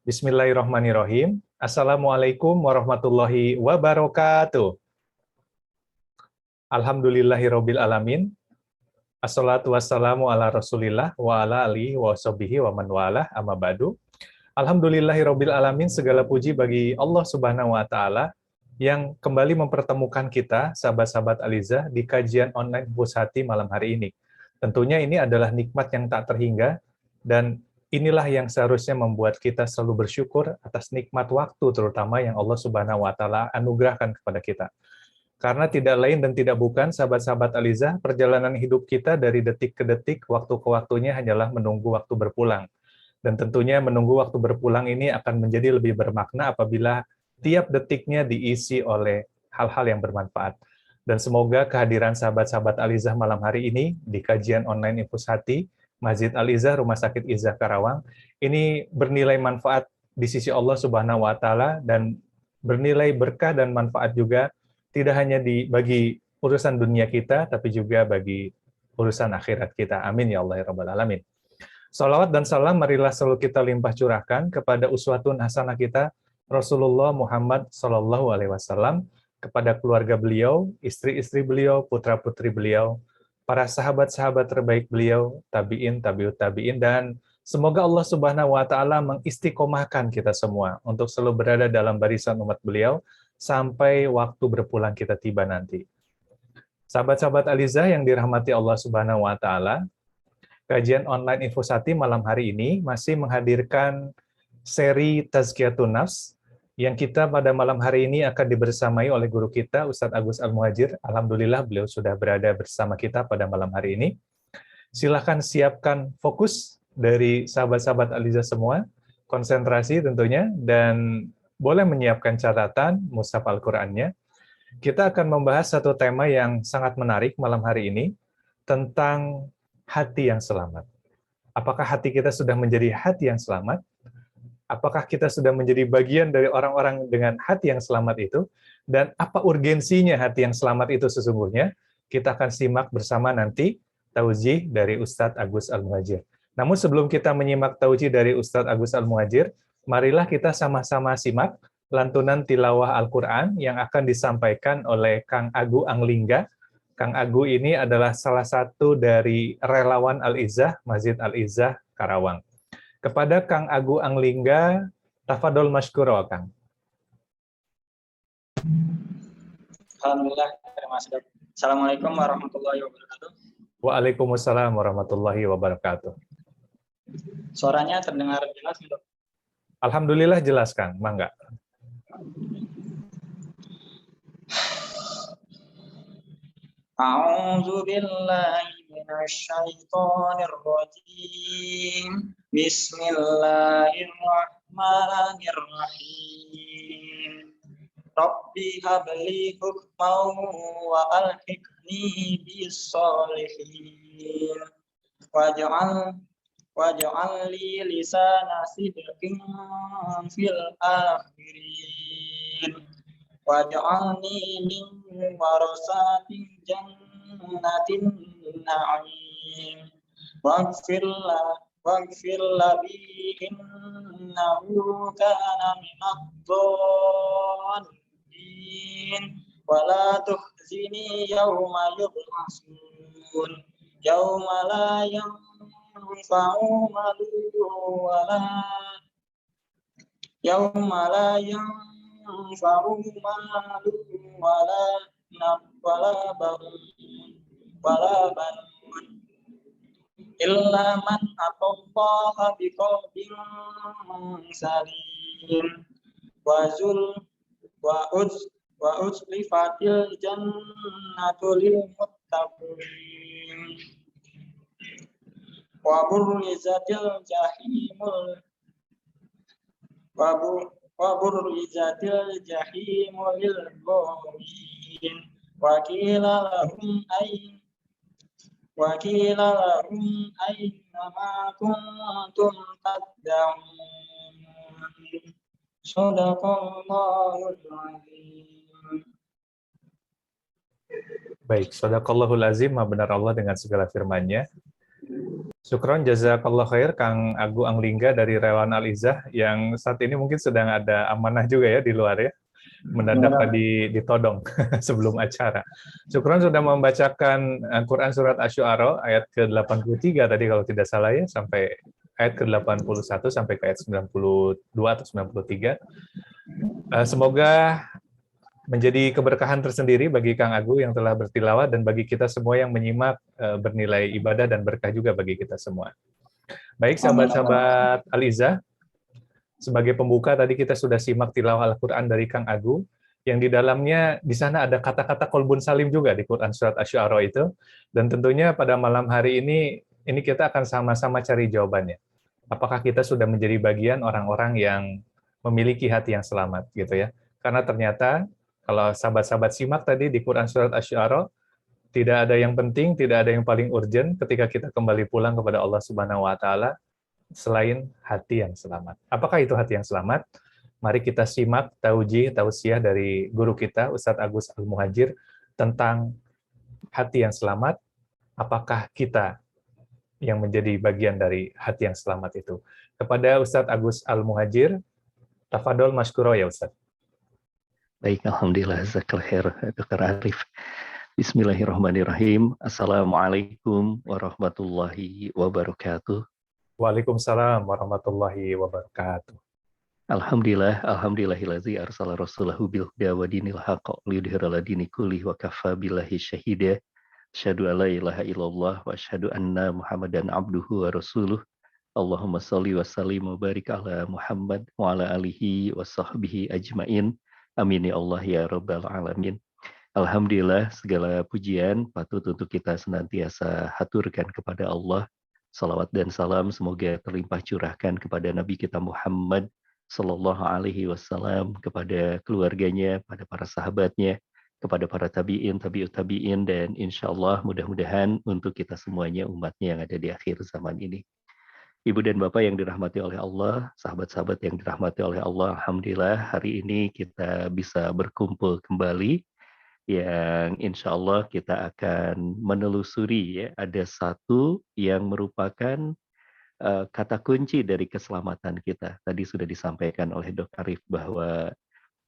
Bismillahirrahmanirrahim. Assalamualaikum warahmatullahi wabarakatuh. Alhamdulillahirabbil alamin. Assalatu wassalamu ala Rasulillah wa ala alihi wa sahbihi wa man walah, amma ba'du. Alhamdulillahirabbil alamin, segala puji bagi Allah Subhanahu wa taala yang kembali mempertemukan kita sahabat-sahabat Aliza di kajian online Hufuz Hati malam hari ini. Tentunya ini adalah nikmat yang tak terhingga, dan inilah yang seharusnya membuat kita selalu bersyukur atas nikmat waktu terutama yang Allah Subhanahu wa taala anugerahkan kepada kita. Karena tidak lain dan tidak bukan, sahabat-sahabat Aliza, perjalanan hidup kita dari detik ke detik, waktu ke waktunya hanyalah menunggu waktu berpulang. Dan tentunya menunggu waktu berpulang ini akan menjadi lebih bermakna apabila tiap detiknya diisi oleh hal-hal yang bermanfaat. Dan semoga kehadiran sahabat-sahabat Aliza malam hari ini di kajian online Hufuz Hati, Masjid Al-Izzah, Rumah Sakit Izzah Karawang, ini bernilai manfaat di sisi Allah Subhanahu wa taala dan bernilai berkah dan manfaat juga, tidak hanya bagi urusan dunia kita, tapi juga bagi urusan akhirat kita. Amin ya Allah ya Rabbal Alamin. Salawat dan salam marilah selalu kita limpah curahkan kepada uswatun hasanah kita, Rasulullah Muhammad SAW, kepada keluarga beliau, istri-istri beliau, putra-putri beliau, para sahabat-sahabat terbaik beliau, tabi'in, tabi'ut tabi'in, dan semoga Allah Subhanahu wa taala mengistiqomahkan kita semua untuk selalu berada dalam barisan umat beliau sampai waktu berpulang kita tiba nanti. Sahabat-sahabat Aliza yang dirahmati Allah Subhanahu wa taala, kajian online Hufuz Hati malam hari ini masih menghadirkan seri Tazkiyatun Nafs yang kita pada malam hari ini akan dibersamai oleh guru kita Ustadz Agus Al-Muhajir. Alhamdulillah beliau sudah berada bersama kita pada malam hari ini. Silahkan siapkan fokus dari sahabat-sahabat Aliza semua, konsentrasi tentunya, dan boleh menyiapkan catatan mushaf Al-Qur'annya. Kita akan membahas satu tema yang sangat menarik malam hari ini, tentang hati yang selamat. Apakah hati kita sudah menjadi hati yang selamat? Apakah kita sudah menjadi bagian dari orang-orang dengan hati yang selamat itu? Dan apa urgensinya hati yang selamat itu sesungguhnya? Kita akan simak bersama nanti taujih dari Ustadz Agus Al-Muhajir. Namun sebelum kita menyimak taujih dari Ustadz Agus Al-Muhajir, marilah kita sama-sama simak lantunan tilawah Al-Quran yang akan disampaikan oleh Kang Agu Anglingga. Kang Agu ini adalah salah satu dari relawan Al-Izzah, Masjid Al-Izzah Karawang. Kepada Kang Agu Anglingga, tafadhol masykur, Kang. Alhamdulillah, terima kasih. Assalamualaikum warahmatullahi wabarakatuh. Waalaikumsalam warahmatullahi wabarakatuh. Suaranya terdengar jelas, Dok? Alhamdulillah jelas, Kang. Mangga. A'udzu billahi minasy syaithanir rajim. Bismillahirrahmanirrahim. Rabbi habli hukman wa alhiqni bis sholihin. Waj'al li lisana sidqin fil akhirin. Waj'alni min warasatil jannatin na'im. Waghfir li innahu kana minadh-dhalin. Wala tuhzini yawma yub'atsun. Yawma la yanfa'u malun wala yawma la yanfa'u malun wala banun illa man atallaha biqalbin salim wa uzlifatil jannatu lil muttaqin wa burrizatil jahimul lil ghawin wa qila lahum aina ma kuntum tad'un. Shadaqallahul azim. Baik, Shadaqallahul azim, maha benar Allah dengan segala firman-Nya. Syukron jazakallah khair Kang Agu Anglingga dari Relawan Al-Izzah yang saat ini mungkin sedang ada amanah juga ya di luar ya. Mendadak tadi ditodong sebelum acara. Syukron sudah membacakan Quran Surat Asy-Syu'ara ayat ke-83 tadi kalau tidak salah ya, sampai ayat ke-81 sampai ke ayat 92 atau 93. Semoga menjadi keberkahan tersendiri bagi Kang Agu yang telah bertilawah dan bagi kita semua yang menyimak, bernilai ibadah dan berkah juga bagi kita semua. Baik sahabat-sahabat Al-Izzah, sebagai pembuka tadi kita sudah simak tilawah Al-Quran dari Kang Agu, yang di dalamnya di sana ada kata-kata kolbun salim juga di Quran Surat Asy-Syu'ara itu, dan tentunya pada malam hari ini kita akan sama-sama cari jawabannya. Apakah kita sudah menjadi bagian orang-orang yang memiliki hati yang selamat gitu ya? Karena ternyata kalau sahabat-sahabat simak tadi di Quran Surat Asy-Syu'ara, tidak ada yang penting, tidak ada yang paling urgent ketika kita kembali pulang kepada Allah Subhanahu wa Ta'ala selain hati yang selamat. Apakah itu hati yang selamat? Mari kita simak tausiah dari guru kita, Ustadz Agus Al-Muhajir, tentang hati yang selamat. Apakah kita yang menjadi bagian dari hati yang selamat itu? Kepada Ustadz Agus Al-Muhajir, tafadol maskuro ya Ustadz. Baik, alhamdulillah, jazakallahu khair, Dr. Arif. Bismillahirrahmanirrahim. Assalamualaikum warahmatullahi wabarakatuh. Waalaikumsalam warahmatullahi wabarakatuh. Alhamdulillahillazi arsala rasulahu bil huda wa dinil haqq liyudhhira ala dini kulli wa kafa billahi syahida. Asyhadu an la ilaha illallah wa asyhadu anna Muhammadan abduhu wa rasuluh. Allahumma shalli wa sallim wa barik ala Muhammad wa ala alihi wa sahbihi ajmain. Amin ya Allah ya rabbal alamin. Alhamdulillah, segala pujian patut untuk kita senantiasa haturkan kepada Allah. Salawat dan salam semoga terlimpah curahkan kepada Nabi kita Muhammad Sallallahu Alaihi Wasallam, kepada keluarganya, pada para sahabatnya, kepada para tabi'in, tabi'ut tabi'in, dan insya Allah mudah-mudahan untuk kita semuanya umatnya yang ada di akhir zaman ini. Ibu dan Bapak yang dirahmati oleh Allah, sahabat-sahabat yang dirahmati oleh Allah, alhamdulillah hari ini kita bisa berkumpul kembali, yang insya Allah kita akan menelusuri ya, ada satu yang merupakan kata kunci dari keselamatan kita. Tadi sudah disampaikan oleh Dr. Arif bahwa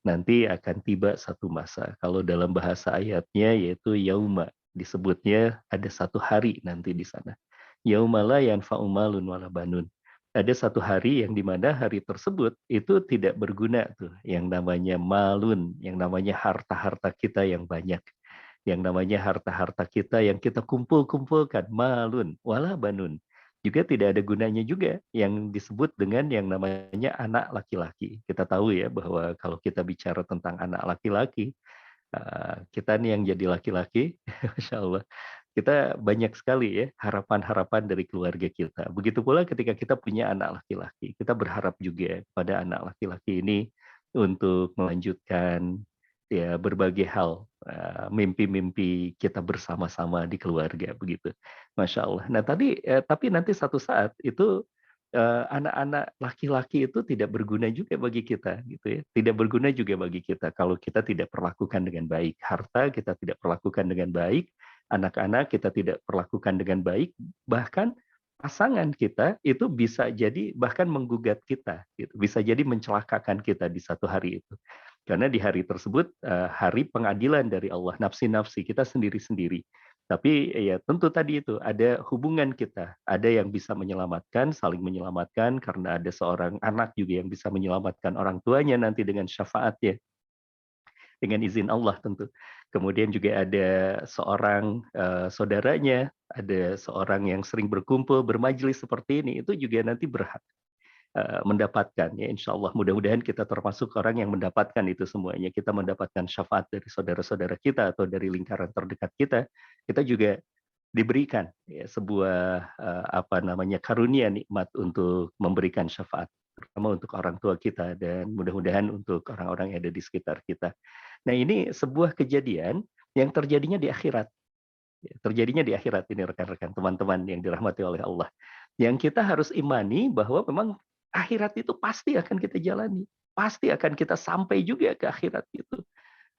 nanti akan tiba satu masa. Kalau dalam bahasa ayatnya yaitu yauma, disebutnya ada satu hari nanti di sana. Yauma la yanfa'u malun wala banun. Ada satu hari yang dimana hari tersebut itu tidak berguna tuh, yang namanya malun, yang namanya harta-harta kita yang banyak, yang namanya harta-harta kita yang kita kumpul-kumpulkan, malun wala banun, juga tidak ada gunanya juga yang disebut dengan yang namanya anak laki-laki. Kita tahu ya bahwa kalau kita bicara tentang anak laki-laki, kita nih yang jadi laki-laki, Masya Allah, kita banyak sekali ya harapan-harapan dari keluarga kita. Begitu pula ketika kita punya anak laki-laki, kita berharap juga pada anak laki-laki ini untuk melanjutkan ya berbagai hal, mimpi-mimpi kita bersama-sama di keluarga begitu. Masya Allah. Nah tapi nanti satu saat itu anak-anak laki-laki itu tidak berguna juga bagi kita gitu ya. Tidak berguna juga bagi kita kalau kita tidak perlakukan dengan baik. Harta kita tidak perlakukan dengan baik, anak-anak kita tidak perlakukan dengan baik, bahkan pasangan kita itu bisa jadi bahkan menggugat kita gitu. Bisa jadi mencelakakan kita di satu hari itu. Karena di hari tersebut hari pengadilan dari Allah, nafsi-nafsi kita sendiri-sendiri. Tapi ya tentu tadi itu ada hubungan kita, ada yang bisa menyelamatkan, saling menyelamatkan, karena ada seorang anak juga yang bisa menyelamatkan orang tuanya nanti dengan syafaatnya, dengan izin Allah tentu. Kemudian juga ada seorang saudaranya, ada seorang yang sering berkumpul, bermajelis seperti ini, itu juga nanti berhak mendapatkan ya, insya Allah mudah-mudahan kita termasuk orang yang mendapatkan itu semuanya. Kita mendapatkan syafaat dari saudara-saudara kita atau dari lingkaran terdekat kita juga diberikan ya, sebuah karunia nikmat untuk memberikan syafaat, terutama untuk orang tua kita dan mudah-mudahan untuk orang-orang yang ada di sekitar kita. Nah ini sebuah kejadian yang terjadinya di akhirat. Terjadinya di akhirat ini rekan-rekan, teman-teman yang dirahmati oleh Allah. Yang kita harus imani bahwa memang akhirat itu pasti akan kita jalani. Pasti akan kita sampai juga ke akhirat itu.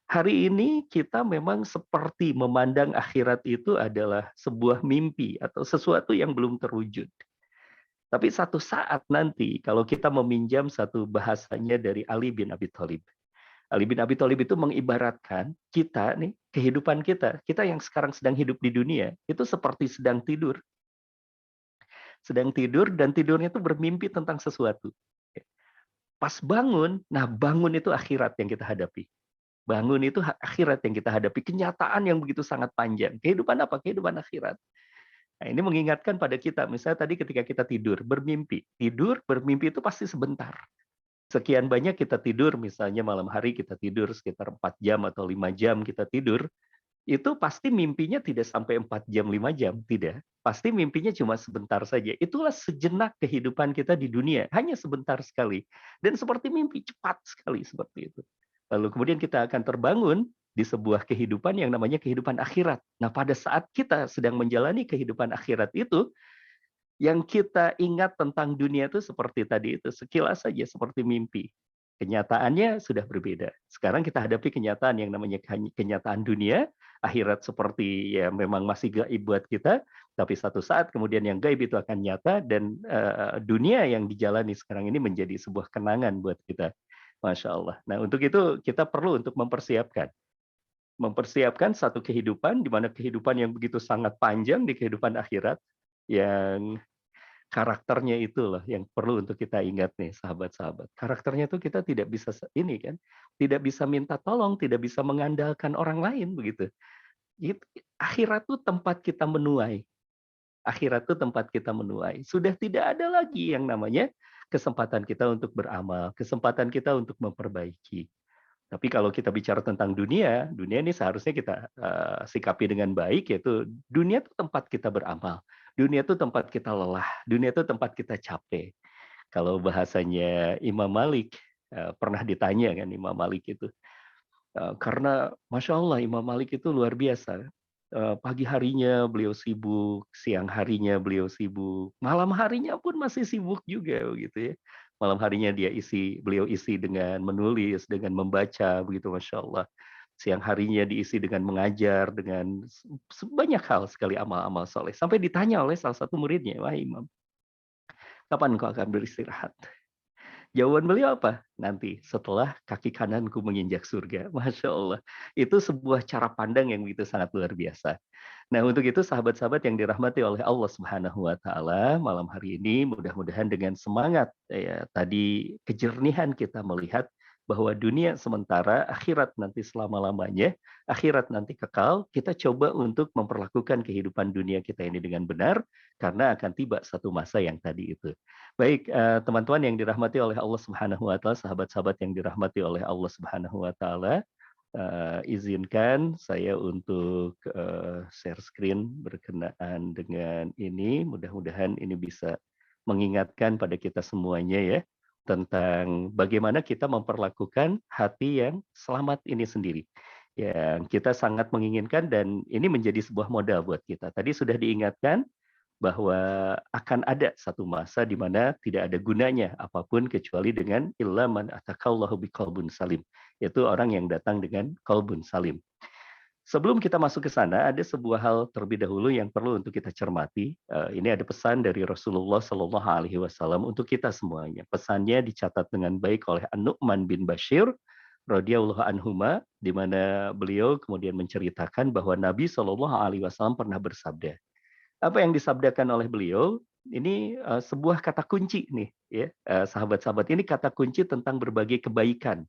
Hari ini kita memang seperti memandang akhirat itu adalah sebuah mimpi atau sesuatu yang belum terwujud. Tapi satu saat nanti kalau kita meminjam satu bahasanya dari Ali bin Abi Thalib. Ali bin Abi Thalib itu mengibaratkan kita nih, kehidupan kita, kita yang sekarang sedang hidup di dunia, itu seperti sedang tidur. Sedang tidur dan tidurnya itu bermimpi tentang sesuatu. Pas bangun, nah bangun itu akhirat yang kita hadapi. Bangun itu akhirat yang kita hadapi, kenyataan yang begitu sangat panjang. Kehidupan apa? Kehidupan akhirat. Nah, ini mengingatkan pada kita, misalnya tadi ketika kita tidur, bermimpi. Tidur, bermimpi itu pasti sebentar. Sekian banyak kita tidur, misalnya malam hari kita tidur sekitar 4 jam atau 5 jam kita tidur, itu pasti mimpinya tidak sampai 4 jam, 5 jam, tidak. Pasti mimpinya cuma sebentar saja. Itulah sejenak kehidupan kita di dunia, hanya sebentar sekali. Dan seperti mimpi, cepat sekali seperti itu. Lalu kemudian kita akan terbangun di sebuah kehidupan yang namanya kehidupan akhirat. Nah, pada saat kita sedang menjalani kehidupan akhirat itu, yang kita ingat tentang dunia itu seperti tadi itu, sekilas saja seperti mimpi. Kenyataannya sudah berbeda. Sekarang kita hadapi kenyataan yang namanya kenyataan dunia, akhirat seperti ya memang masih gaib buat kita, tapi satu saat kemudian yang gaib itu akan nyata dan dunia yang dijalani sekarang ini menjadi sebuah kenangan buat kita. Masya Allah. Nah, untuk itu kita perlu untuk mempersiapkan satu kehidupan di mana kehidupan yang begitu sangat panjang di kehidupan akhirat yang karakternya itulah yang perlu untuk kita ingat nih sahabat-sahabat. Karakternya itu kita tidak bisa ini kan, tidak bisa minta tolong, tidak bisa mengandalkan orang lain begitu. Akhirat itu tempat kita menuai. Akhirat itu tempat kita menuai. Sudah tidak ada lagi yang namanya kesempatan kita untuk beramal, kesempatan kita untuk memperbaiki. Tapi kalau kita bicara tentang dunia, dunia ini seharusnya kita sikapi dengan baik, yaitu dunia itu tempat kita beramal. Dunia itu tempat kita lelah, dunia itu tempat kita capek. Kalau bahasanya Imam Malik, pernah ditanya kan Imam Malik itu, karena Masya Allah Imam Malik itu luar biasa. Pagi harinya beliau sibuk, siang harinya beliau sibuk, malam harinya pun masih sibuk juga begitu ya. Malam harinya beliau isi dengan menulis, dengan membaca begitu Masya Allah. Siang harinya diisi dengan mengajar, dengan banyak hal sekali amal-amal soleh. Sampai ditanya oleh salah satu muridnya, wah Imam, kapan kau akan beristirahat? Jawaban beliau apa? Nanti setelah kaki kananku menginjak surga. Masya Allah. Itu sebuah cara pandang yang begitu sangat luar biasa. Nah, untuk itu sahabat-sahabat yang dirahmati oleh Allah Subhanahu wa taala, malam hari ini mudah-mudahan dengan semangat ya tadi kejernihan kita melihat bahwa dunia sementara, akhirat nanti selama-lamanya, akhirat nanti kekal, kita coba untuk memperlakukan kehidupan dunia kita ini dengan benar karena akan tiba satu masa yang tadi itu. Baik, teman-teman yang dirahmati oleh Allah Subhanahu wa taala, sahabat-sahabat yang dirahmati oleh Allah Subhanahu wa taala, izinkan saya untuk share screen berkenaan dengan ini. Mudah-mudahan ini bisa mengingatkan pada kita semuanya ya tentang bagaimana kita memperlakukan hati yang selamat ini sendiri. Yang kita sangat menginginkan dan ini menjadi sebuah modal buat kita. Tadi sudah diingatkan bahwa akan ada satu masa di mana tidak ada gunanya apapun kecuali dengan illa man atakallahu biqalbin salim, yaitu orang yang datang dengan qalbun salim. Sebelum kita masuk ke sana, ada sebuah hal terlebih dahulu yang perlu untuk kita cermati. Ini ada pesan dari Rasulullah Shallallahu Alaihi Wasallam untuk kita semuanya. Pesannya dicatat dengan baik oleh An-Nu'man bin Bashir radhiyallahu anhuma, di mana beliau kemudian menceritakan bahwa Nabi Shallallahu Alaihi Wasallam pernah bersabda. Apa yang disabdakan oleh beliau ini sebuah kata kunci nih, ya sahabat-sahabat, ini kata kunci tentang berbagai kebaikan.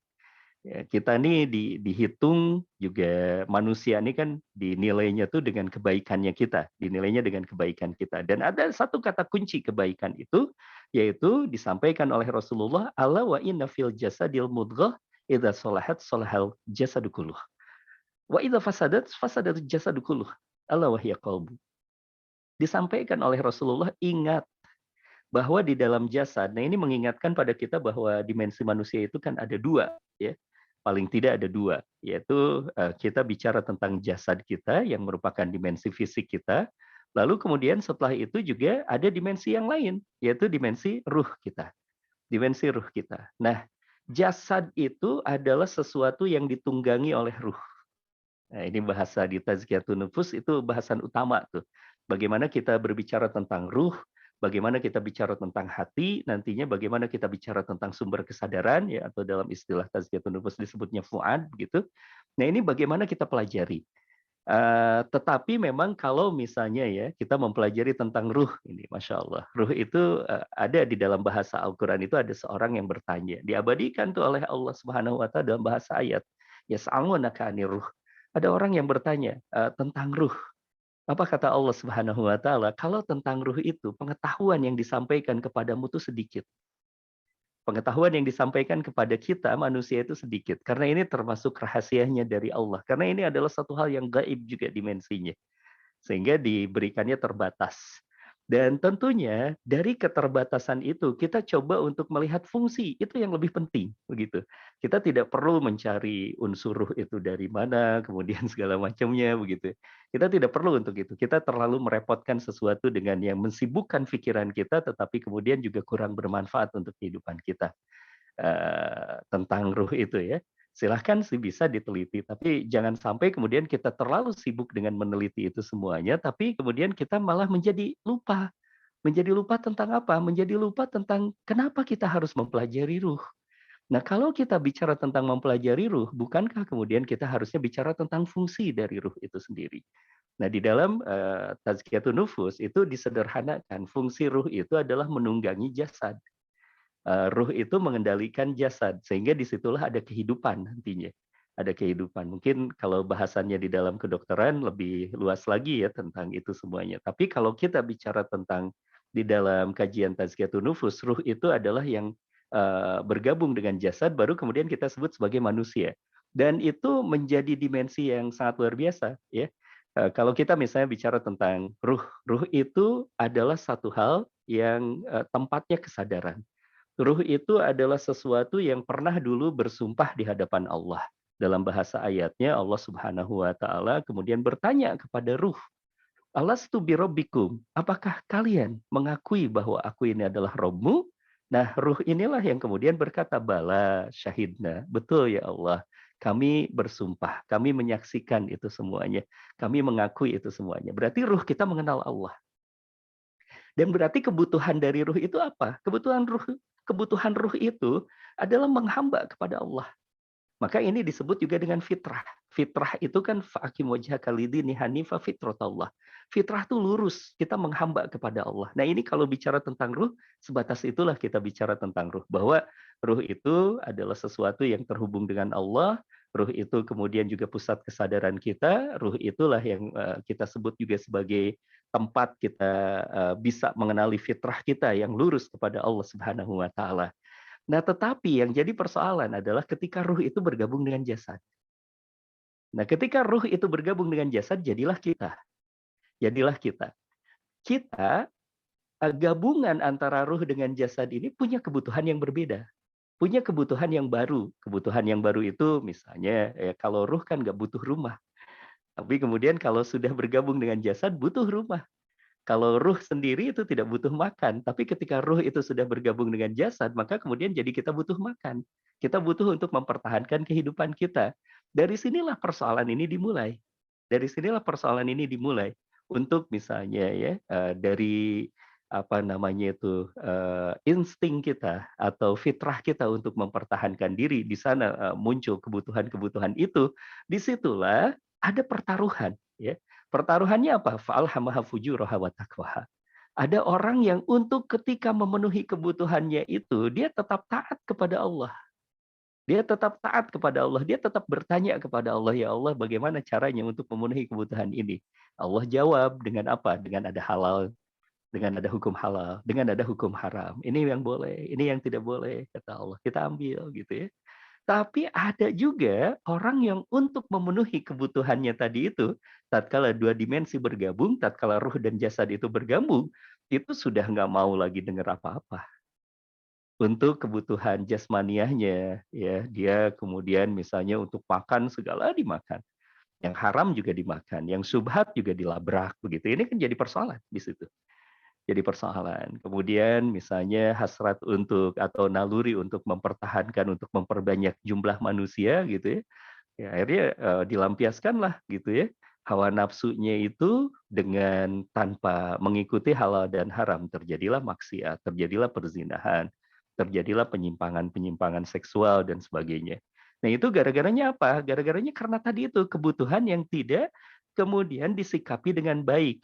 Ya, kita nih dihitung juga manusia ini kan dinilainya tuh dengan kebaikannya kita, dinilainya dengan kebaikan kita. Dan ada satu kata kunci kebaikan itu, yaitu disampaikan oleh Rasulullah, ala wa inna fil jasadil mudghah idza salahat salahal jasadu kulluh. Wa idza fasadat fasadat jasadu kulluh. Ala wa hiya qalbu. Disampaikan oleh Rasulullah, ingat bahwa di dalam jasad, nah ini mengingatkan pada kita bahwa dimensi manusia itu kan ada dua, ya. Paling tidak ada dua, yaitu kita bicara tentang jasad kita yang merupakan dimensi fisik kita, lalu kemudian setelah itu juga ada dimensi yang lain, yaitu dimensi ruh kita. Dimensi ruh kita. Nah, Jasad itu adalah sesuatu yang ditunggangi oleh ruh. Nah, ini bahasa di Tazkiyatun Nufus itu bahasan utama tuh. Bagaimana kita berbicara tentang ruh, bagaimana kita bicara tentang hati, nantinya bagaimana kita bicara tentang sumber kesadaran ya, atau dalam istilah Tazkiyatun Nufus disebutnya fuad gitu. Nah, ini bagaimana kita pelajari. Tetapi memang kalau misalnya ya kita mempelajari tentang ruh ini, masya Allah, ruh itu ada di dalam bahasa Al-Quran itu ada seorang yang bertanya, diabadikan tuh oleh Allah Subhanahu Wa Taala dalam bahasa ayat, yas'alunaka 'anir ruh. Ada orang yang bertanya tentang ruh. Apa kata Allah Subhanahu Wa Taala? Kalau tentang ruh itu pengetahuan yang disampaikan kepadamu itu sedikit. Pengetahuan yang disampaikan kepada kita manusia itu sedikit karena ini termasuk rahasianya dari Allah, karena ini adalah satu hal yang gaib juga dimensinya sehingga diberikannya terbatas. Dan tentunya dari keterbatasan itu kita coba untuk melihat fungsi, itu yang lebih penting begitu. Kita tidak perlu mencari unsur ruh itu dari mana, kemudian segala macamnya begitu. Kita tidak perlu untuk itu. Kita terlalu merepotkan sesuatu dengan yang mensibukkan pikiran kita tetapi kemudian juga kurang bermanfaat untuk kehidupan kita. Tentang ruh itu ya. Silahkan sih bisa diteliti, tapi jangan sampai kemudian kita terlalu sibuk dengan meneliti itu semuanya, tapi kemudian kita malah menjadi lupa. Menjadi lupa tentang apa? Menjadi lupa tentang kenapa kita harus mempelajari ruh. Nah, kalau kita bicara tentang mempelajari ruh, bukankah kemudian kita harusnya bicara tentang fungsi dari ruh itu sendiri? Nah, di dalam Tazkiyatun Nufus itu disederhanakan, fungsi ruh itu adalah menunggangi jasad. Ruh itu mengendalikan jasad, sehingga disitulah ada kehidupan nantinya. Ada kehidupan. Mungkin kalau bahasannya di dalam kedokteran lebih luas lagi ya tentang itu semuanya. Tapi kalau kita bicara tentang di dalam kajian Tazkiyatun Nufus, ruh itu adalah yang bergabung dengan jasad, baru kemudian kita sebut sebagai manusia. Dan itu menjadi dimensi yang sangat luar biasa. Ya. Kalau kita misalnya bicara tentang ruh, ruh itu adalah satu hal yang tempatnya kesadaran. Ruh itu adalah sesuatu yang pernah dulu bersumpah di hadapan Allah. Dalam bahasa ayatnya Allah Subhanahu wa taala kemudian bertanya kepada ruh, "Alastu birabbikum?" Apakah kalian mengakui bahwa aku ini adalah Rabbmu? Nah, ruh inilah yang kemudian berkata, "Bala syahidna." Betul ya Allah. Kami bersumpah, kami menyaksikan itu semuanya. Kami mengakui itu semuanya. Berarti ruh kita mengenal Allah. Dan berarti kebutuhan dari ruh itu apa? Kebutuhan ruh itu adalah menghamba kepada Allah. Maka ini disebut juga dengan fitrah. Fitrah itu kan fa'akim wajhaka lidini hanifa fitratallah. Fitrah itu lurus, kita menghamba kepada Allah. Nah, ini kalau bicara tentang ruh, sebatas itulah kita bicara tentang ruh. Bahwa ruh itu adalah sesuatu yang terhubung dengan Allah, ruh itu kemudian juga pusat kesadaran kita, ruh itulah yang kita sebut juga sebagai tempat kita bisa mengenali fitrah kita yang lurus kepada Allah Subhanahu wa taala. Nah, tetapi yang jadi persoalan adalah ketika ruh itu bergabung dengan jasad. Nah, ketika ruh itu bergabung dengan jasad, jadilah kita. Jadilah kita. Kita, gabungan antara ruh dengan jasad ini punya kebutuhan yang berbeda. Punya kebutuhan yang baru. Kebutuhan yang baru itu misalnya, kalau ruh kan nggak butuh rumah. Tapi kemudian kalau sudah bergabung dengan jasad, butuh rumah. Kalau ruh sendiri itu tidak butuh makan, tapi ketika ruh itu sudah bergabung dengan jasad, maka kemudian jadi kita butuh makan. Kita butuh untuk mempertahankan kehidupan kita. Dari sinilah persoalan ini dimulai. Dari sinilah persoalan ini dimulai. Untuk misalnya ya dari apa namanya itu insting kita atau fitrah kita untuk mempertahankan diri, di sana muncul kebutuhan-kebutuhan itu. Disitulah ada pertaruhan, ya. Pertaruhannya apa? Fa'alhamaha fujuraha wa taqwaha. Ada orang yang untuk ketika memenuhi kebutuhannya itu, dia tetap taat kepada Allah. Dia tetap taat kepada Allah. Dia tetap bertanya kepada Allah, "Ya Allah, bagaimana caranya untuk memenuhi kebutuhan ini?" Allah jawab dengan apa? Dengan ada halal, dengan ada hukum halal, dengan ada hukum haram. Ini yang boleh, ini yang tidak boleh, kata Allah. Kita ambil gitu ya. Tapi ada juga orang yang untuk memenuhi kebutuhannya tadi itu, tatkala dua dimensi bergabung, tatkala ruh dan jasad itu bergabung, itu sudah nggak mau lagi dengar apa-apa. Untuk kebutuhan jasmaniahnya, ya dia kemudian misalnya untuk makan segala dimakan, yang haram juga dimakan, yang subhat juga dilabrak begitu. Ini kan jadi persoalan di situ. jadi persoalan. Kemudian misalnya hasrat untuk atau naluri untuk mempertahankan, untuk memperbanyak jumlah manusia gitu ya. Ya akhirnya dilampiaskanlah gitu ya. Hawa nafsunya itu dengan tanpa mengikuti halal dan haram terjadilah maksiat, terjadilah perzinahan, terjadilah penyimpangan-penyimpangan seksual dan sebagainya. Nah, itu gara-garanya apa? Gara-garanya karena tadi itu kebutuhan yang tidak kemudian disikapi dengan baik.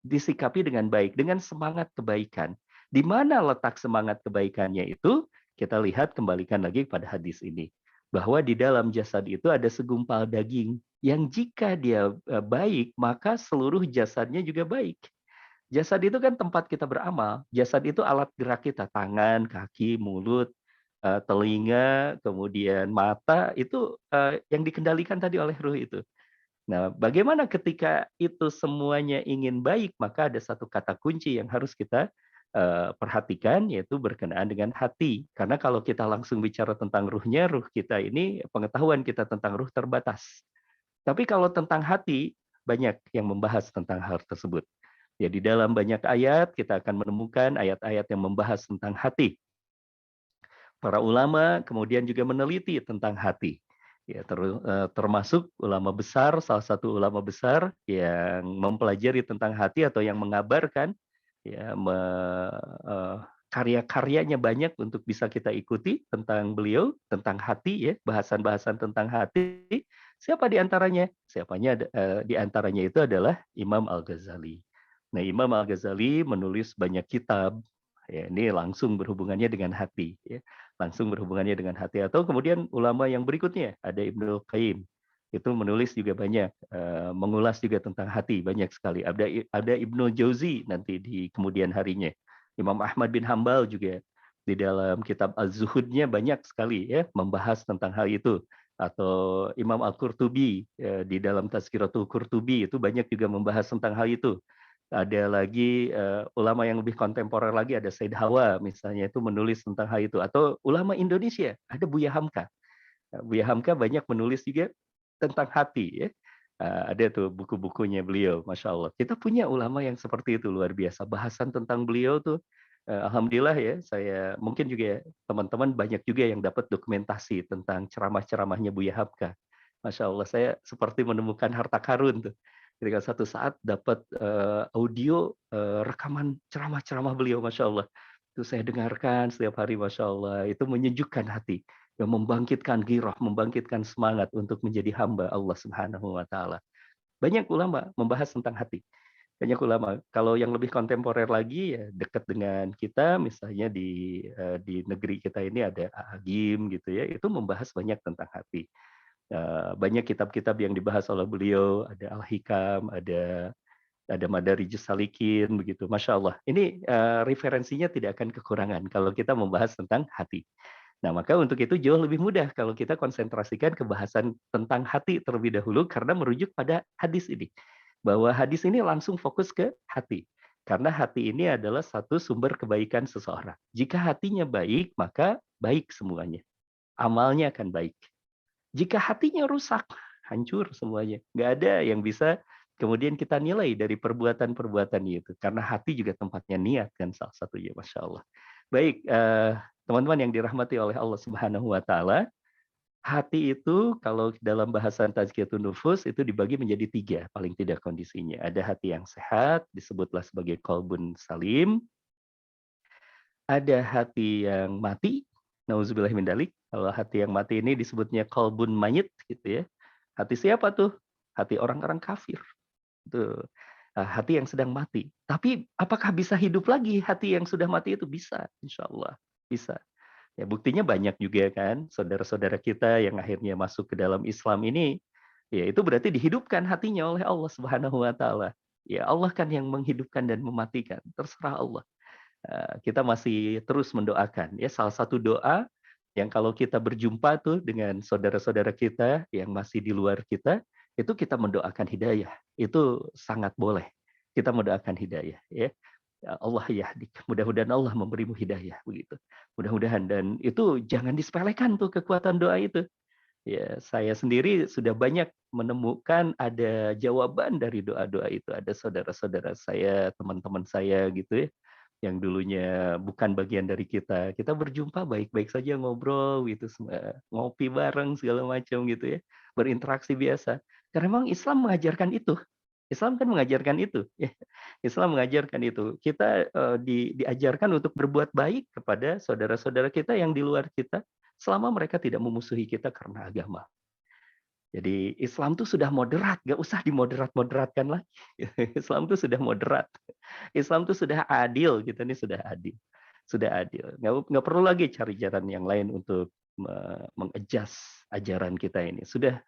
Disikapi dengan baik, dengan semangat kebaikan. Di mana letak semangat kebaikannya itu? Kita lihat kembalikan lagi pada hadis ini. Bahwa di dalam jasad itu ada segumpal daging yang jika dia baik, maka seluruh jasadnya juga baik. Jasad itu kan tempat kita beramal. Jasad itu alat gerak kita, tangan, kaki, mulut, telinga, kemudian mata, itu yang dikendalikan tadi oleh ruh itu. Nah, bagaimana ketika itu semuanya ingin baik, maka ada satu kata kunci yang harus kita perhatikan, yaitu berkenaan dengan hati. Karena kalau kita langsung bicara tentang ruhnya, ruh kita ini, pengetahuan kita tentang ruh terbatas. Tapi kalau tentang hati, banyak yang membahas tentang hal tersebut. Ya, di dalam banyak ayat, kita akan menemukan ayat-ayat yang membahas tentang hati. Para ulama kemudian juga meneliti tentang hati. Ya, termasuk ulama besar, salah satu ulama besar yang mempelajari tentang hati atau yang mengabarkan, ya, karya-karyanya banyak untuk bisa kita ikuti tentang beliau, tentang hati, ya, bahasan-bahasan tentang hati. Siapa di antaranya? Di antaranya itu adalah Imam Al-Ghazali. Nah, Imam Al-Ghazali menulis banyak kitab, ya, ini langsung berhubungannya dengan hati, ya, langsung berhubungannya dengan hati. Atau kemudian ulama yang berikutnya ada Ibnu Qayyim, itu menulis juga banyak, mengulas juga tentang hati banyak sekali. Ada Ibnu Jauzi nanti di kemudian harinya. Imam Ahmad bin Hambal juga di dalam kitab Az-Zuhudnya banyak sekali ya membahas tentang hal itu. Atau Imam Al-Qurtubi di dalam Tazkiratul Qurtubi itu banyak juga membahas tentang hal itu. Ada lagi ulama yang lebih kontemporer lagi, ada Said Hawa misalnya, itu menulis tentang hal itu. Atau ulama Indonesia, ada Buya Hamka. Buya Hamka banyak menulis juga tentang hati, ya. Ada tuh buku-bukunya beliau, Masya Allah. Kita punya ulama yang seperti itu, luar biasa. Bahasan tentang beliau tuh, alhamdulillah ya, saya mungkin juga teman-teman banyak juga yang dapat dokumentasi tentang ceramah-ceramahnya Buya Hamka. Masya Allah, saya seperti menemukan harta karun tuh. Ketika satu saat dapat audio rekaman ceramah-ceramah beliau, Masya Allah. Itu saya dengarkan setiap hari, Masya Allah. Itu menyejukkan hati, yang membangkitkan girah, membangkitkan semangat untuk menjadi hamba Allah Subhanahu wa Ta'ala. Banyak ulama membahas tentang hati. Banyak ulama. Kalau yang lebih kontemporer lagi, ya dekat dengan kita, misalnya di negeri kita ini ada Agim gitu ya, itu membahas banyak tentang hati. Banyak kitab-kitab yang dibahas oleh beliau, ada Al-Hikam, ada Madarijus Salikin, begitu. Masya Allah. Ini referensinya tidak akan kekurangan kalau kita membahas tentang hati. Nah, maka untuk itu jauh lebih mudah kalau kita konsentrasikan ke bahasan tentang hati terlebih dahulu karena merujuk pada hadis ini. Bahwa hadis ini langsung fokus ke hati. Karena hati ini adalah satu sumber kebaikan seseorang. Jika hatinya baik, maka baik semuanya. Amalnya akan baik. Jika hatinya rusak, hancur semuanya. Nggak ada yang bisa kemudian kita nilai dari perbuatan-perbuatan itu. Karena hati juga tempatnya niat kan salah satunya, Masya Allah. Baik, teman-teman yang dirahmati oleh Allah Subhanahu wa Ta'ala, hati itu kalau dalam bahasan Tazkiyatun Nufus itu dibagi menjadi 3 paling tidak kondisinya. Ada hati yang sehat, disebutlah sebagai qalbun salim. Ada hati yang mati, nauzubillah min dzalik. Kalau hati yang mati ini disebutnya qalbun mayit gitu ya. Hati siapa tuh? Hati orang-orang kafir. Tuh. Hati yang sedang mati. Tapi apakah bisa hidup lagi hati yang sudah mati itu? Bisa, insya Allah. Bisa. Ya, buktinya banyak juga kan, saudara-saudara kita yang akhirnya masuk ke dalam Islam ini, ya itu berarti dihidupkan hatinya oleh Allah Subhanahu wa Ta'ala. Ya Allah kan yang menghidupkan dan mematikan, terserah Allah. Kita masih terus mendoakan. Ya, salah satu doa yang kalau kita berjumpa tuh dengan saudara-saudara kita yang masih di luar kita, itu kita mendoakan hidayah. Itu sangat boleh. Kita mendoakan hidayah, ya. Allah yahdik. Mudah-mudahan Allah memberimu hidayah begitu. Mudah-mudahan, dan itu jangan disepelekan tuh kekuatan doa itu. Ya, saya sendiri sudah banyak menemukan ada jawaban dari doa-doa itu. Ada saudara-saudara saya, teman-teman saya gitu ya, yang dulunya bukan bagian dari kita. Kita berjumpa baik-baik saja ngobrol gitu, ngopi bareng segala macam gitu ya, berinteraksi biasa. Karena memang Islam mengajarkan itu. Islam kan mengajarkan itu, ya. Islam mengajarkan itu. Kita diajarkan untuk berbuat baik kepada saudara-saudara kita yang di luar kita, selama mereka tidak memusuhi kita karena agama. Jadi Islam tuh sudah moderat, nggak usah dimoderat-moderatkan lagi. Islam tuh sudah moderat. Islam tuh sudah adil, kita ini sudah adil. Sudah adil. Nggak perlu lagi cari jalan yang lain untuk mengadjust ajaran kita ini. Sudah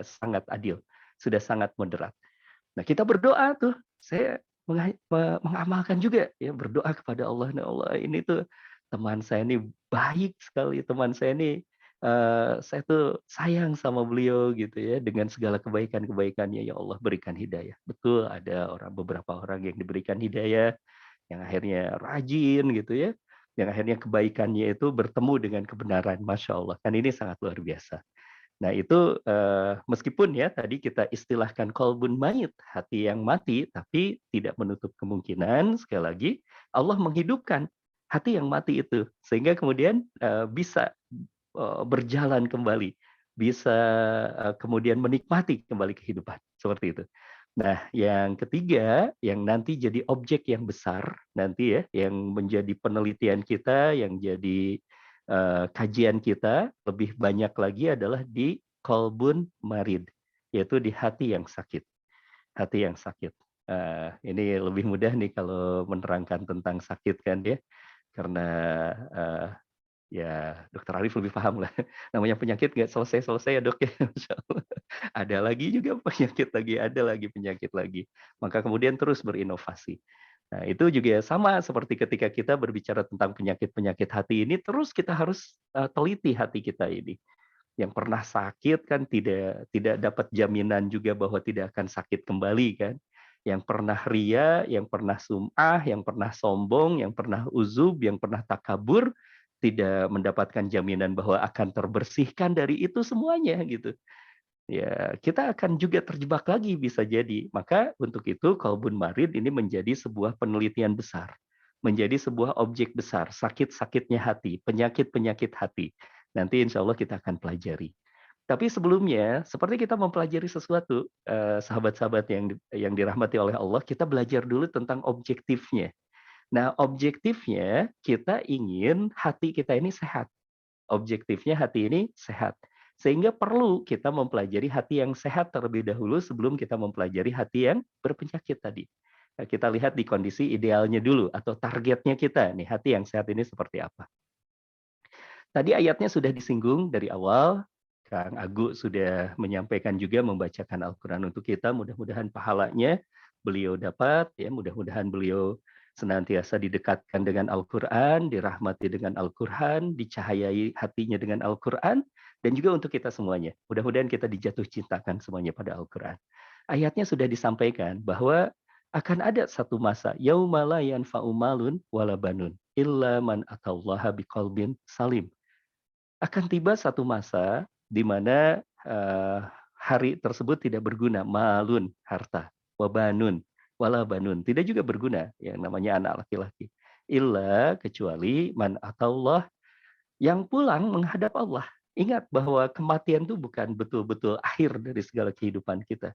sangat adil, sudah sangat moderat. Nah, kita berdoa tuh. Saya mengamalkan juga ya, berdoa kepada Allah. Nah, Allah ini tuh teman saya ini baik sekali, teman saya ini saya tuh sayang sama beliau gitu ya, dengan segala kebaikan-kebaikannya, ya Allah berikan hidayah. Betul ada beberapa orang yang diberikan hidayah, yang akhirnya rajin gitu ya, yang akhirnya kebaikannya itu bertemu dengan kebenaran. Masya Allah, kan ini sangat luar biasa. Nah itu meskipun ya tadi kita istilahkan kolbun mayit, hati yang mati, tapi tidak menutup kemungkinan sekali lagi Allah menghidupkan hati yang mati itu sehingga kemudian bisa berjalan kembali, bisa kemudian menikmati kembali kehidupan seperti itu. Nah, yang ketiga yang nanti jadi objek yang besar nanti ya, yang menjadi penelitian kita, yang jadi kajian kita lebih banyak lagi adalah di kolbun marid, yaitu di hati yang sakit. Hati yang sakit. Ini lebih mudah nih kalau menerangkan tentang sakit kan ya, karena ya dokter Arif lebih paham lah. Namanya penyakit nggak selesai-selesai ya dok ya. Masya Allah. Ada lagi juga penyakit lagi, ada lagi penyakit lagi. Maka kemudian terus berinovasi. Nah, itu juga sama seperti ketika kita berbicara tentang penyakit-penyakit hati ini, terus kita harus teliti hati kita ini. Yang pernah sakit kan tidak dapat jaminan juga bahwa tidak akan sakit kembali kan. Yang pernah ria, yang pernah sum'ah, yang pernah sombong, yang pernah uzub, yang pernah takabur, tidak mendapatkan jaminan bahwa akan terbersihkan dari itu semuanya gitu. Ya, kita akan juga terjebak lagi bisa jadi. Maka untuk itu kalbun marid ini menjadi sebuah penelitian besar. Menjadi sebuah objek besar, sakit-sakitnya hati, penyakit-penyakit hati. Nanti insya Allah kita akan pelajari. Tapi sebelumnya, seperti kita mempelajari sesuatu, sahabat-sahabat yang dirahmati oleh Allah, kita belajar dulu tentang objektifnya. Nah, objektifnya kita ingin hati kita ini sehat. Objektifnya hati ini sehat. Sehingga perlu kita mempelajari hati yang sehat terlebih dahulu sebelum kita mempelajari hati yang berpenyakit tadi. Nah, kita lihat di kondisi idealnya dulu atau targetnya kita nih, hati yang sehat ini seperti apa. Tadi ayatnya sudah disinggung dari awal, Kang Agu sudah menyampaikan juga membacakan Al-Quran untuk kita, mudah-mudahan pahalanya beliau dapat, ya mudah-mudahan beliau senantiasa didekatkan dengan Al-Quran, dirahmati dengan Al-Quran, dicahayai hatinya dengan Al-Quran, dan juga untuk kita semuanya. Mudah-mudahan kita dijatuh cintakan semuanya pada Al-Quran. Ayatnya sudah disampaikan bahwa akan ada satu masa, yauma la yanfa'u malun wala banun illa man atallaha biqalbin salim. Akan tiba satu masa di mana hari tersebut tidak berguna, malun harta, wabanun wala banun, tidak juga berguna yang namanya anak laki-laki. Illa kecuali man atallah yang pulang menghadap Allah. Ingat bahwa kematian itu bukan betul-betul akhir dari segala kehidupan kita.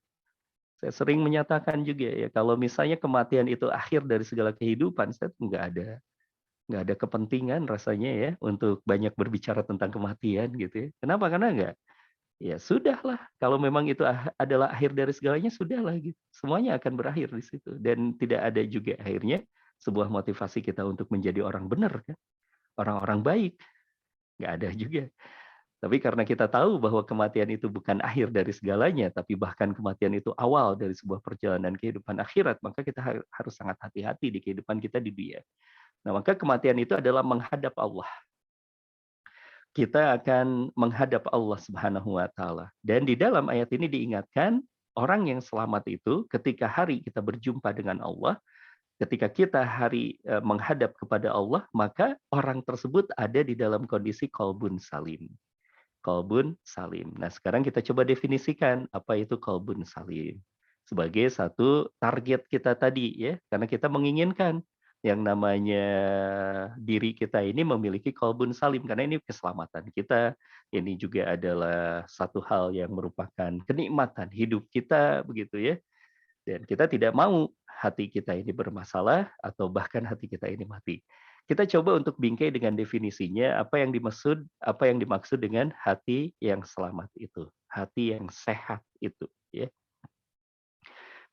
Saya sering menyatakan juga ya, kalau misalnya kematian itu akhir dari segala kehidupan, saya nggak ada kepentingan rasanya ya untuk banyak berbicara tentang kematian gitu ya. Kenapa? Karena ya sudahlah. Kalau memang itu adalah akhir dari segalanya, sudahlah gitu. Semuanya akan berakhir di situ dan tidak ada juga akhirnya sebuah motivasi kita untuk menjadi orang benar kan, orang-orang baik. Nggak ada juga. Tapi karena kita tahu bahwa kematian itu bukan akhir dari segalanya, tapi bahkan kematian itu awal dari sebuah perjalanan kehidupan akhirat, maka kita harus sangat hati-hati di kehidupan kita di dunia. Nah, maka kematian itu adalah menghadap Allah. Kita akan menghadap Allah Subhanahu wa taala. Dan di dalam ayat ini diingatkan orang yang selamat itu ketika hari kita berjumpa dengan Allah, ketika kita hari menghadap kepada Allah, maka orang tersebut ada di dalam kondisi qalbun salim. Qalbun salim. Nah, sekarang kita coba definisikan apa itu qalbun salim. Sebagai satu target kita tadi ya, karena kita menginginkan yang namanya diri kita ini memiliki qalbun salim karena ini keselamatan kita, ini juga adalah satu hal yang merupakan kenikmatan hidup kita begitu ya. Dan kita tidak mau hati kita ini bermasalah atau bahkan hati kita ini mati. Kita coba untuk bingkai dengan definisinya apa yang dimaksud dengan hati yang selamat itu, hati yang sehat itu ya.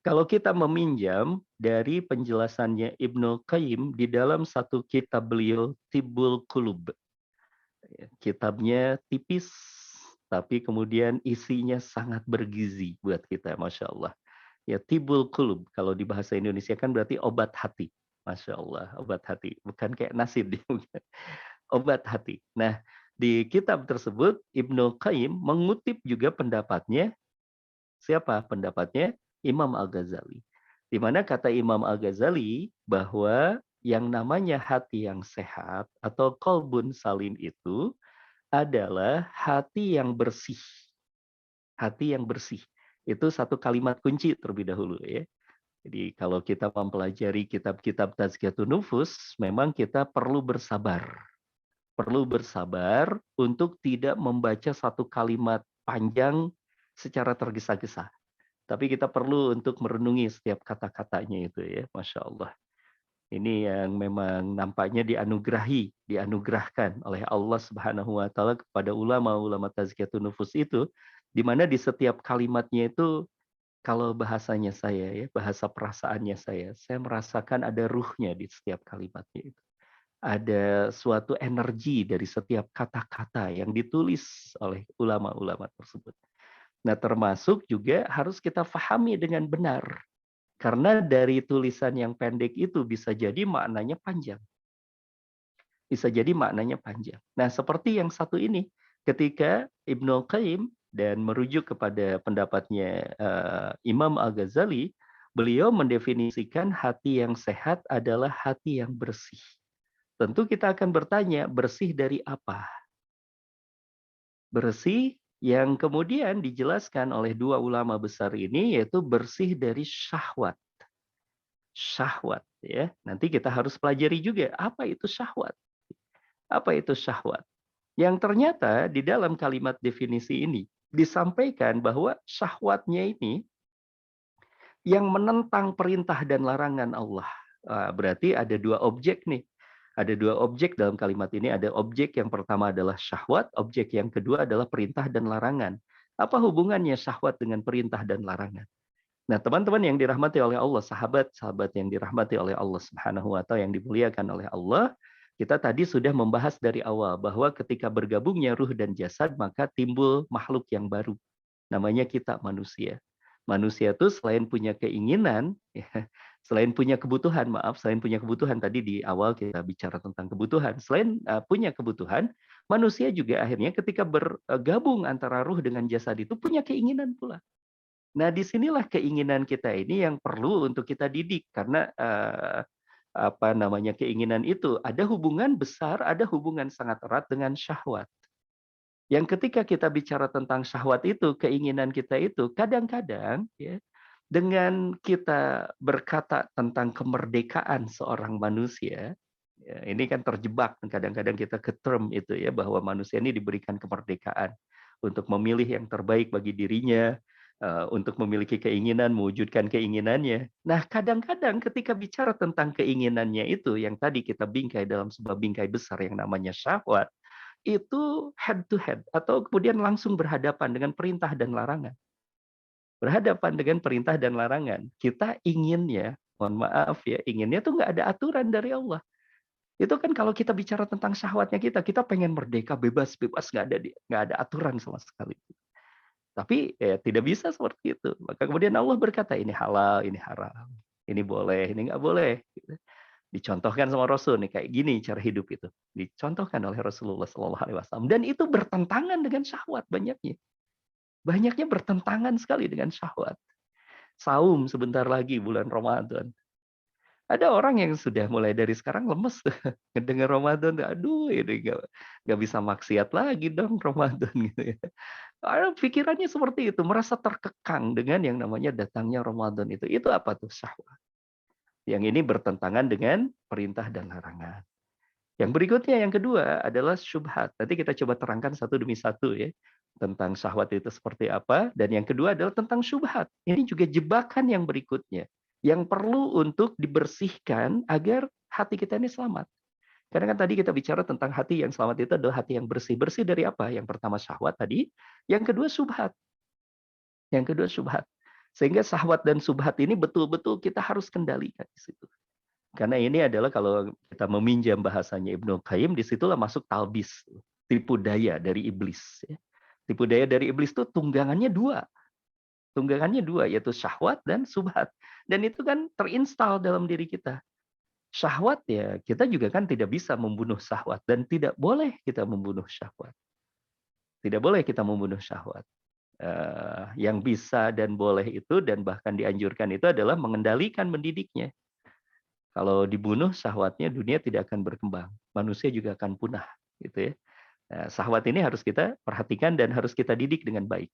Kalau kita meminjam dari penjelasannya Ibnu Qayyim di dalam satu kitab beliau Tibbul Qulub. Kitabnya tipis tapi kemudian isinya sangat bergizi buat kita, Masya Allah. Ya, Tibbul Qulub, kalau di bahasa Indonesia kan berarti obat hati. Masya Allah, obat hati. Bukan kayak nasi, obat hati. Nah, di kitab tersebut, Ibnu Qayyim mengutip juga pendapatnya, siapa? Pendapatnya Imam Al-Ghazali. Di mana kata Imam Al-Ghazali bahwa yang namanya hati yang sehat atau qalbun salim itu adalah hati yang bersih. Hati yang bersih. Itu satu kalimat kunci terlebih dahulu ya. Jadi kalau kita mempelajari kitab-kitab Tazkiyatun Nufus, memang kita perlu bersabar. Perlu bersabar untuk tidak membaca satu kalimat panjang secara tergesa-gesa. Tapi kita perlu untuk merenungi setiap kata-katanya itu ya, Masya Allah. Ini yang memang nampaknya dianugerahkan oleh Allah Subhanahu wa taala kepada ulama-ulama Tazkiyatun Nufus itu, di mana di setiap kalimatnya itu kalau bahasanya saya ya, bahasa perasaannya saya merasakan ada ruhnya di setiap kalimatnya itu. Ada suatu energi dari setiap kata-kata yang ditulis oleh ulama-ulama tersebut. Nah, termasuk juga harus kita pahami dengan benar. Karena dari tulisan yang pendek itu bisa jadi maknanya panjang. Bisa jadi maknanya panjang. Nah, seperti yang satu ini, ketika Ibnu Qayyim dan merujuk kepada pendapatnya Imam Al-Ghazali, beliau mendefinisikan hati yang sehat adalah hati yang bersih. Tentu kita akan bertanya, bersih dari apa? Bersih yang kemudian dijelaskan oleh dua ulama besar ini, yaitu bersih dari syahwat. Syahwat ya. Nanti kita harus pelajari juga apa itu syahwat. Apa itu syahwat? Yang ternyata di dalam kalimat definisi ini disampaikan bahwa syahwatnya ini yang menentang perintah dan larangan Allah. Berarti ada dua objek nih. Ada dua objek dalam kalimat ini. Ada objek yang pertama adalah syahwat, objek yang kedua adalah perintah dan larangan. Apa hubungannya syahwat dengan perintah dan larangan? Nah, teman-teman yang dirahmati oleh Allah, sahabat-sahabat yang dirahmati oleh Allah Subhanahu wa taala yang dimuliakan oleh Allah, kita tadi sudah membahas dari awal bahwa ketika bergabungnya ruh dan jasad maka timbul makhluk yang baru. Namanya kita manusia. Manusia itu selain punya keinginan, ya, selain punya kebutuhan tadi di awal kita bicara tentang kebutuhan. Selain punya kebutuhan, manusia juga akhirnya ketika bergabung antara ruh dengan jasad itu punya keinginan pula. Nah, disinilah keinginan kita ini yang perlu untuk kita didik karena keinginan itu ada hubungan besar, ada hubungan sangat erat dengan syahwat. Yang ketika kita bicara tentang syahwat itu, keinginan kita itu kadang-kadang ya dengan kita berkata tentang kemerdekaan seorang manusia, ya, ini kan terjebak kadang-kadang kita ke term itu ya bahwa manusia ini diberikan kemerdekaan untuk memilih yang terbaik bagi dirinya, untuk memiliki keinginan, mewujudkan keinginannya. Nah, kadang-kadang ketika bicara tentang keinginannya itu, yang tadi kita bingkai dalam sebuah bingkai besar yang namanya syahwat, itu head to head, atau kemudian langsung berhadapan dengan perintah dan larangan. Berhadapan dengan perintah dan larangan. Kita inginnya, mohon maaf ya, inginnya tuh nggak ada aturan dari Allah. Itu kan kalau kita bicara tentang syahwatnya kita pengen merdeka, bebas, nggak ada aturan sama sekali. Tapi ya, tidak bisa seperti itu. Maka kemudian Allah berkata, ini halal, ini haram. Ini boleh, ini nggak boleh. Dicontohkan sama Rasul, nih kayak gini cara hidup itu. Dicontohkan oleh Rasulullah SAW. Dan itu bertentangan dengan syahwat banyaknya. Banyaknya bertentangan sekali dengan syahwat. Saum sebentar lagi bulan Ramadan. Ada orang yang sudah mulai dari sekarang lemes tuh, ngedenger Ramadan tuh, aduh ini nggak bisa maksiat lagi dong Ramadan gitu ya. Pikirannya seperti itu, merasa terkekang dengan yang namanya datangnya Ramadan itu. Itu apa tuh? Syahwat. Yang ini bertentangan dengan perintah dan larangan. Yang berikutnya, yang kedua adalah syubhat. Nanti kita coba terangkan satu demi satu ya. Tentang syahwat itu seperti apa. Dan yang kedua adalah tentang syubhat. Ini juga jebakan yang berikutnya. Yang perlu untuk dibersihkan agar hati kita ini selamat. Karena kan tadi kita bicara tentang hati yang selamat itu adalah hati yang bersih. Bersih dari apa? Yang pertama syahwat tadi. Yang kedua syubhat. Yang kedua syubhat. Sehingga syahwat dan syubhat ini betul-betul kita harus kendalikan di situ. Karena ini adalah kalau kita meminjam bahasanya Ibnu Qayyim, disitulah masuk talbis, tipu daya dari iblis. Tipu daya dari iblis itu tunggangannya dua. Tunggangannya dua, yaitu syahwat dan subhat. Dan itu kan terinstal dalam diri kita. Syahwat ya, kita juga kan tidak bisa membunuh syahwat. Dan tidak boleh kita membunuh syahwat. Tidak boleh kita membunuh syahwat. Yang bisa dan boleh itu, dan bahkan dianjurkan itu adalah mengendalikan, mendidiknya. Kalau dibunuh syahwatnya, dunia tidak akan berkembang. Manusia juga akan punah. Gitu ya. Nah, syahwat ini harus kita perhatikan dan harus kita didik dengan baik.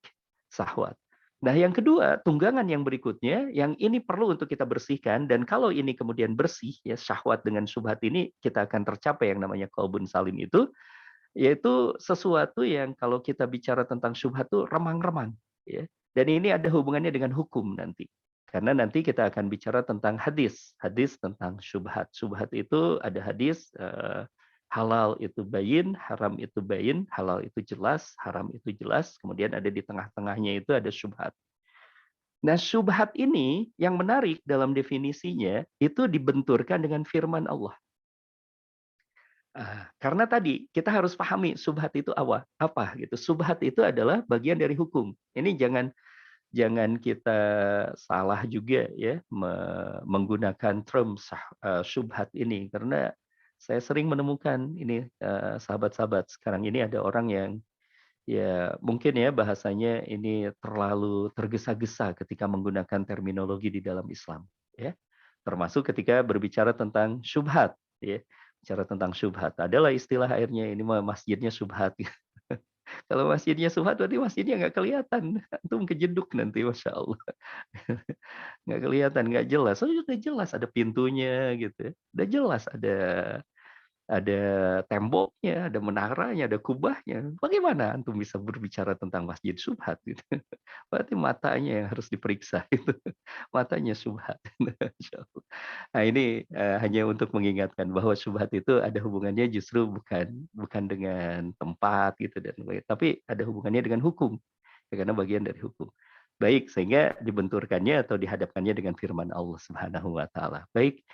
Syahwat. Nah, yang kedua, tunggangan yang berikutnya, yang ini perlu untuk kita bersihkan, dan kalau ini kemudian bersih, ya syahwat dengan syubhat ini, kita akan tercapai yang namanya qalbun salim itu, yaitu sesuatu yang kalau kita bicara tentang syubhat itu remang-remang. Ya. Dan ini ada hubungannya dengan hukum nanti. Karena nanti kita akan bicara tentang hadis. Hadis tentang syubhat. Syubhat itu ada hadis, halal itu bayin, haram itu bayin, halal itu jelas, haram itu jelas. Kemudian ada di tengah-tengahnya itu ada syubhat. Nah, syubhat ini yang menarik dalam definisinya, itu dibenturkan dengan firman Allah. Karena tadi kita harus pahami syubhat itu apa gitu. Syubhat itu adalah bagian dari hukum. Ini jangan kita salah juga ya menggunakan term syubhat ini, karena saya sering menemukan ini sahabat-sahabat sekarang ini ada orang yang ya mungkin ya bahasanya ini terlalu tergesa-gesa ketika menggunakan terminologi di dalam Islam ya, termasuk ketika berbicara tentang syubhat ya. Bicara tentang syubhat adalah istilah akhirnya ini masjidnya syubhat. Kalau masjidnya subhat berarti masjidnya nggak kelihatan. Antum kejeduk nanti, Masya Allah. Nggak kelihatan, nggak jelas. Oh, udah jelas ada pintunya gitu ya. Udah jelas ada temboknya, ada menaranya, ada kubahnya. Bagaimana antum bisa berbicara tentang masjid subhat gitu? Berarti matanya yang harus diperiksa itu. Matanya subhat. Nah, ini hanya untuk mengingatkan bahwa subhat itu ada hubungannya justru bukan dengan tempat gitu dan tapi ada hubungannya dengan hukum. Ya, karena bagian dari hukum. Baik, sehingga dibenturkannya atau dihadapkannya dengan firman Allah Subhanahu wa taala. Baik,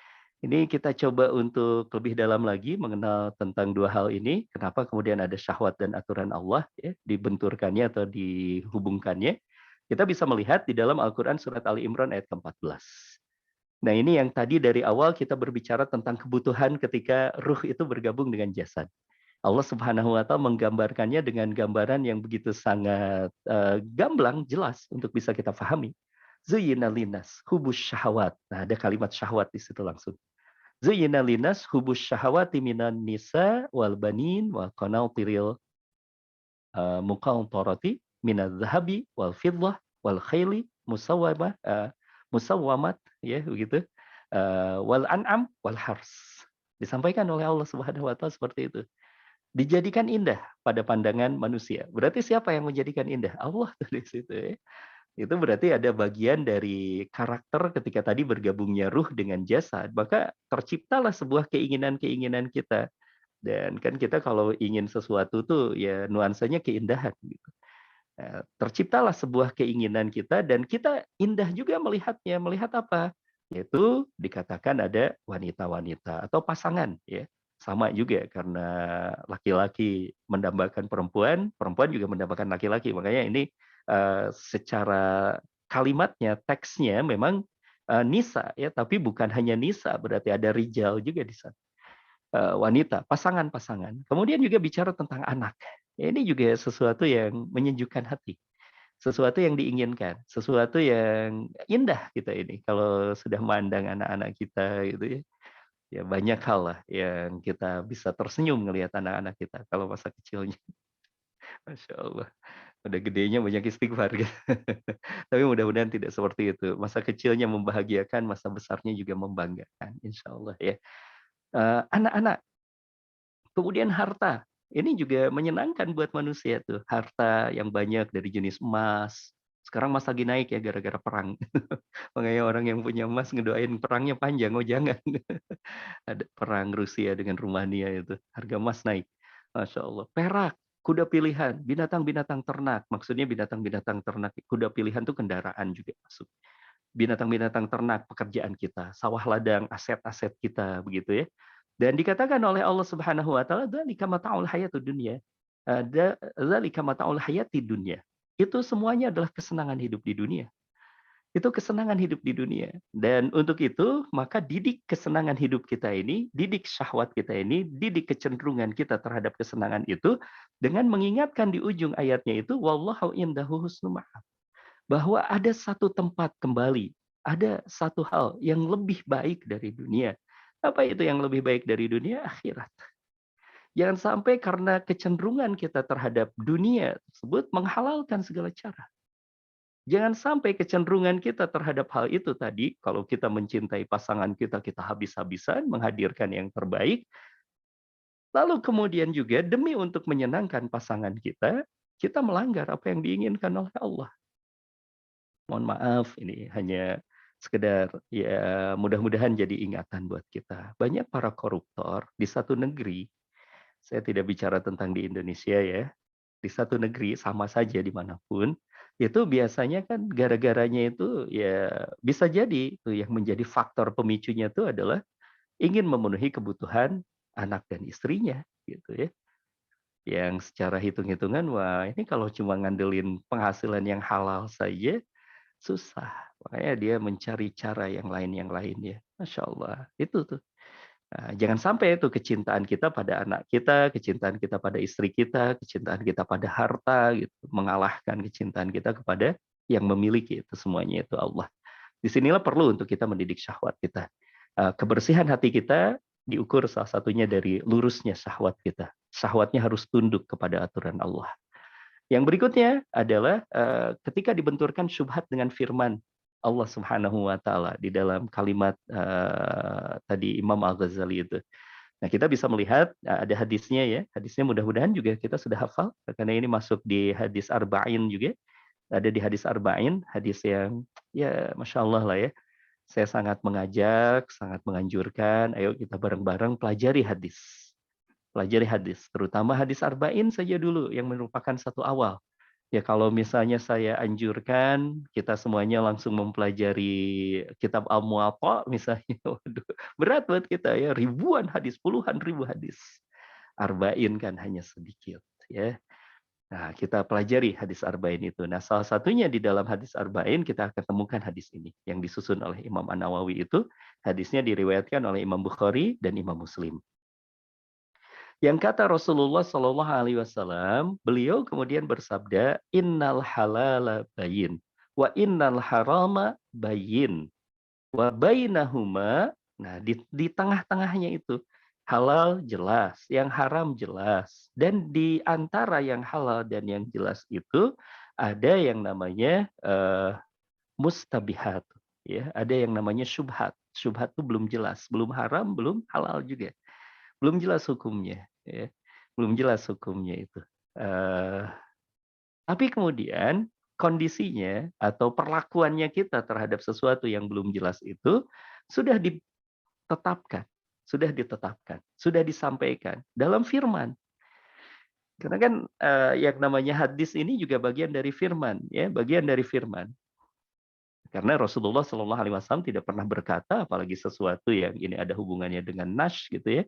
ini kita coba untuk lebih dalam lagi mengenal tentang dua hal ini. Kenapa kemudian ada syahwat dan aturan Allah ya, dibenturkannya atau dihubungkannya. Kita bisa melihat di dalam Al-Quran surat Ali Imran ayat ke-14. Nah, ini yang tadi dari awal kita berbicara tentang kebutuhan ketika ruh itu bergabung dengan jasad. Allah Subhanahu wa taala menggambarkannya dengan gambaran yang begitu sangat gamblang, jelas untuk bisa kita pahami. Zuyyina linas hubus syahwat. Nah, ada kalimat syahwat di situ langsung. Zuyyina linas hubus syahawati minan nisa wal banin wal qanatiril muqantarati minadz zahabi wal fiddah wal khayli musawwamat ya begitu, wal an'am wal hars. Disampaikan oleh Allah Subhanahu wa taala seperti itu. Dijadikan indah pada pandangan manusia. Berarti siapa yang menjadikan indah? Allah tuh di situ ya. Itu berarti ada bagian dari karakter ketika tadi bergabungnya ruh dengan jasad, maka terciptalah sebuah keinginan-keinginan kita. Dan kan kita kalau ingin sesuatu tuh ya nuansanya keindahan gitu. Terciptalah sebuah keinginan kita dan kita indah juga melihatnya. Melihat apa? Yaitu dikatakan ada wanita-wanita atau pasangan ya. Sama juga karena laki-laki mendambakan perempuan, perempuan juga mendambakan laki-laki. Makanya ini secara kalimatnya, teksnya memang nisa ya, tapi bukan hanya nisa, berarti ada rijal juga di sana. Wanita, pasangan-pasangan. Kemudian juga bicara tentang anak. Ya, ini juga sesuatu yang menyejukkan hati. sesuatu yang diinginkan, sesuatu yang indah kita ini kalau sudah memandang anak-anak kita gitu ya. Ya banyak hal lah yang kita bisa tersenyum ngelihat anak-anak kita kalau masa kecilnya. Masya Allah. Udah gedenya banyak istighfar gitu. Tapi mudah-mudahan tidak seperti itu. Masa kecilnya membahagiakan, masa besarnya juga membanggakan. Insya Allah ya. Anak-anak, kemudian harta. Ini juga menyenangkan buat manusia tuh. Harta yang banyak dari jenis emas. Sekarang emas lagi naik ya gara-gara perang. Makanya orang yang punya emas ngedoain perangnya panjang. Oh jangan. Ada perang Rusia dengan Rumania itu. Harga emas naik. Masya Allah. Perak, kuda pilihan, binatang-binatang ternak. Maksudnya binatang-binatang ternak. Kuda pilihan itu kendaraan juga masuk. Binatang-binatang ternak, pekerjaan kita. Sawah ladang, aset-aset kita. Begitu ya. Dan dikatakan oleh Allah Subhanahu wa taala, "Dzalika mata'ul hayatud dunya." Dzalika mata'ul hayati dunya. Itu semuanya adalah kesenangan hidup di dunia. Itu kesenangan hidup di dunia. Dan untuk itu, maka didik kesenangan hidup kita ini, didik syahwat kita ini, didik kecenderungan kita terhadap kesenangan itu, dengan mengingatkan di ujung ayatnya itu, wallahu indahu husnul ma'ab. Bahwa ada satu tempat kembali, ada satu hal yang lebih baik dari dunia. Apa itu yang lebih baik dari dunia? Akhirat. Jangan sampai karena kecenderungan kita terhadap dunia tersebut menghalalkan segala cara. Jangan sampai kecenderungan kita terhadap hal itu tadi, kalau kita mencintai pasangan kita, kita habis-habisan menghadirkan yang terbaik, lalu kemudian juga demi untuk menyenangkan pasangan kita melanggar apa yang diinginkan oleh Allah. Mohon maaf, ini hanya sekedar ya mudah-mudahan jadi ingatan buat kita. Banyak para koruptor di satu negeri, saya tidak bicara tentang di Indonesia ya, di satu negeri sama saja dimanapun, itu biasanya kan gara-garanya itu ya bisa jadi tuh yang menjadi faktor pemicunya itu adalah ingin memenuhi kebutuhan anak dan istrinya gitu ya. Yang secara hitung-hitungan wah ini kalau cuma ngandelin penghasilan yang halal saja susah. Makanya dia mencari cara yang lain ya. Masya Allah. Itu tuh. Nah, jangan sampai itu kecintaan kita pada anak kita, kecintaan kita pada istri kita, kecintaan kita pada harta, gitu, mengalahkan kecintaan kita kepada yang memiliki itu semuanya itu Allah. Disinilah perlu untuk kita mendidik syahwat kita. Kebersihan hati kita diukur salah satunya dari lurusnya syahwat kita. Syahwatnya harus tunduk kepada aturan Allah. Yang berikutnya adalah ketika dibenturkan syubhat dengan firman Allah Subhanahu wa taala di dalam kalimat tadi Imam Al-Ghazali itu. Nah, kita bisa melihat ada hadisnya ya. Hadisnya mudah-mudahan juga kita sudah hafal karena ini masuk di hadis Arba'in juga. Ada di hadis Arba'in, hadis yang ya Masya Allah lah ya. Saya sangat mengajak, sangat menganjurkan, ayo kita bareng-bareng pelajari hadis. Pelajari hadis, terutama hadis Arba'in saja dulu yang merupakan satu awal. Ya kalau misalnya saya anjurkan kita semuanya langsung mempelajari kitab Al-Muwatta misalnya, waduh, berat buat kita ya, ribuan hadis, puluhan ribu hadis. Arba'in kan hanya sedikit ya. Nah, kita pelajari hadis Arba'in itu. Nah, salah satunya di dalam hadis Arba'in kita akan temukan hadis ini yang disusun oleh Imam An-Nawawi itu. Hadisnya diriwayatkan oleh Imam Bukhari dan Imam Muslim. Yang kata Rasulullah Shallallahu Alaihi Wasallam, beliau kemudian bersabda, Innal halala bayin, wa innal harama bayin, wa bainahuma. Nah, di tengah-tengahnya itu halal jelas, yang haram jelas, dan di antara yang halal dan yang jelas itu ada yang namanya mustabihat, ya, ada yang namanya syubhat. Syubhat itu belum jelas, belum haram, belum halal juga. Belum jelas hukumnya, ya. Belum jelas hukumnya itu. Tapi kemudian kondisinya atau perlakuannya kita terhadap sesuatu yang belum jelas itu sudah ditetapkan, sudah disampaikan dalam firman. Karena kan yang namanya hadis ini juga bagian dari firman, ya, bagian dari firman. Karena Rasulullah Shallallahu Alaihi Wasallam tidak pernah berkata, apalagi sesuatu yang ini ada hubungannya dengan nas, gitu ya.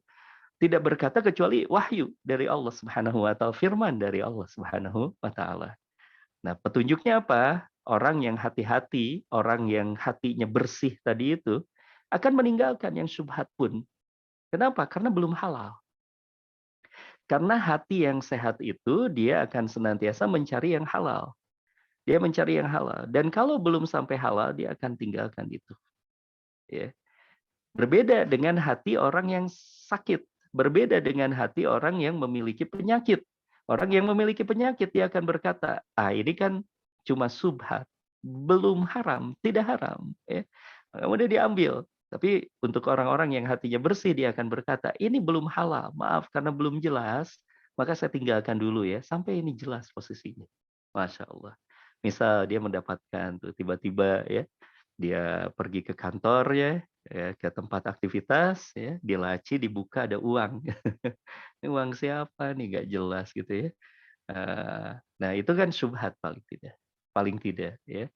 Tidak berkata kecuali wahyu dari Allah Subhanahu wa taala, firman dari Allah Subhanahu wa taala. Nah, petunjuknya apa? Orang yang hati-hati, orang yang hatinya bersih tadi itu akan meninggalkan yang syubhat pun. Kenapa? Karena belum halal. Karena hati yang sehat itu dia akan senantiasa mencari yang halal. Dia mencari yang halal. Dan kalau belum sampai halal, dia akan tinggalkan itu. Ya. Berbeda dengan hati orang yang sakit. Berbeda dengan hati orang yang memiliki penyakit. Orang yang memiliki penyakit, dia akan berkata, ini kan cuma subhat. Belum haram, tidak haram. Ya. Kemudian diambil. Tapi untuk orang-orang yang hatinya bersih, dia akan berkata, ini belum halal. Maaf, karena belum jelas, maka saya tinggalkan dulu ya. Sampai ini jelas posisinya. Masya Allah. Misal dia mendapatkan tuh tiba-tiba ya, dia pergi ke kantornya, ya, ke tempat aktivitas, ya, di laci dibuka ada uang. Ini uang siapa nih? Nggak jelas gitu ya. Nah itu kan syubhat paling tidak ya.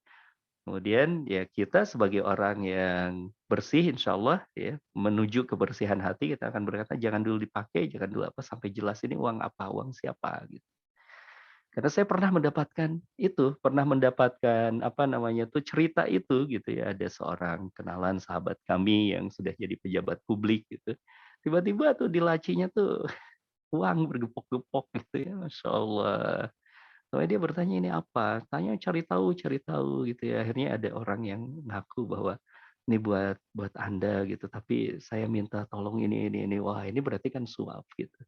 Kemudian ya kita sebagai orang yang bersih insya Allah ya, menuju kebersihan hati kita akan berkata jangan dulu dipakai, jangan dulu apa sampai jelas ini uang apa, uang siapa gitu. Karena saya pernah mendapatkan apa namanya tuh cerita itu gitu ya, ada seorang kenalan sahabat kami yang sudah jadi pejabat publik gitu. Tiba-tiba tuh di lacinya tuh uang bergepok-gepok gitu ya, Masya Allah. Soalnya dia bertanya ini apa? Tanya cari tahu gitu ya. Akhirnya ada orang yang ngaku bahwa ini buat Anda gitu, tapi saya minta tolong ini. Wah, ini berarti kan suap gitu.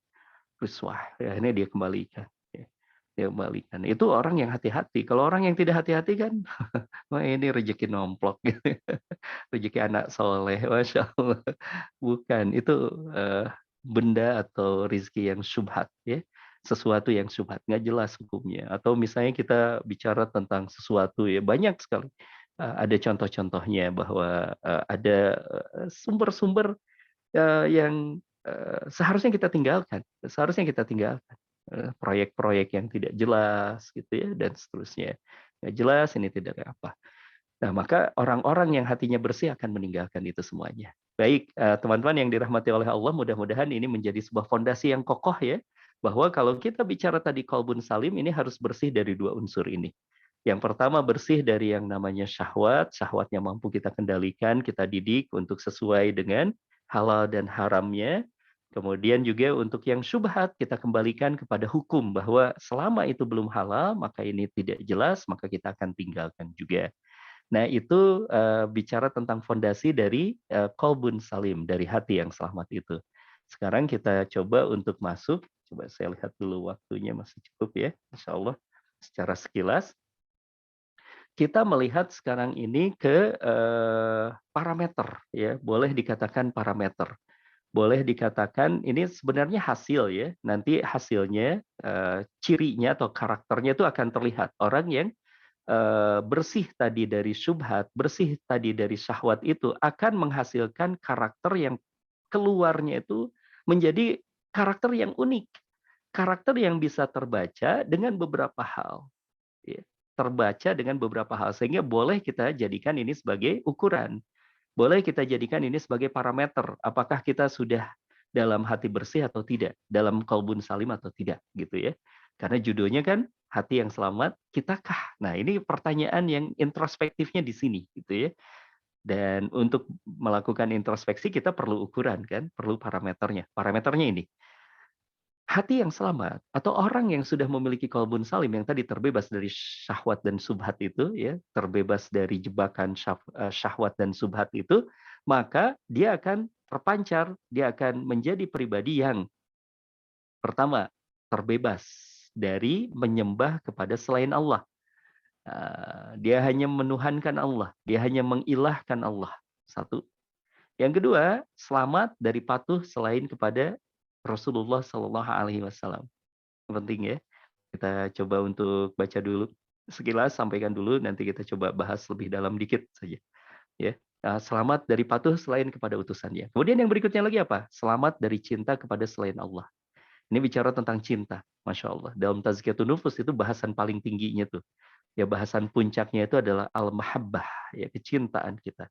Terus wah, ya akhirnya dia kembalikan. Ya. Dia kembalikan. Itu orang yang hati-hati. Kalau orang yang tidak hati-hati kan, wah ini rezeki nomplok gitu. Rezeki anak soleh, Masya Allah. Bukan, itu benda atau rizki yang syubhat ya. Sesuatu yang syubhat, nggak jelas hukumnya. Atau misalnya kita bicara tentang sesuatu ya, banyak sekali. Ada contoh-contohnya bahwa ada sumber-sumber yang seharusnya kita tinggalkan. Proyek-proyek yang tidak jelas gitu ya, dan seterusnya. Nggak jelas, ini tidak apa. Nah, maka orang-orang yang hatinya bersih akan meninggalkan itu semuanya. Baik, teman-teman yang dirahmati oleh Allah, mudah-mudahan ini menjadi sebuah fondasi yang kokoh ya, bahwa kalau kita bicara tadi qalbun salim, ini harus bersih dari dua unsur ini. Yang pertama bersih dari yang namanya syahwat, syahwatnya mampu kita kendalikan, kita didik untuk sesuai dengan halal dan haramnya. Kemudian juga untuk yang syubhat, kita kembalikan kepada hukum, bahwa selama itu belum halal, maka ini tidak jelas, maka kita akan tinggalkan juga. Nah, itu bicara tentang fondasi dari qalbun salim, dari hati yang selamat itu. Sekarang kita coba untuk masuk, coba saya lihat dulu waktunya masih cukup ya, insya Allah. Secara sekilas, kita melihat sekarang ini ke parameter, ya, boleh dikatakan parameter. Boleh dikatakan ini sebenarnya hasil ya, nanti hasilnya, cirinya atau karakternya itu akan terlihat. Orang yang bersih tadi dari syubhat, bersih tadi dari syahwat itu akan menghasilkan karakter yang keluarnya itu menjadi karakter yang unik. Karakter yang bisa terbaca dengan beberapa hal. Ya. Terbaca dengan beberapa hal. Sehingga boleh kita jadikan ini sebagai ukuran. Boleh kita jadikan ini sebagai parameter. Apakah kita sudah dalam hati bersih atau tidak, dalam qalbun salim atau tidak, gitu ya. Karena judulnya kan hati yang selamat, kitakah? Nah, ini pertanyaan yang introspektifnya di sini, gitu ya. Dan untuk melakukan introspeksi kita perlu ukuran kan, perlu parameternya. Parameternya ini, hati yang selamat atau orang yang sudah memiliki qalbun salim yang tadi terbebas dari syahwat dan subhat itu ya, terbebas dari jebakan syahwat dan subhat itu, maka dia akan terpancar, dia akan menjadi pribadi yang pertama terbebas dari menyembah kepada selain Allah. Dia hanya menuhankan Allah, dia hanya mengilahkan Allah. Satu. Yang kedua, selamat dari patuh selain kepada Rasulullah Shallallahu Alaihi Wasallam. Penting ya. Kita coba untuk baca dulu sekilas, sampaikan dulu, nanti kita coba bahas lebih dalam dikit saja. Ya, selamat dari patuh selain kepada utusannya. Kemudian yang berikutnya lagi apa? Selamat dari cinta kepada selain Allah. Ini bicara tentang cinta, masya Allah. Dalam Tazkiyatun Nufus itu bahasan paling tingginya tuh. Ya bahasan puncaknya itu adalah al-mahabbah, ya kecintaan kita.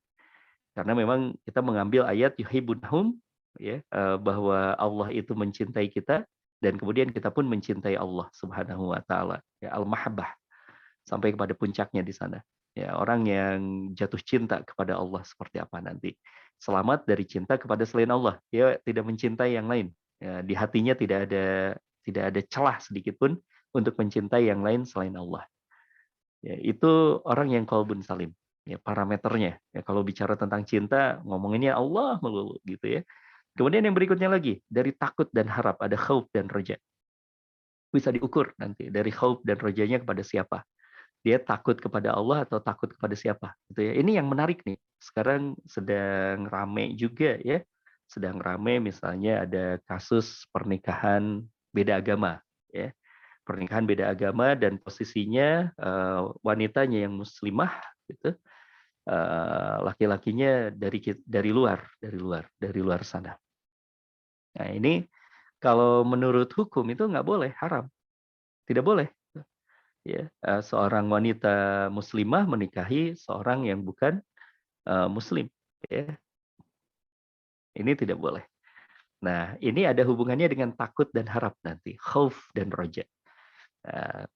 Karena memang kita mengambil ayat yuhibbunahum ya, bahwa Allah itu mencintai kita dan kemudian kita pun mencintai Allah Subhanahu wa taala. Ya al-mahabbah sampai kepada puncaknya di sana. Ya, orang yang jatuh cinta kepada Allah seperti apa nanti. Selamat dari cinta kepada selain Allah. Dia tidak mencintai yang lain. Ya, di hatinya tidak ada celah sedikit pun untuk mencintai yang lain selain Allah. Ya, itu orang yang qalbun salim. Ya, parameternya. Ya, kalau bicara tentang cinta, ngomonginnya Allah melulu gitu ya. Kemudian yang berikutnya lagi, dari takut dan harap ada khauf dan roja. Bisa diukur nanti dari khauf dan rojanya kepada siapa. Dia takut kepada Allah atau takut kepada siapa gitu ya. Ini yang menarik nih. Sekarang sedang rame juga ya. Sedang rame misalnya ada kasus pernikahan beda agama ya. Pernikahan beda agama dan posisinya wanitanya yang muslimah gitu. Laki-lakinya dari luar sana. Nah, ini kalau menurut hukum itu nggak boleh, haram. Tidak boleh. Ya, seorang wanita muslimah menikahi seorang yang bukan muslim. Ya, ini tidak boleh. Nah, ini ada hubungannya dengan takut dan harap nanti, khauf dan roja. Nah,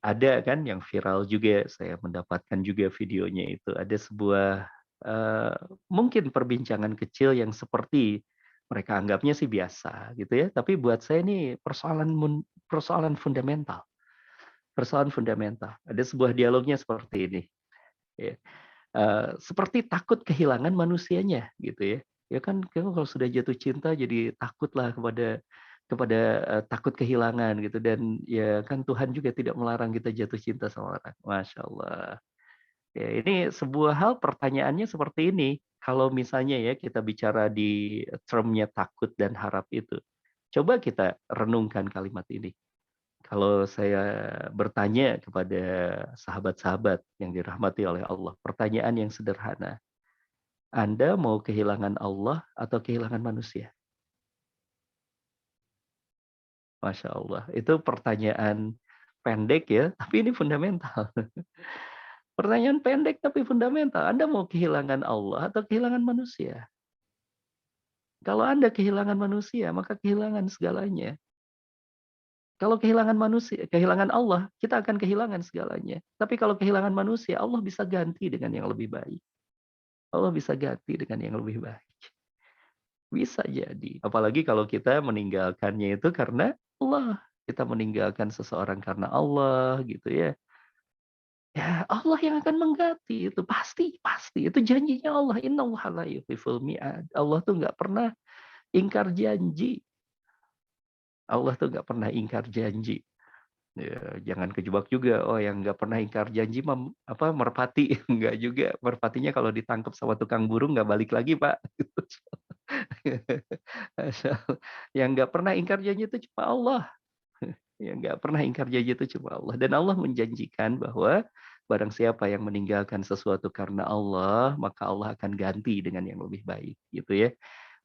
ada kan yang viral juga, saya mendapatkan juga videonya itu. Ada sebuah mungkin perbincangan kecil yang seperti mereka anggapnya sih biasa gitu ya, tapi buat saya ini persoalan fundamental. Persoalan fundamental. Ada sebuah dialognya seperti ini. Ya. Seperti takut kehilangan manusianya gitu ya. Ya kan kalau sudah jatuh cinta jadi takutlah kepada takut kehilangan gitu dan ya kan Tuhan juga tidak melarang kita jatuh cinta sama orang. Masya Allah. Ya, ini sebuah hal pertanyaannya seperti ini. Kalau misalnya ya kita bicara di termnya takut dan harap itu. Coba kita renungkan kalimat ini. Kalau saya bertanya kepada sahabat-sahabat yang dirahmati oleh Allah, pertanyaan yang sederhana. Anda mau kehilangan Allah atau kehilangan manusia? Masya Allah. Itu pertanyaan pendek ya, tapi ini fundamental. Pertanyaan pendek tapi fundamental. Anda mau kehilangan Allah atau kehilangan manusia? Kalau Anda kehilangan manusia, maka kehilangan segalanya. Kalau kehilangan manusia, kehilangan Allah, kita akan kehilangan segalanya. Tapi kalau kehilangan manusia, Allah bisa ganti dengan yang lebih baik. Allah bisa ganti dengan yang lebih baik. Bisa jadi. Apalagi kalau kita meninggalkannya itu karena Allah. Kita meninggalkan seseorang karena Allah gitu ya. Ya Allah yang akan mengganti itu. Pasti, pasti. Itu janjinya Allah. Innallaha la yukhliful mi'ad. Allah tuh nggak pernah ingkar janji. Allah tuh nggak pernah ingkar janji. Ya, jangan kejebak juga. Oh, yang nggak pernah ingkar janji merpati. Nggak juga. Merpatinya kalau ditangkap sama tukang burung nggak balik lagi, Pak. Yang nggak pernah ingkar janji itu cuma Allah. Yang nggak pernah ingkar janji itu cuma Allah. Dan Allah menjanjikan bahwa barang siapa yang meninggalkan sesuatu karena Allah, maka Allah akan ganti dengan yang lebih baik. Gitu ya.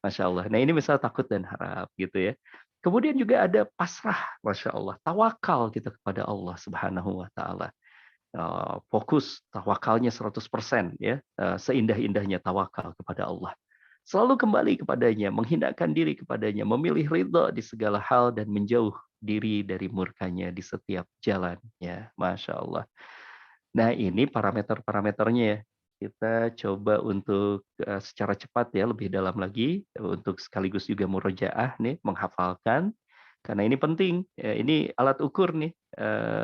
Masya Allah. Nah ini misal takut dan harap gitu ya. Kemudian juga ada pasrah, Masya Allah. Tawakal kita kepada Allah Subhanahu wa Ta'ala. Fokus tawakalnya 100% ya. Seindah-indahnya tawakal kepada Allah. Selalu kembali kepadanya, menghindarkan diri kepadanya, memilih ridha di segala hal dan menjauh diri dari murkanya di setiap jalan. Ya, Masya Allah. Nah ini parameter-parameternya ya. Kita coba untuk secara cepat ya, lebih dalam lagi, untuk sekaligus juga murojaah nih, menghafalkan. Karena ini penting, ya, ini alat ukur nih,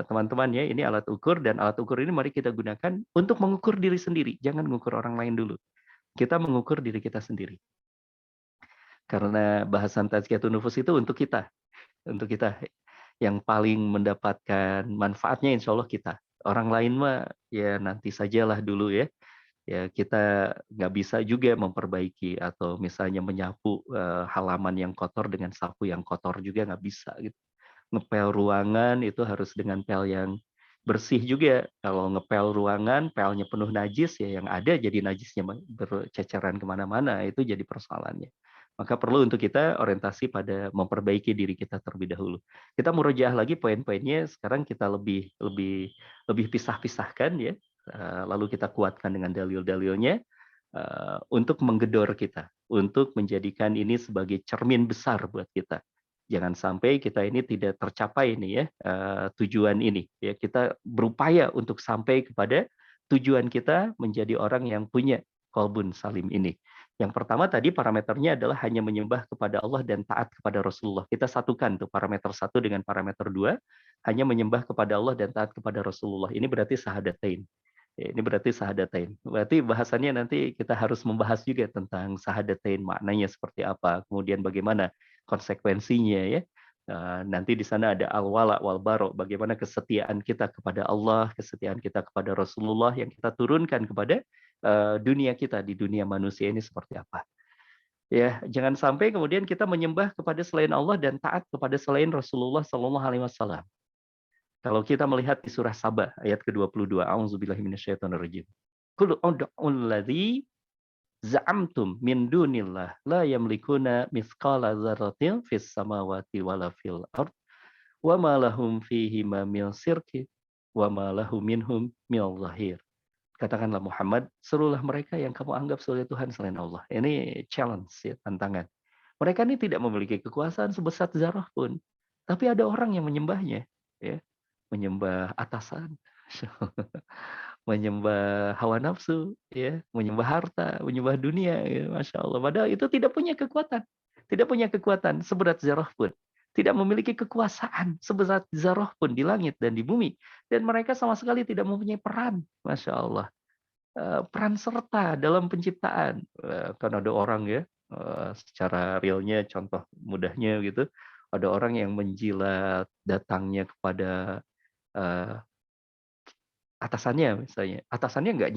teman-teman ya, ini alat ukur dan alat ukur ini mari kita gunakan untuk mengukur diri sendiri, jangan mengukur orang lain dulu. Kita mengukur diri kita sendiri. Karena bahasan tazkiyatun nufus itu untuk kita yang paling mendapatkan manfaatnya insya Allah kita. Orang lain mah ya nanti sajalah dulu ya. Ya kita nggak bisa juga memperbaiki atau misalnya menyapu halaman yang kotor dengan sapu yang kotor juga nggak bisa gitu. Ngepel ruangan itu harus dengan pel yang bersih juga. Kalau ngepel ruangan, pelnya penuh najis ya yang ada jadi najisnya berceceran kemana-mana itu jadi persoalannya. Maka perlu untuk kita orientasi pada memperbaiki diri kita terlebih dahulu. Kita murojaah lagi poin-poinnya. Sekarang kita lebih pisah-pisahkan ya. Lalu kita kuatkan dengan dalil-dalilnya untuk menggedor kita, untuk menjadikan ini sebagai cermin besar buat kita. Jangan sampai kita ini tidak tercapai nih ya tujuan ini. Ya kita berupaya untuk sampai kepada tujuan kita menjadi orang yang punya qalbun salim ini. Yang pertama tadi parameternya adalah hanya menyembah kepada Allah dan taat kepada Rasulullah. Kita satukan tuh parameter 1 dengan parameter 2, hanya menyembah kepada Allah dan taat kepada Rasulullah. Ini berarti syahadatain. Ini berarti syahadatain. Berarti bahasannya nanti kita harus membahas juga tentang syahadatain, maknanya seperti apa, kemudian bagaimana konsekuensinya ya. Nanti di sana ada al-wala wal bara, bagaimana kesetiaan kita kepada Allah, kesetiaan kita kepada Rasulullah yang kita turunkan kepada dunia kita, di dunia manusia ini seperti apa. Ya, jangan sampai kemudian kita menyembah kepada selain Allah dan taat kepada selain Rasulullah Sallallahu Alaihi Wasallam. Kalau kita melihat di surah Saba ayat ke-22, A'udzubillahi minasyaitonirrajim. Qul ud'ul ladzi za'amtum min dunillah la yamlikuna mithqala dzarratin fis samawati wala fil ard wa ma lahum fihi ma min syirki wa ma lahu minhum min zahir. Katakanlah Muhammad, serulah mereka yang kamu anggap sebagai Tuhan selain Allah. Ini challenge ya, tantangan. Mereka ini tidak memiliki kekuasaan sebesar zarah pun, tapi ada orang yang menyembahnya, ya. Menyembah atasan, menyembah hawa nafsu, ya, menyembah harta, menyembah dunia, ya, Masya Allah. Padahal itu tidak punya kekuatan seberat zarah pun, tidak memiliki kekuasaan sebesar zarah pun di langit dan di bumi, dan mereka sama sekali tidak mempunyai peran, Masya Allah, peran serta dalam penciptaan. Kan ada orang ya, secara realnya, contoh mudahnya gitu, ada orang yang menjilat datangnya kepada atasannya misalnya. Atasannya nggak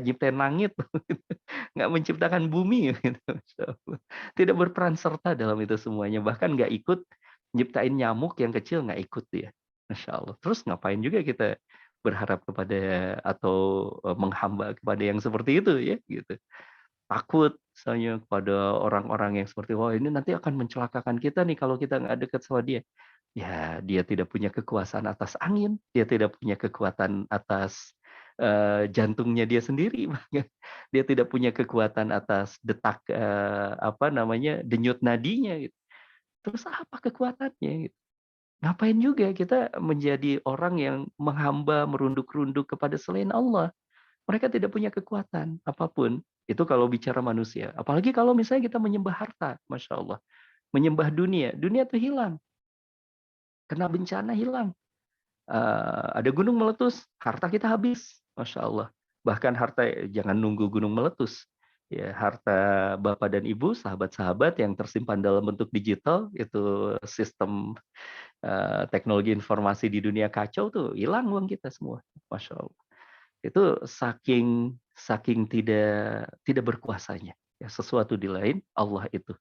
nyiptain langit, nggak menciptakan bumi, gitu. Tidak berperan serta dalam itu semuanya. Bahkan nggak ikut nyiptain nyamuk yang kecil, nggak ikut dia. Masya Allah. Terus ngapain juga kita berharap kepada atau menghamba kepada yang seperti itu ya, gitu. Takut misalnya kepada orang-orang yang seperti, wah ini nanti akan mencelakakan kita nih kalau kita nggak dekat sama dia. Ya, dia tidak punya kekuasaan atas angin, dia tidak punya kekuatan atas jantungnya dia sendiri, dia tidak punya kekuatan atas detak denyut nadinya. Gitu. Terus apa kekuatannya? Gitu. Ngapain juga kita menjadi orang yang menghamba, merunduk-runduk kepada selain Allah? Mereka tidak punya kekuatan apapun. Itu kalau bicara manusia. Apalagi kalau misalnya kita menyembah harta, Masya Allah. Menyembah dunia, dunia itu hilang. Kena bencana hilang. Ada gunung meletus, harta kita habis, Masya Allah. Bahkan harta, jangan nunggu gunung meletus. Ya, harta Bapak dan Ibu, sahabat-sahabat yang tersimpan dalam bentuk digital, itu sistem teknologi informasi di dunia kacau tuh, hilang uang kita semua, Masya Allah. Itu saking tidak berkuasanya. Ya, sesuatu di lain Allah itu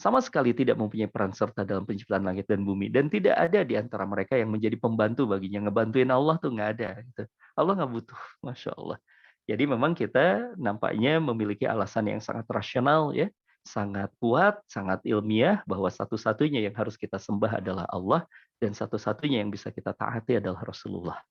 sama sekali tidak mempunyai peran serta dalam penciptaan langit dan bumi, dan tidak ada di antara mereka yang menjadi pembantu baginya. Ngebantuin Allah tuh nggak ada. Gitu. Allah nggak butuh, Masya Allah. Jadi memang kita nampaknya memiliki alasan yang sangat rasional, ya, sangat kuat, sangat ilmiah, bahwa satu-satunya yang harus kita sembah adalah Allah, dan satu-satunya yang bisa kita taati adalah Rasulullah.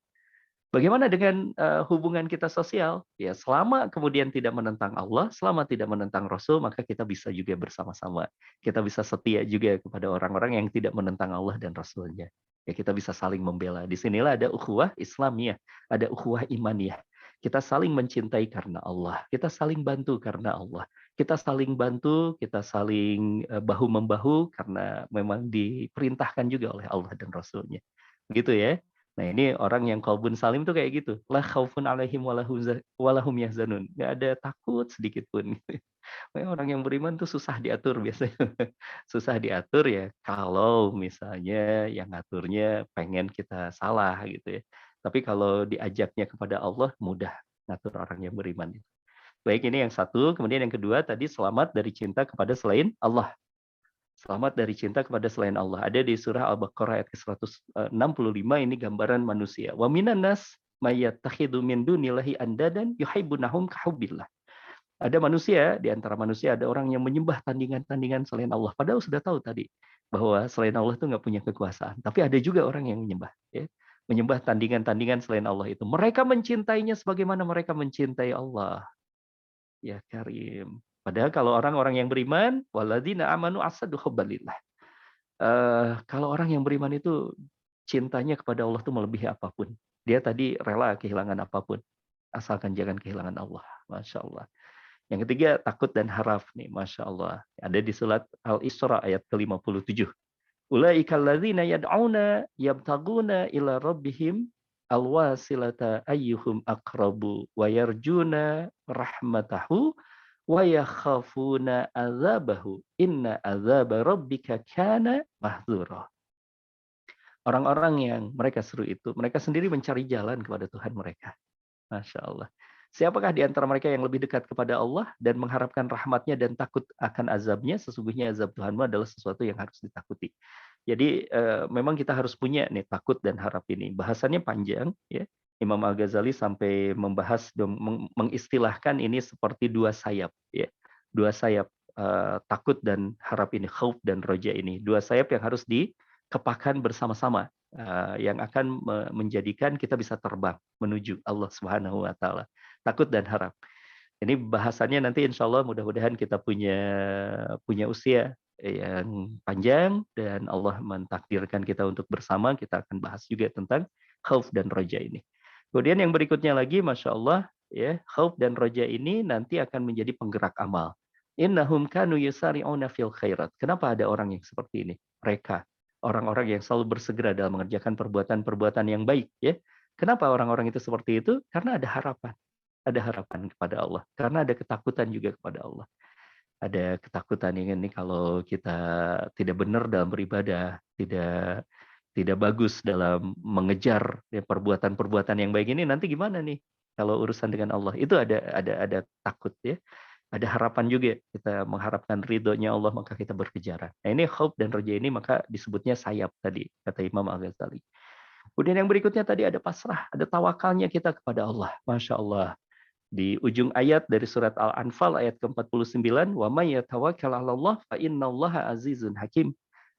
Bagaimana dengan hubungan kita sosial? Ya, selama kemudian tidak menentang Allah, selama tidak menentang Rasul, maka kita bisa juga bersama-sama. Kita bisa setia juga kepada orang-orang yang tidak menentang Allah dan Rasulnya. Ya, kita bisa saling membela. Di sinilah ada ukhuwah Islamiyah, ada ukhuwah imaniyah. Kita saling mencintai karena Allah. Kita saling bantu karena Allah. Kita saling bantu, kita saling bahu-membahu karena memang diperintahkan juga oleh Allah dan Rasulnya. Begitu ya. Nah, ini orang yang qalbun salim tuh kayak gitu. La khaufun alaihim walahum yahzanun. Nggak ada takut sedikit pun. Orang yang beriman tuh susah diatur biasanya. Susah diatur ya kalau misalnya yang ngaturnya pengen kita salah gitu ya. Tapi kalau diajaknya kepada Allah, mudah ngatur orang yang beriman. Baik, ini yang satu. Kemudian yang kedua tadi, selamat dari cinta kepada selain Allah. Selamat dari cinta kepada selain Allah. Ada di surah Al-Baqarah ayat ke-165, ini gambaran manusia. Wa minan nas may yattakhidhu min dunillahi andadan yuhibbunahum kahubbillah. Ada manusia, di antara manusia ada orang yang menyembah tandingan-tandingan selain Allah. Padahal sudah tahu tadi bahwa selain Allah itu nggak punya kekuasaan. Tapi ada juga orang yang menyembah, ya. Menyembah tandingan-tandingan selain Allah itu. Mereka mencintainya sebagaimana mereka mencintai Allah. Ya Karim. Padahal kalau orang-orang yang beriman, walladzina amanu asaddu hubbalillah. Kalau orang yang beriman itu cintanya kepada Allah itu melebihi apapun. Dia tadi rela kehilangan apapun, asalkan jangan kehilangan Allah. Masya Allah. Yang ketiga, takut dan harap nih, Masya Allah. Ada di surat Al-Isra ayat ke-57. Ulaika alladzina yad'una yabtaguna ila rabbihim alwasilata ayyuhum aqrabu wa yarjuna rahmatahu wa yakhafuna azabahu inna azaba rabbika kana mahdzura. Orang-orang yang mereka seru itu, mereka sendiri mencari jalan kepada Tuhan mereka. Masya Allah. Siapakah di antara mereka yang lebih dekat kepada Allah dan mengharapkan rahmatnya dan takut akan azabnya? Sesungguhnya azab Tuhanmu adalah sesuatu yang harus ditakuti. Jadi memang kita harus punya nih takut dan harap ini. Bahasannya panjang, ya. Imam Al-Ghazali sampai membahas, mengistilahkan ini seperti dua sayap, ya. Dua sayap takut dan harap ini, khauf dan roja ini. Dua sayap yang harus dikepakan bersama-sama. Yang akan menjadikan kita bisa terbang menuju Allah Subhanahu wa taala. Takut dan harap. Ini bahasannya nanti insya Allah mudah-mudahan kita punya usia yang panjang dan Allah mentakdirkan kita untuk bersama, kita akan bahas juga tentang khauf dan roja ini. Kemudian yang berikutnya lagi, Masya Allah, ya, khauf dan roja ini nanti akan menjadi penggerak amal. Innahum kanu yusari'una fil khairat. Kenapa ada orang yang seperti ini? Mereka orang-orang yang selalu bersegera dalam mengerjakan perbuatan-perbuatan yang baik, ya. Kenapa orang-orang itu seperti itu? Karena ada harapan. Ada harapan kepada Allah. Karena ada ketakutan juga kepada Allah. Ada ketakutan ini kalau kita tidak benar dalam beribadah, tidak bagus dalam mengejar perbuatan-perbuatan yang baik ini, nanti gimana nih kalau urusan dengan Allah? Itu ada takut, ya. Ada harapan juga, kita mengharapkan ridhonya Allah, maka kita berkejaran. Nah ini khauf dan roja ini maka disebutnya sayap tadi, kata Imam Al-Ghazali. Kemudian yang berikutnya tadi ada pasrah, ada tawakalnya kita kepada Allah. Masya Allah. Di ujung ayat dari surat Al-Anfal ayat ke-49, wa may yatawakkal 'alallah fa innallaha azizun hakim.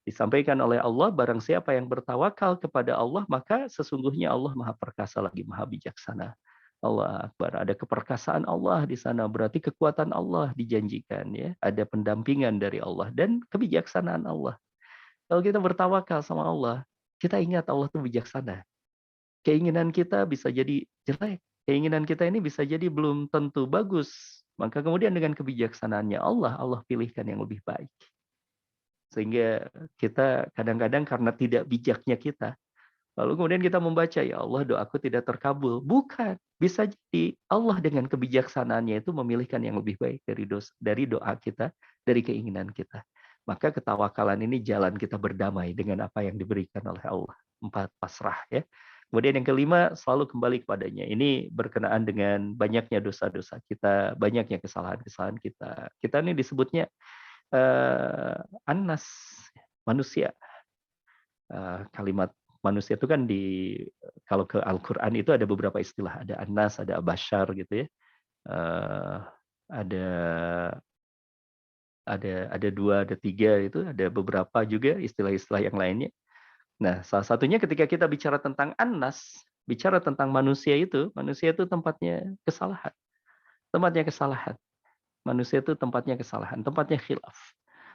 Disampaikan oleh Allah, barang siapa yang bertawakal kepada Allah, maka sesungguhnya Allah Maha Perkasa lagi Maha Bijaksana. Allah Akbar, ada keperkasaan Allah di sana, berarti kekuatan Allah dijanjikan, ya. Ada pendampingan dari Allah dan kebijaksanaan Allah. Kalau kita bertawakal sama Allah, kita ingat Allah itu bijaksana. Keinginan kita bisa jadi jelek. Keinginan kita ini bisa jadi belum tentu bagus. Maka kemudian dengan kebijaksanaannya Allah, Allah pilihkan yang lebih baik. Sehingga kita kadang-kadang karena tidak bijaknya kita, lalu kemudian kita membaca, ya Allah doaku tidak terkabul. Bukan. Bisa jadi Allah dengan kebijaksanaannya itu memilihkan yang lebih baik dari doa kita, dari keinginan kita. Maka ketawakalan ini jalan kita berdamai dengan apa yang diberikan oleh Allah. 4, pasrah, ya. Kemudian yang kelima, selalu kembali kepadanya. Ini berkenaan dengan banyaknya dosa-dosa kita, banyaknya kesalahan-kesalahan kita. Kita ini disebutnya An-Nas, manusia. Kalimat manusia itu kan kalau ke Al-Quran itu ada beberapa istilah. Ada An-Nas, ada Bashar gitu, ya. Ada 2, ada 3 itu, ada beberapa juga istilah-istilah yang lainnya. Nah, salah satunya ketika kita bicara tentang An-Nas, bicara tentang manusia itu tempatnya kesalahan. Tempatnya kesalahan. Manusia itu tempatnya kesalahan, tempatnya khilaf.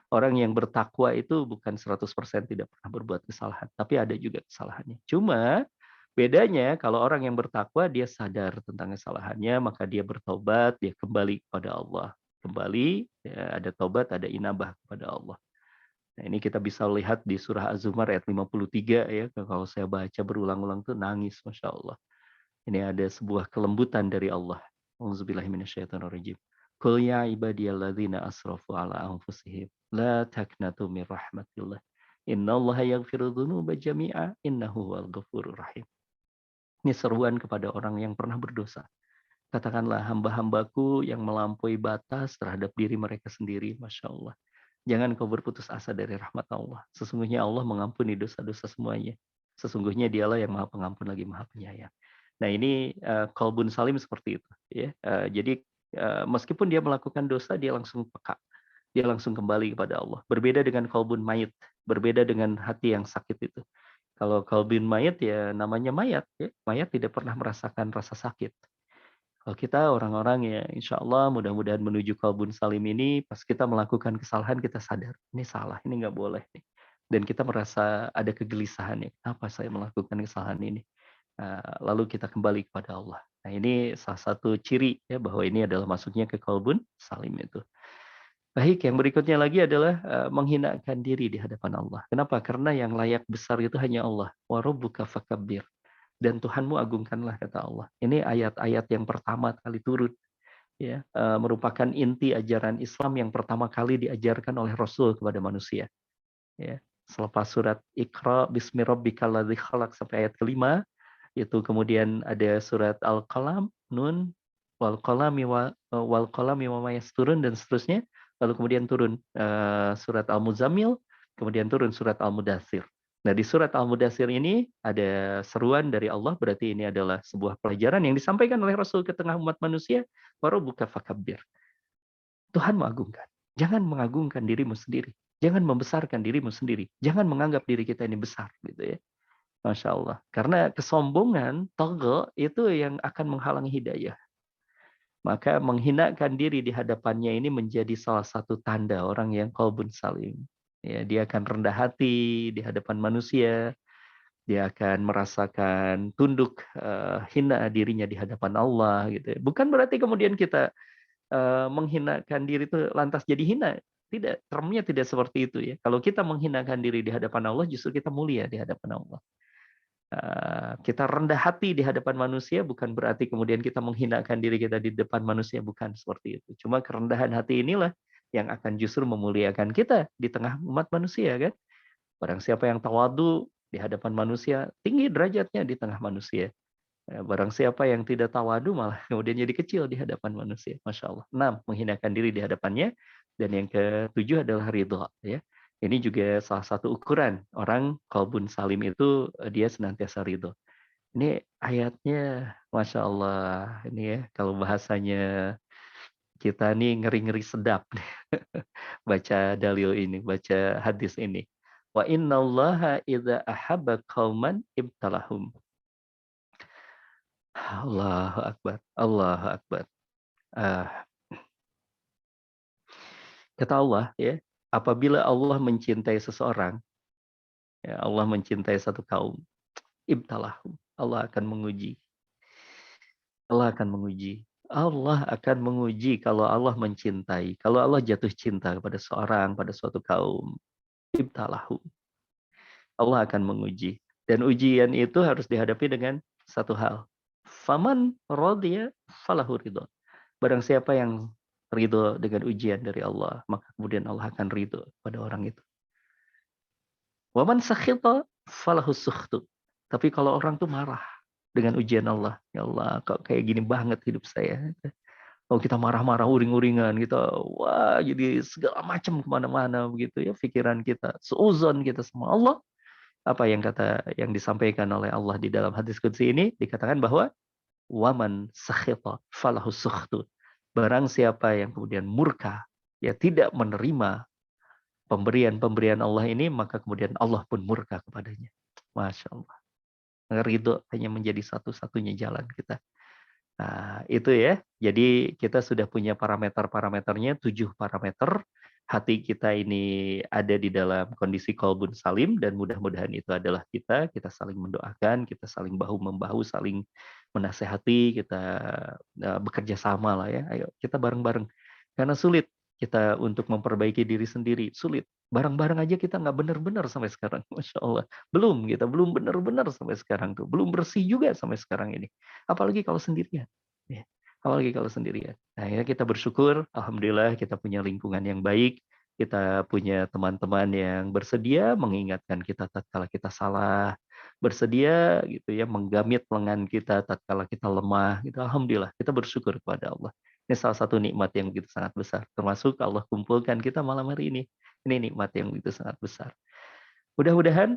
Orang yang bertakwa itu bukan 100% tidak pernah berbuat kesalahan, tapi ada juga kesalahannya. Cuma bedanya kalau orang yang bertakwa, dia sadar tentang kesalahannya, maka dia bertobat, dia kembali kepada Allah. Kembali, ya, ada tobat, ada inabah kepada Allah. Nah, ini kita bisa lihat di surah Az-Zumar ayat 53, ya. Kalau saya baca berulang-ulang tuh nangis, Masya Allah. Ini ada sebuah kelembutan dari Allah. Auzubillahi minasyaitonirrajim. Qul ya ibadiyalladzina asrafu ala anfusihim la taqnatu min rahmatillah. Innallaha yaghfiru dzunuba jami'a innahu huwal ghafurur rahim. Ini seruan kepada orang yang pernah berdosa. Katakanlah, hamba-hambaku yang melampaui batas terhadap diri mereka sendiri, Masya Allah. Jangan kau berputus asa dari rahmat Allah. Sesungguhnya Allah mengampuni dosa-dosa semuanya. Sesungguhnya dialah yang maha pengampun lagi maha penyayang. Nah ini qalbun salim seperti itu, ya. Jadi meskipun dia melakukan dosa, dia langsung peka. Dia langsung kembali kepada Allah. Berbeda dengan qalbun mayit. Berbeda dengan hati yang sakit itu. Kalau qalbun mayit, ya namanya mayat. Ya. Mayat tidak pernah merasakan rasa sakit. Kalau kita orang-orang ya insya Allah mudah-mudahan menuju qalbun salim ini, pas kita melakukan kesalahan kita sadar, ini salah, ini nggak boleh. Dan kita merasa ada kegelisahan, ya, kenapa saya melakukan kesalahan ini? Lalu kita kembali kepada Allah. Nah, ini salah satu ciri ya bahwa ini adalah masuknya ke qalbun salim itu. Baik, yang berikutnya lagi adalah menghinakan diri di hadapan Allah. Kenapa? Karena yang layak besar itu hanya Allah. Wa rabbuka fakabbir. Dan Tuhanmu agungkanlah, kata Allah. Ini ayat-ayat yang pertama kali turun, ya, merupakan inti ajaran Islam yang pertama kali diajarkan oleh Rasul kepada manusia. Ya, selepas surat Iqra bismi rabbikal ladzi khalaq sampai ayat kelima, itu kemudian ada surat Al-Qalam, Nun, wal qalami wa ma yasturun, dan seterusnya. Lalu kemudian turun surat Al-Muzammil, kemudian turun surat Al-Mudaththir. Nah, di surat Al-Mudaththir ini ada seruan dari Allah, berarti ini adalah sebuah pelajaran yang disampaikan oleh Rasul ke tengah umat manusia, wa rabbuka fakabbir. Tuhan mengagungkan. Jangan mengagungkan dirimu sendiri. Jangan membesarkan dirimu sendiri. Jangan menganggap diri kita ini besar, gitu ya. Masya Allah. Karena kesombongan, togo, itu yang akan menghalangi hidayah. Maka menghinakan diri di hadapannya ini menjadi salah satu tanda orang yang qalbun salim. Ya, dia akan rendah hati di hadapan manusia. Dia akan merasakan tunduk, hina dirinya di hadapan Allah, gitu ya. Bukan berarti kemudian kita menghinakan diri itu lantas jadi hina. Tidak, termnya tidak seperti itu ya. Kalau kita menghinakan diri di hadapan Allah, justru kita mulia di hadapan Allah. Kita rendah hati di hadapan manusia bukan berarti kemudian kita menghinakan diri kita di depan manusia, bukan seperti itu. Cuma kerendahan hati inilah yang akan justru memuliakan kita di tengah umat manusia, kan. Barang siapa yang tawadu di hadapan manusia, tinggi derajatnya di tengah manusia. Barang siapa yang tidak tawadu malah kemudian jadi kecil di hadapan manusia. Masya Allah. 6, menghinakan diri di hadapannya. Dan yang ke-7 adalah ridho. Ya. Ini juga salah satu ukuran orang qalbun salim itu, dia senantiasa ridho. Ini ayatnya, Masya Allah. Ini ya, kalau bahasanya kita nih ngeri-ngeri sedap. Baca dalil ini, baca hadis ini. Wa innallaha idza ahabba qauman ibtalahum. Allahu Akbar, Allahu Akbar. Kata Allah, ya, apabila Allah mencintai seseorang, ya, Allah mencintai satu kaum, ibtalahum. Allah akan menguji. Allah akan menguji. Allah akan menguji kalau Allah mencintai. Kalau Allah jatuh cinta kepada seorang, pada suatu kaum, ibtalahum. Allah akan menguji. Dan ujian itu harus dihadapi dengan satu hal. Faman radiya falahu ridho. Barang siapa yang ridho dengan ujian dari Allah, maka kemudian Allah akan ridho pada orang itu. Waman sakhita falahu sukhtu. Tapi kalau orang tuh marah dengan ujian Allah, ya Allah, kok kayak gini banget hidup saya. Kalau kita marah-marah, uring-uringan, kita wah jadi segala macam kemana-mana begitu ya pikiran kita, seuzon kita sama Allah. Apa yang disampaikan oleh Allah di dalam hadis qudsi ini dikatakan bahwa waman sakhita falahu sukhtu. Barang siapa yang kemudian murka, ya tidak menerima pemberian Allah ini, maka kemudian Allah pun murka kepadanya. Masya Allah. Ridho hanya menjadi satu-satunya jalan kita. Nah, itu ya. Jadi kita sudah punya parameter-parameternya, 7 parameter. Hati kita ini ada di dalam kondisi qalbun salim, dan mudah-mudahan itu adalah kita saling mendoakan, kita saling bahu-membahu, saling menasehati, kita bekerja sama lah ya. Ayo kita bareng-bareng. Karena sulit kita untuk memperbaiki diri sendiri, sulit. Bareng-bareng aja kita nggak benar-benar sampai sekarang. Masya Allah. Kita belum benar-benar sampai sekarang tuh. Belum bersih juga sampai sekarang ini. Apalagi kalau sendirian. Ya. Apalagi kalau sendirian. Nah, ya kita bersyukur, alhamdulillah kita punya lingkungan yang baik, kita punya teman-teman yang bersedia mengingatkan kita tatkala kita salah, bersedia gitu ya menggamit lengan kita tatkala kita lemah. Gitu. Alhamdulillah kita bersyukur kepada Allah. Ini salah satu nikmat yang begitu sangat besar. Termasuk Allah kumpulkan kita malam hari ini. Ini nikmat yang begitu sangat besar. Mudah-mudahan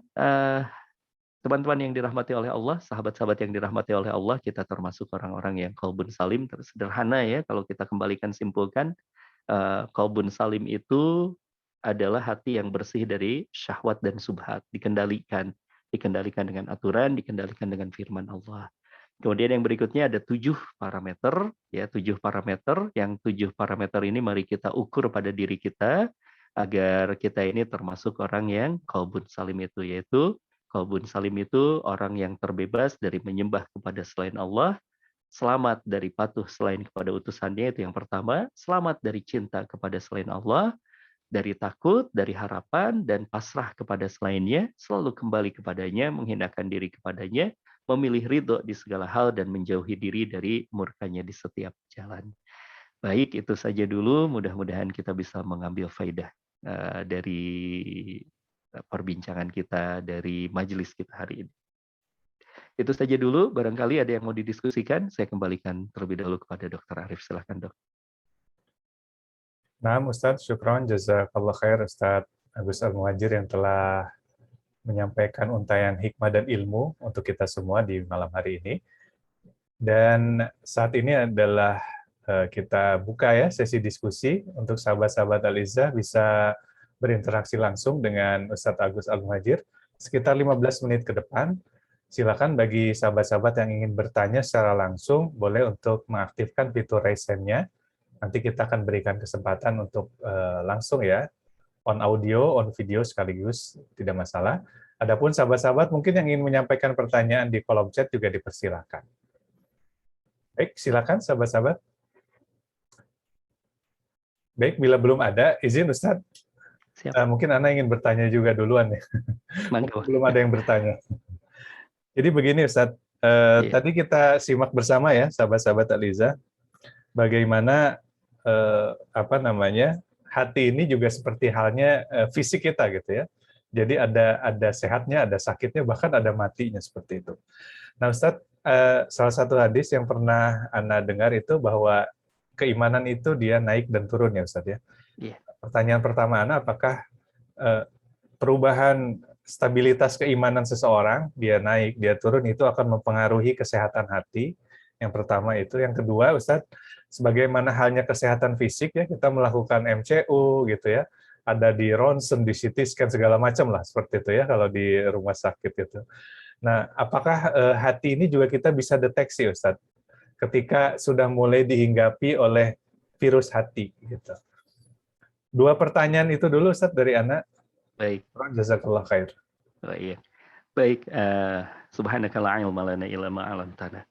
teman-teman yang dirahmati oleh Allah, sahabat-sahabat yang dirahmati oleh Allah, kita termasuk orang-orang yang qalbun salim. Sederhana ya, kalau kita kembalikan simpulkan, qalbun salim itu adalah hati yang bersih dari syahwat dan subhat, dikendalikan dengan aturan, dikendalikan dengan firman Allah. Kemudian yang berikutnya ada 7 parameter, ya 7 parameter. Yang 7 parameter ini mari kita ukur pada diri kita agar kita ini termasuk orang yang qalbun salim itu, yaitu qalbun salim itu orang yang terbebas dari menyembah kepada selain Allah, selamat dari patuh selain kepada utusannya, itu yang pertama, selamat dari cinta kepada selain Allah, dari takut, dari harapan, dan pasrah kepada selainnya, selalu kembali kepadanya, menghinakan diri kepadanya, memilih ridho di segala hal, dan menjauhi diri dari murkanya di setiap jalan. Baik, itu saja dulu. Mudah-mudahan kita bisa mengambil faidah dari perbincangan kita, dari majelis kita hari ini. Itu saja dulu. Barangkali ada yang mau didiskusikan, saya kembalikan terlebih dahulu kepada Dr. Arif. Silahkan, Dok. Nah, Ustadz, syukron, jazakallah khair Ustadz Agus Al-Muhajir yang telah menyampaikan untayan hikmah dan ilmu untuk kita semua di malam hari ini. Dan saat ini adalah kita buka ya sesi diskusi untuk sahabat-sahabat Al-Izzah bisa berinteraksi langsung dengan Ustadz Agus Al-Muhajir sekitar 15 menit ke depan. Silakan bagi sahabat-sahabat yang ingin bertanya secara langsung, boleh untuk mengaktifkan fitur raise hand-nya. Nanti kita akan berikan kesempatan untuk langsung ya, on audio, on video sekaligus, tidak masalah. Adapun sahabat-sahabat mungkin yang ingin menyampaikan pertanyaan di kolom chat juga dipersilakan. Baik, silakan sahabat-sahabat. Baik, bila belum ada, izin Ustadz, mungkin Ana ingin bertanya juga duluan ya. Belum ada yang bertanya. Jadi begini Ustadz, tadi kita simak bersama ya, sahabat-sahabat Al-Izzah, bagaimana hati ini juga seperti halnya fisik kita gitu ya. Jadi ada sehatnya, ada sakitnya, bahkan ada matinya seperti itu. Nah Ustadz, salah satu hadis yang pernah Ana dengar itu bahwa keimanan itu dia naik dan turun ya Ustadz ya. Yeah. Pertanyaan pertama Ana, apakah perubahan stabilitas keimanan seseorang, dia naik, dia turun, itu akan mempengaruhi kesehatan hati? Yang pertama itu. Yang kedua, Ustadz, sebagaimana halnya kesehatan fisik, ya kita melakukan MCU, gitu ya, ada di ronsen, di CT scan, segala macam lah, seperti itu ya, kalau di rumah sakit itu. Nah, apakah hati ini juga kita bisa deteksi, Ustadz, ketika sudah mulai dihinggapi oleh virus hati, gitu. Dua pertanyaan itu dulu, Ustadz, dari Ana. Baik. Jazakallah khair. Oh, iya. Baik, subhanaka la ilma lana illa ma 'allamtana.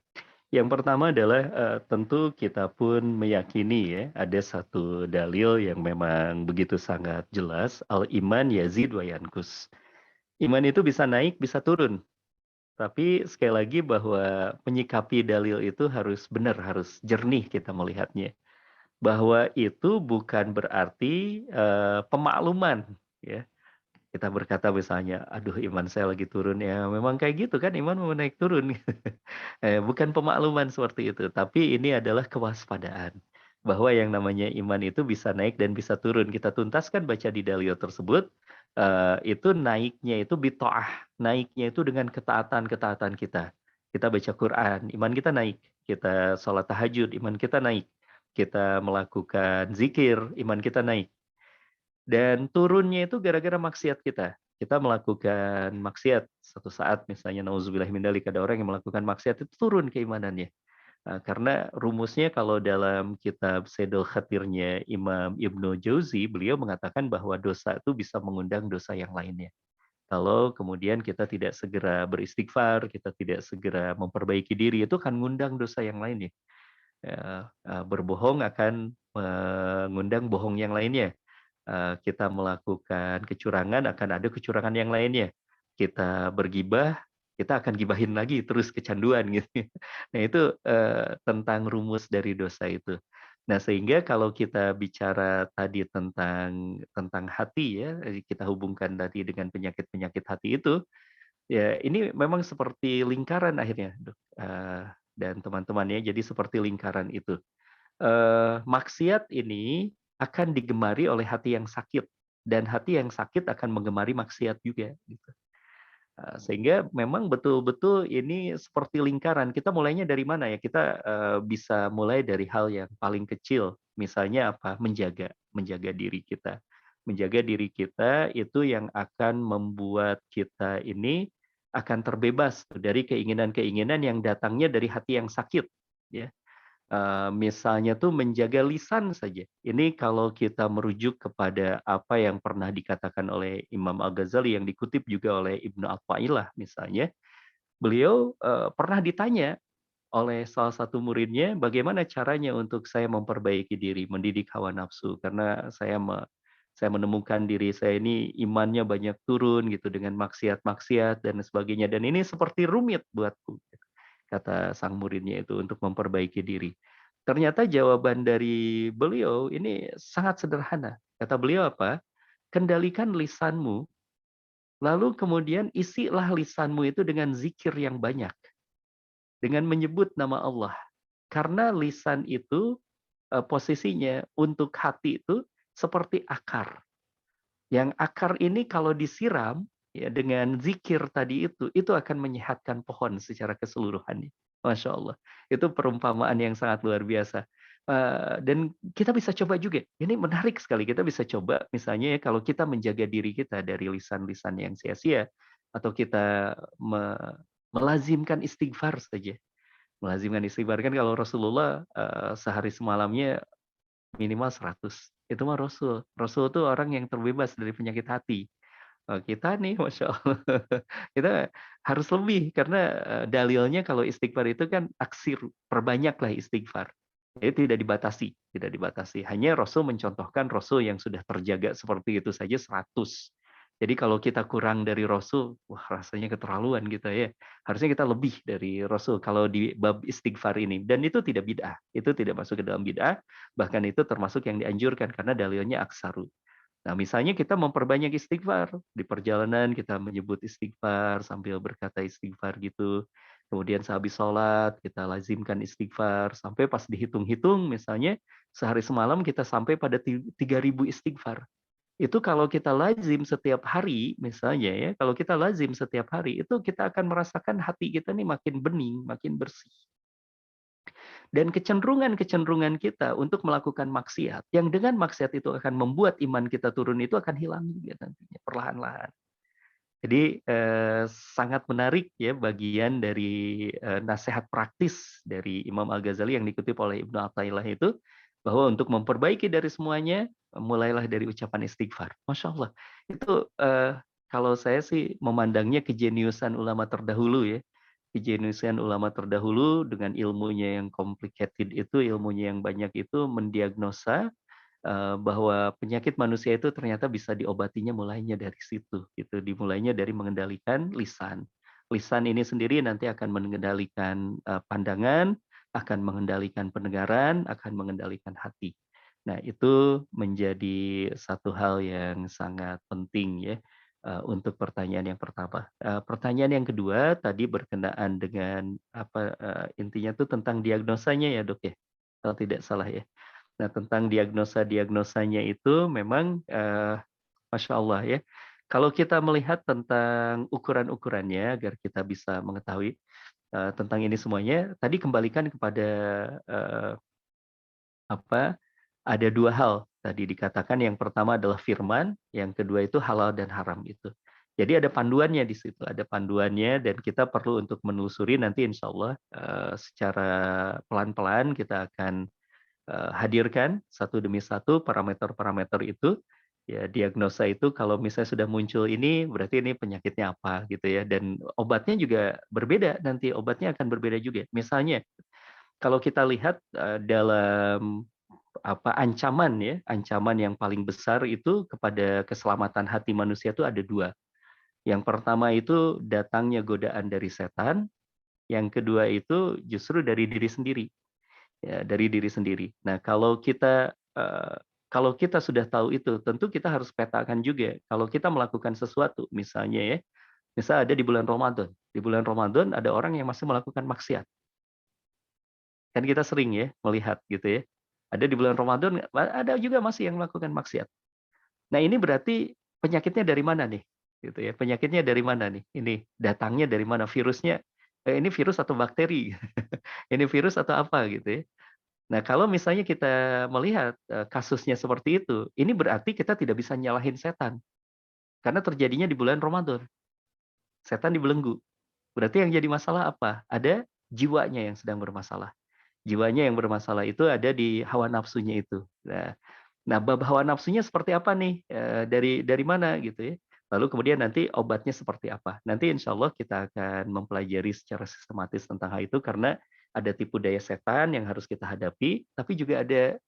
Yang pertama adalah tentu kita pun meyakini ya, ada satu dalil yang memang begitu sangat jelas, al-iman yazid wa yankus. Iman itu bisa naik, bisa turun. Tapi sekali lagi bahwa menyikapi dalil itu harus benar, harus jernih kita melihatnya. Bahwa itu bukan berarti pemakluman ya. Kita berkata misalnya, aduh iman saya lagi turun ya, memang kayak gitu kan, iman mau naik turun. Bukan pemakluman seperti itu, tapi ini adalah kewaspadaan. Bahwa yang namanya iman itu bisa naik dan bisa turun. Kita tuntaskan baca di dalil tersebut, itu naiknya itu bitoah, naiknya itu dengan ketaatan-ketaatan kita. Kita baca Quran, iman kita naik. Kita sholat tahajud, iman kita naik. Kita melakukan zikir, iman kita naik. Dan turunnya itu gara-gara maksiat kita. Kita melakukan maksiat satu saat, misalnya nauzubillah min dzalik, ada orang yang melakukan maksiat itu turun keimanannya. Karena rumusnya kalau dalam kitab Saidul Khatirnya Imam Ibnu Jauzi, beliau mengatakan bahwa dosa itu bisa mengundang dosa yang lainnya. Kalau kemudian kita tidak segera beristighfar, kita tidak segera memperbaiki diri, itu akan mengundang dosa yang lainnya. Berbohong akan mengundang bohong yang lainnya. Kita melakukan kecurangan, akan ada kecurangan yang lainnya. Kita bergibah, kita akan gibahin lagi, terus kecanduan gitu. Nah itu tentang rumus dari dosa itu. Nah sehingga kalau kita bicara tadi tentang hati ya, kita hubungkan tadi dengan penyakit-penyakit hati itu, ya ini memang seperti lingkaran akhirnya, dan teman-teman ya, jadi seperti lingkaran itu. Maksiat ini akan digemari oleh hati yang sakit, dan hati yang sakit akan menggemari maksiat juga gitu. Sehingga memang betul-betul ini seperti lingkaran. Kita mulainya dari mana ya? Kita bisa mulai dari hal yang paling kecil. Misalnya apa? Menjaga diri kita. Menjaga diri kita itu yang akan membuat kita ini akan terbebas dari keinginan-keinginan yang datangnya dari hati yang sakit ya. Misalnya tuh menjaga lisan saja. Ini kalau kita merujuk kepada apa yang pernah dikatakan oleh Imam Al-Ghazali yang dikutip juga oleh Ibnu Athaillah misalnya. Beliau pernah ditanya, oleh salah satu muridnya, bagaimana caranya untuk saya memperbaiki diri, mendidik hawa nafsu. Karena saya menemukan diri saya ini imannya banyak turun gitu dengan maksiat-maksiat dan sebagainya. Dan ini seperti rumit buatku, kata sang muridnya itu untuk memperbaiki diri. Ternyata jawaban dari beliau ini sangat sederhana. Kata beliau apa? Kendalikan lisanmu, lalu kemudian isilah lisanmu itu dengan zikir yang banyak, dengan menyebut nama Allah. Karena lisan itu posisinya untuk hati itu seperti akar. Yang akar ini kalau disiram ya dengan zikir tadi itu akan menyehatkan pohon secara keseluruhannya. Masya Allah. Itu perumpamaan yang sangat luar biasa. Dan kita bisa coba juga. Ini menarik sekali. Kita bisa coba misalnya ya kalau kita menjaga diri kita dari lisan-lisan yang sia-sia atau kita melazimkan istighfar saja. Melazimkan istighfar kan kalau Rasulullah sehari semalamnya minimal 100. Itu mah Rasul. Rasul itu orang yang terbebas dari penyakit hati. Kita nih Masya Allah, kita harus lebih karena dalilnya kalau istighfar itu kan aksir, perbanyaklah istighfar. Jadi tidak dibatasi, tidak dibatasi. Hanya Rasul mencontohkan Rasul yang sudah terjaga seperti itu saja 100. Jadi kalau kita kurang dari Rasul, wah rasanya keterlaluan gitu ya. Harusnya kita lebih dari Rasul kalau di bab istighfar ini. Dan itu tidak bid'ah, itu tidak masuk ke dalam bid'ah, bahkan itu termasuk yang dianjurkan karena dalilnya aksaru. Nah, misalnya kita memperbanyak istighfar, di perjalanan kita menyebut istighfar sambil berkata istighfar gitu. Kemudian sehabis sholat kita lazimkan istighfar, sampai pas dihitung-hitung misalnya sehari semalam kita sampai pada 3.000 istighfar. Itu kalau kita lazim setiap hari misalnya ya, kalau kita lazim setiap hari itu kita akan merasakan hati kita nih makin bening, makin bersih. Dan kecenderungan-kecenderungan kita untuk melakukan maksiat, yang dengan maksiat itu akan membuat iman kita turun itu akan hilang juga nantinya, perlahan-lahan. Jadi sangat menarik ya bagian dari nasihat praktis dari Imam Al-Ghazali yang dikutip oleh Ibnu Athaillah itu, bahwa untuk memperbaiki dari semuanya, mulailah dari ucapan istighfar. Masya Allah. Itu kalau saya sih memandangnya kejeniusan ulama terdahulu ya. Kejeniusan ulama terdahulu dengan ilmunya yang complicated itu, ilmunya yang banyak itu mendiagnosa bahwa penyakit manusia itu ternyata bisa diobatinya mulainya dari situ, gitu. Dimulainya dari mengendalikan lisan. Lisan ini sendiri nanti akan mengendalikan pandangan, akan mengendalikan pendengaran, akan mengendalikan hati. Nah, itu menjadi satu hal yang sangat penting ya untuk pertanyaan yang pertama. Pertanyaan yang kedua tadi berkenaan dengan apa intinya tuh tentang diagnosanya ya, Dok ya. Kalau tidak salah ya. Nah, tentang diagnosanya itu memang Masya Allah ya. Kalau kita melihat tentang ukuran-ukurannya agar kita bisa mengetahui tentang ini semuanya, tadi kembalikan kepada apa? Ada dua hal tadi dikatakan. Yang pertama adalah firman, yang kedua itu halal dan haram itu. Jadi ada panduannya di situ, ada panduannya dan kita perlu untuk menelusuri nanti insya Allah secara pelan-pelan kita akan hadirkan satu demi satu parameter-parameter itu. Ya, diagnosa itu kalau misalnya sudah muncul ini berarti ini penyakitnya apa gitu ya. Dan obatnya juga berbeda nanti, obatnya akan berbeda juga. Misalnya kalau kita lihat dalam apa ancaman ya, ancaman yang paling besar itu kepada keselamatan hati manusia itu ada dua. Yang pertama itu datangnya godaan dari setan, yang kedua itu justru dari diri sendiri. Ya, dari diri sendiri. Nah, kalau kita sudah tahu itu, tentu kita harus petakan juga. Kalau kita melakukan sesuatu, misalnya ya, misal ada di bulan Ramadan. Di bulan Ramadan ada orang yang masih melakukan maksiat. Kan kita sering ya melihat gitu ya. Ada di bulan Ramadan, ada juga masih yang melakukan maksiat. Nah, ini berarti penyakitnya dari mana nih? Gitu ya. Penyakitnya dari mana nih? Ini datangnya dari mana? Virusnya ini virus atau bakteri? Ini virus atau apa gitu ya. Nah, kalau misalnya kita melihat kasusnya seperti itu, ini berarti kita tidak bisa nyalahin setan. Karena terjadinya di bulan Ramadan. Setan dibelenggu. Berarti yang jadi masalah apa? Ada jiwanya yang sedang bermasalah. Jiwanya yang bermasalah itu ada di hawa nafsunya itu. Nah, bab hawa nafsunya seperti apa nih? Dari mana gitu ya? Lalu kemudian nanti obatnya seperti apa? Nanti insya Allah kita akan mempelajari secara sistematis tentang hal itu karena ada tipu daya setan yang harus kita hadapi, tapi juga ada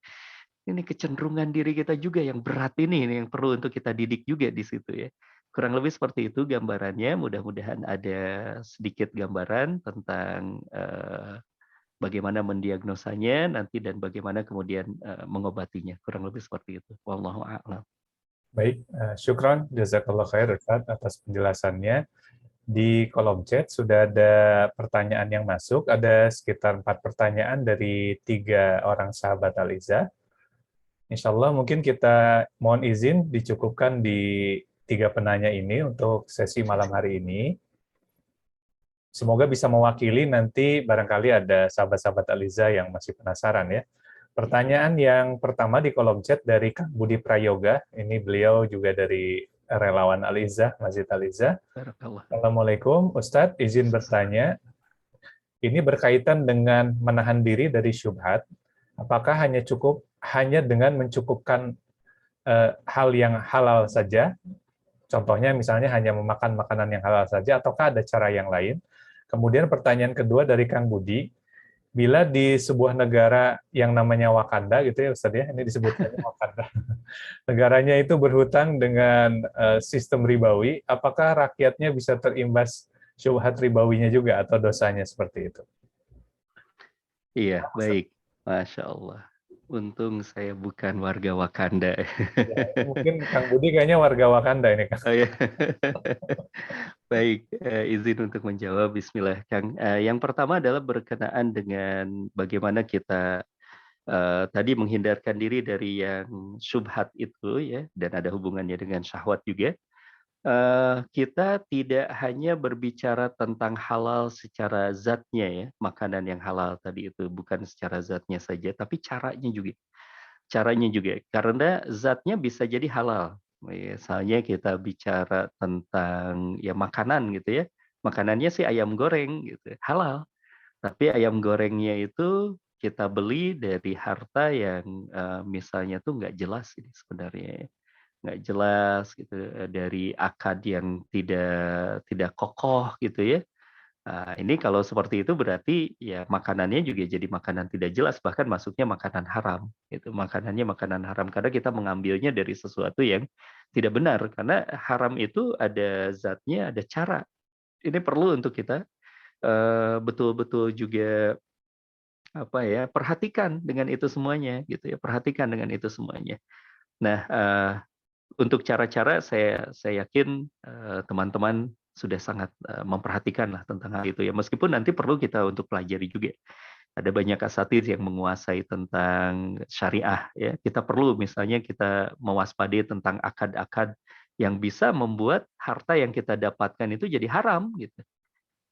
ini kecenderungan diri kita juga yang berat ini yang perlu untuk kita didik juga di situ ya. Kurang lebih seperti itu gambarannya. Mudah-mudahan ada sedikit gambaran tentang bagaimana mendiagnosanya nanti dan bagaimana kemudian mengobatinya. Kurang lebih seperti itu. Wallahu a'lam. Baik, syukron, jazakallah khair Ustaz atas penjelasannya. Di kolom chat sudah ada pertanyaan yang masuk, ada sekitar 4 pertanyaan dari 3 orang sahabat Al-Izzah. Insya Allah mungkin kita mohon izin dicukupkan di 3 penanya ini untuk sesi malam hari ini. Semoga bisa mewakili nanti barangkali ada sahabat-sahabat Al-Izzah yang masih penasaran ya. Pertanyaan yang pertama di kolom chat dari Kang Budi Prayoga, ini beliau juga dari relawan Al-Izzah, Masjid Al-Izzah. Assalamualaikum, Ustadz, izin bertanya, ini berkaitan dengan menahan diri dari syubhat, apakah hanya dengan mencukupkan hal yang halal saja, contohnya misalnya hanya memakan makanan yang halal saja, ataukah ada cara yang lain? Kemudian pertanyaan kedua dari Kang Budi, bila di sebuah negara yang namanya Wakanda gitu ya Ustaz ya, ini disebutkan Wakanda. Negaranya itu berhutang dengan sistem ribawi, apakah rakyatnya bisa terimbas syubhat ribawinya juga atau dosanya seperti itu? Iya, baik. Masya Allah. Untung saya bukan warga Wakanda. Ya, mungkin Kang Budi kayaknya warga Wakanda ini Kang. Oh, ya. Baik, izin untuk menjawab. Bismillah, Kang. Yang pertama adalah berkenaan dengan bagaimana kita tadi menghindarkan diri dari yang syubhat itu ya, dan ada hubungannya dengan syahwat juga. Kita tidak hanya berbicara tentang halal secara zatnya ya, makanan yang halal tadi itu bukan secara zatnya saja, tapi caranya juga. Caranya juga, karena zatnya bisa jadi halal. Misalnya kita bicara tentang ya makanan gitu ya, makanannya sih ayam goreng gitu, halal. Tapi ayam gorengnya itu kita beli dari harta yang misalnya tuh nggak jelas ini sebenarnya, nggak jelas gitu, dari akad yang tidak kokoh gitu ya. Nah, ini kalau seperti itu berarti ya makanannya juga jadi makanan tidak jelas, bahkan masuknya makanan haram. Itu makanannya makanan haram karena kita mengambilnya dari sesuatu yang tidak benar. Karena haram itu ada zatnya, ada cara. Ini perlu untuk kita betul-betul juga apa ya perhatikan dengan itu semuanya gitu ya, perhatikan dengan itu semuanya. Nah, untuk cara-cara saya yakin teman-teman sudah sangat memperhatikan lah tentang hal itu ya, meskipun nanti perlu kita untuk pelajari juga. Ada banyak asatidz yang menguasai tentang syariah ya. Kita perlu misalnya kita mewaspadai tentang akad-akad yang bisa membuat harta yang kita dapatkan itu jadi haram gitu.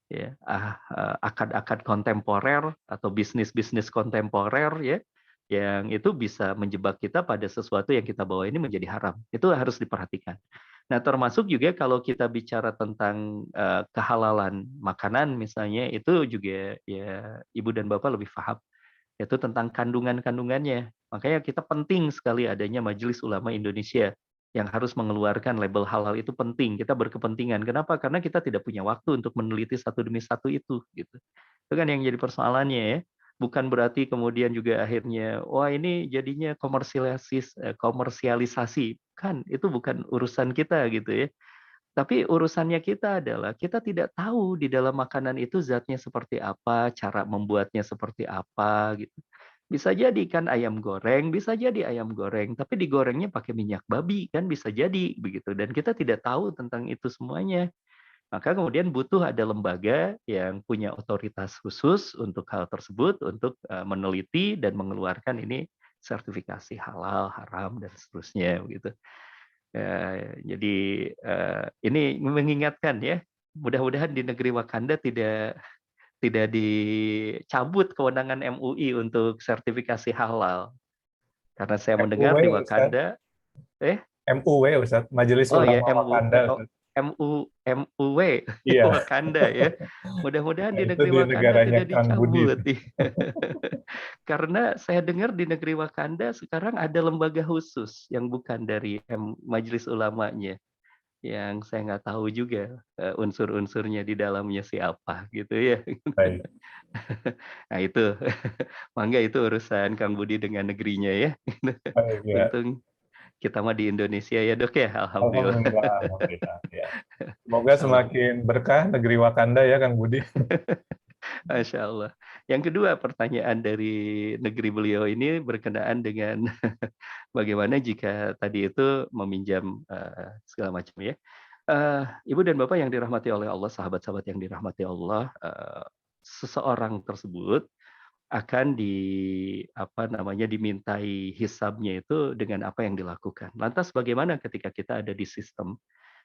Ya, akad-akad kontemporer atau bisnis-bisnis kontemporer ya, yang itu bisa menjebak kita pada sesuatu yang kita bawa ini menjadi haram. Itu harus diperhatikan. Nah, termasuk juga kalau kita bicara tentang kehalalan makanan misalnya, itu juga ya Ibu dan Bapak lebih paham, yaitu tentang kandungan-kandungannya. Makanya kita penting sekali adanya Majelis Ulama Indonesia yang harus mengeluarkan label halal itu penting. Kita berkepentingan. Kenapa? Karena kita tidak punya waktu untuk meneliti satu demi satu itu. Gitu. Itu kan yang jadi persoalannya ya. Bukan berarti kemudian juga akhirnya, wah ini jadinya komersialisasi. Kan, itu bukan urusan kita gitu ya. Tapi urusannya kita adalah kita tidak tahu di dalam makanan itu zatnya seperti apa, cara membuatnya seperti apa gitu. Bisa jadi kan ayam goreng, bisa jadi ayam goreng, tapi digorengnya pakai minyak babi kan bisa jadi begitu. Dan kita tidak tahu tentang itu semuanya. Maka kemudian butuh ada lembaga yang punya otoritas khusus untuk hal tersebut, untuk meneliti dan mengeluarkan ini sertifikasi halal, haram dan seterusnya begitu. Jadi ini mengingatkan ya, mudah-mudahan di negeri Wakanda tidak dicabut kewenangan MUI untuk sertifikasi halal. Karena saya mendengar di MUW Ustaz. Wakanda, MUW Ustaz, Majelis oh ya Ulama Wakanda Ustaz. MUW Iya. Wakanda ya. Mudah-mudahan Nah, di itu negeri di Wakanda negaranya tidak Kang Budi. dicabut. Karena saya dengar di negeri Wakanda sekarang ada lembaga khusus yang bukan dari Majelis Ulamanya. yang saya nggak tahu juga, unsur-unsurnya di dalamnya siapa gitu ya. Baik. Nah itu, mangga itu urusan Kang Budi dengan negerinya ya. Baik, ya. Untung kita mah di Indonesia ya Dok ya, alhamdulillah. Alhamdulillah, alhamdulillah. Ya. Semoga Amin. semakin berkah negeri Wakanda ya, Kang Budi. Masya Allah. Yang kedua pertanyaan dari negeri beliau ini berkenaan dengan bagaimana jika tadi itu meminjam segala macam ya. Ibu dan Bapak yang dirahmati oleh Allah, sahabat-sahabat yang dirahmati Allah, seseorang tersebut akan dimintai hisabnya itu dengan apa yang dilakukan. Lantas bagaimana ketika kita ada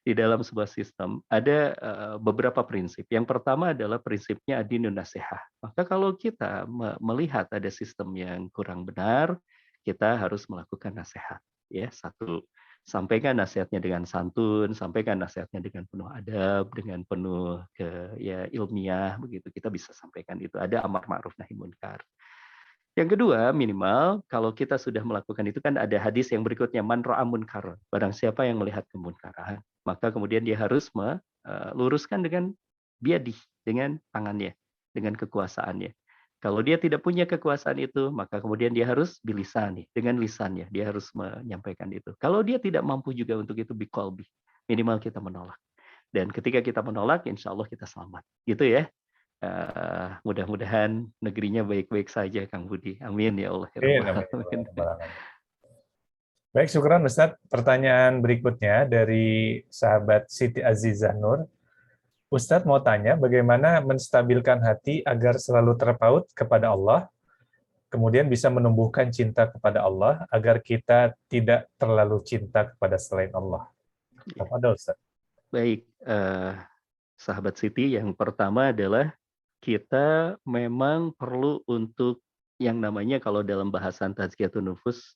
di dalam sebuah sistem ada beberapa prinsip. Yang pertama adalah prinsipnya adinun nasihah. Maka kalau kita melihat ada sistem yang kurang benar, kita harus melakukan nasihat. Ya, satu, sampaikan nasihatnya dengan santun, sampaikan nasihatnya dengan penuh adab, dengan penuh ilmiah, begitu kita bisa sampaikan itu. Ada amar ma'ruf nahi munkar. Yang kedua, minimal kalau kita sudah melakukan itu kan ada hadis yang berikutnya, man ra'a munkar. Barang siapa yang melihat kemunkaran, maka kemudian dia harus meluruskan dengan biadih, dengan tangannya, dengan kekuasaannya. Kalau dia tidak punya kekuasaan itu, maka kemudian dia harus bilisani, dengan lisannya, dia harus menyampaikan itu. Kalau dia tidak mampu juga untuk itu biqalbi, minimal kita menolak. Dan ketika kita menolak, insya Allah kita selamat. Gitu ya. Mudah-mudahan negerinya baik-baik saja, Kang Budi. Amin ya Allah. Ya Amin, Rabbal amin, ya Alamin. Rabbal Alamin. Baik, syukuran Ustaz. Pertanyaan berikutnya dari sahabat Siti Azizah Nur. Ustadz mau tanya bagaimana menstabilkan hati agar selalu terpaut kepada Allah, kemudian bisa menumbuhkan cinta kepada Allah agar kita tidak terlalu cinta kepada selain Allah. Apa Ustaz? Baik, sahabat Siti, yang pertama adalah kita memang perlu untuk yang namanya kalau dalam bahasan tazkiyatun nufus,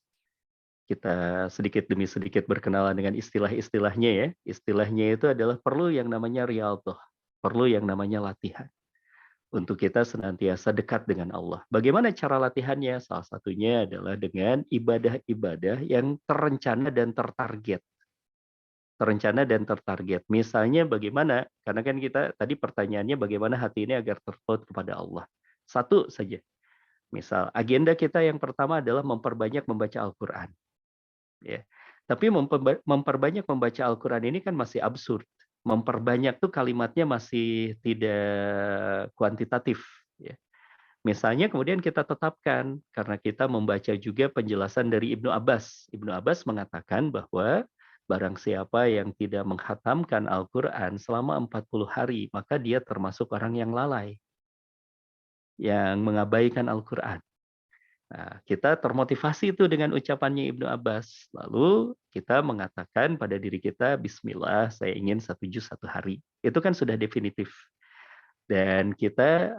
kita sedikit demi sedikit berkenalan dengan istilah-istilahnya ya. Istilahnya itu adalah perlu yang namanya riyadhah, perlu yang namanya latihan. Untuk kita senantiasa dekat dengan Allah. Bagaimana cara latihannya? Salah satunya adalah dengan ibadah-ibadah yang terencana dan tertarget. Terencana dan tertarget. Misalnya bagaimana, karena kan kita tadi pertanyaannya bagaimana hati ini agar terpaut kepada Allah. Satu saja. Misal, agenda kita yang pertama adalah memperbanyak membaca Al-Quran. Ya. Tapi memperbanyak membaca Al-Quran ini kan masih absurd. Memperbanyak tuh kalimatnya masih tidak kuantitatif. Ya. Misalnya kemudian kita tetapkan, karena kita membaca juga penjelasan dari Ibnu Abbas. Ibnu Abbas mengatakan bahwa barang siapa yang tidak menghatamkan Al-Quran selama 40 hari, maka dia termasuk orang yang lalai, yang mengabaikan Al-Quran. Nah, kita termotivasi itu dengan ucapannya Ibnu Abbas. Lalu kita mengatakan pada diri kita, Bismillah, saya ingin 1 juz 1 hari. Itu kan sudah definitif. Dan kita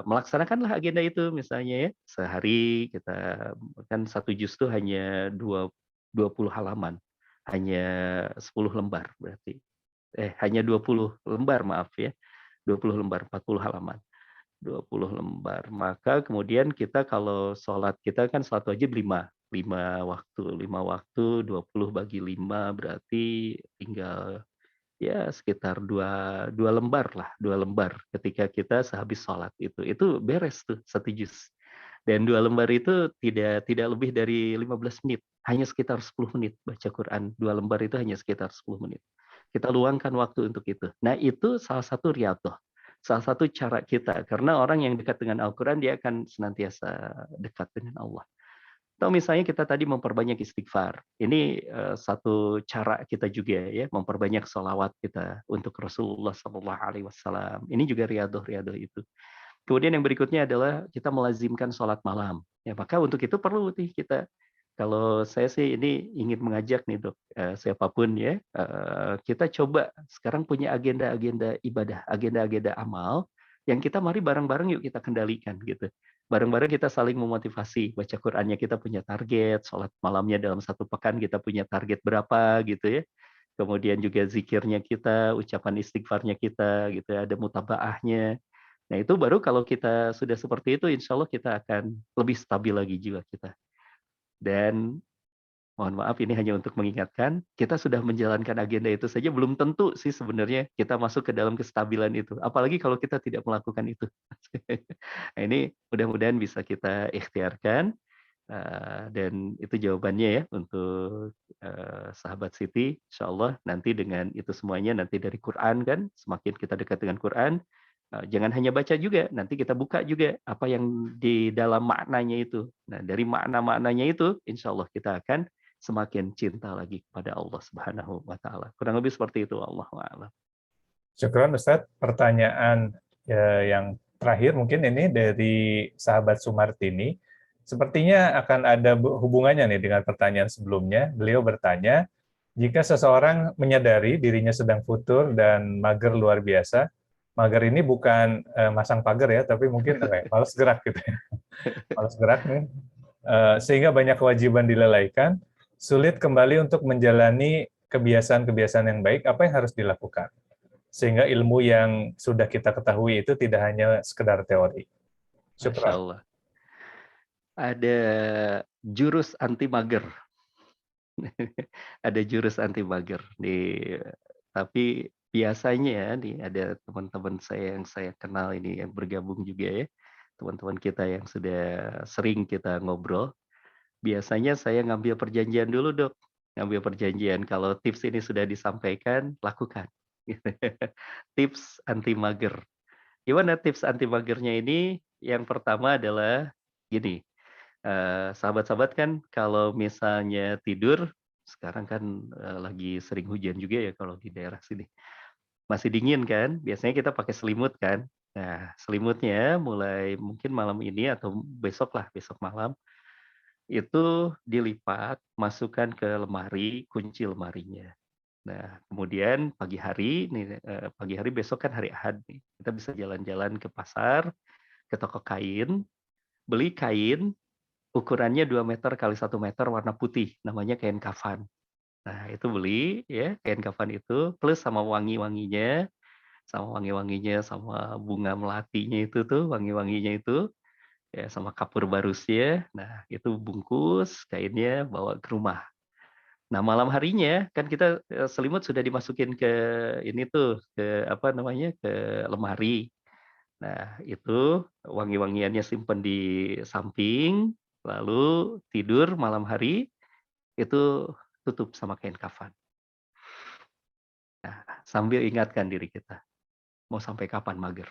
melaksanakanlah agenda itu misalnya ya. Sehari kita kan 1 juz itu hanya 20 halaman. Hanya 10 lembar berarti. Hanya 20 lembar, maaf ya. 20 lembar, 40 halaman. 20 lembar. Maka kemudian kita kalau sholat, kita kan sholat wajib 5 waktu. 5 waktu, 20 bagi 5 berarti tinggal ya sekitar 2 lembar lah. 2 lembar ketika kita sehabis sholat itu. Itu beres tuh 1 juz. Dan 2 lembar itu tidak lebih dari 15 menit. Hanya sekitar 10 menit baca Quran. 2 lembar itu hanya sekitar 10 menit. Kita luangkan waktu untuk itu. Nah itu salah satu riyadhah. Salah satu cara kita. Karena orang yang dekat dengan Al-Quran, dia akan senantiasa dekat dengan Allah. Atau misalnya kita tadi memperbanyak istighfar. Ini satu cara kita juga ya, memperbanyak sholawat kita untuk Rasulullah SAW. Ini juga riyadhah itu. Kemudian yang berikutnya adalah kita melazimkan sholat malam. Ya, maka untuk itu perlu nih kita. Kalau saya sih ini ingin mengajak nih Dok, siapapun ya, kita coba sekarang punya agenda-agenda ibadah, agenda-agenda amal, yang kita mari bareng-bareng yuk kita kendalikan gitu. Bareng-bareng kita saling memotivasi, baca Qur'annya kita punya target, sholat malamnya dalam 1 pekan kita punya target berapa gitu ya. Kemudian juga zikirnya kita, ucapan istighfarnya kita gitu ya, ada mutabaahnya. Nah itu baru kalau kita sudah seperti itu, insya Allah kita akan lebih stabil lagi jiwa kita. Dan Mohon maaf ini hanya untuk mengingatkan, kita sudah menjalankan agenda itu saja belum tentu sih sebenarnya kita masuk ke dalam kestabilan itu. Apalagi kalau kita tidak melakukan itu. Nah, ini mudah-mudahan bisa kita ikhtiarkan, dan itu jawabannya ya untuk, sahabat Siti. Insyaallah nanti dengan itu semuanya nanti dari Quran kan, semakin kita dekat dengan Quran, jangan hanya baca juga, nanti kita buka juga apa yang di dalam maknanya itu. Nah, dari makna-maknanya itu, insyaallah kita akan semakin cinta lagi kepada Allah Subhanahu wa taala. Kurang lebih seperti itu, wallahu a'lam. Syukron Ustadz. Pertanyaan yang terakhir mungkin ini dari sahabat Sumartini. Sepertinya akan ada hubungannya nih dengan pertanyaan sebelumnya. Beliau bertanya, jika seseorang menyadari dirinya sedang futur dan mager luar biasa, mager ini bukan masang pagar ya, tapi mungkin malas gerak gitu ya. Malas gerak nih. Sehingga banyak kewajiban dilalaikan, sulit kembali untuk menjalani kebiasaan-kebiasaan yang baik, apa yang harus dilakukan? Sehingga ilmu yang sudah kita ketahui itu tidak hanya sekedar teori. Masya Syukran. Allah. Ada jurus anti mager. Ada jurus anti mager. Tapi biasanya ya, nih ada teman-teman saya yang saya kenal ini yang bergabung juga ya, teman-teman kita yang sudah sering kita ngobrol. Biasanya saya ngambil perjanjian dulu, Dok. Ngambil perjanjian kalau tips ini sudah disampaikan, lakukan. Tips anti mager. Gimana tips anti magernya ini? Yang pertama adalah gini, sahabat-sahabat kan kalau misalnya tidur, sekarang kan lagi sering hujan juga ya kalau di daerah sini. Masih dingin kan, biasanya kita pakai selimut kan. Nah, selimutnya mulai mungkin malam ini atau besok lah, besok malam, itu dilipat, masukkan ke lemari, kunci lemarinya. Nah, kemudian pagi hari nih, pagi hari besok kan hari Ahad nih, kita bisa jalan-jalan ke pasar, ke toko kain, beli kain ukurannya 2 meter kali 1 meter warna putih, namanya kain kafan. Nah, itu beli ya, kain kafan itu plus sama wangi-wanginya, sama bunga melatinya itu tuh, wangi-wanginya itu, ya sama kapur barusnya. Nah, itu bungkus kainnya bawa ke rumah. Nah, malam harinya kan kita selimut sudah dimasukin ke ini tuh, ke apa namanya, ke lemari. Nah, itu wangi-wangiannya simpen di samping, lalu tidur malam hari, itu tutup sama kain kafan. Nah, sambil ingatkan diri kita, mau sampai kapan mager?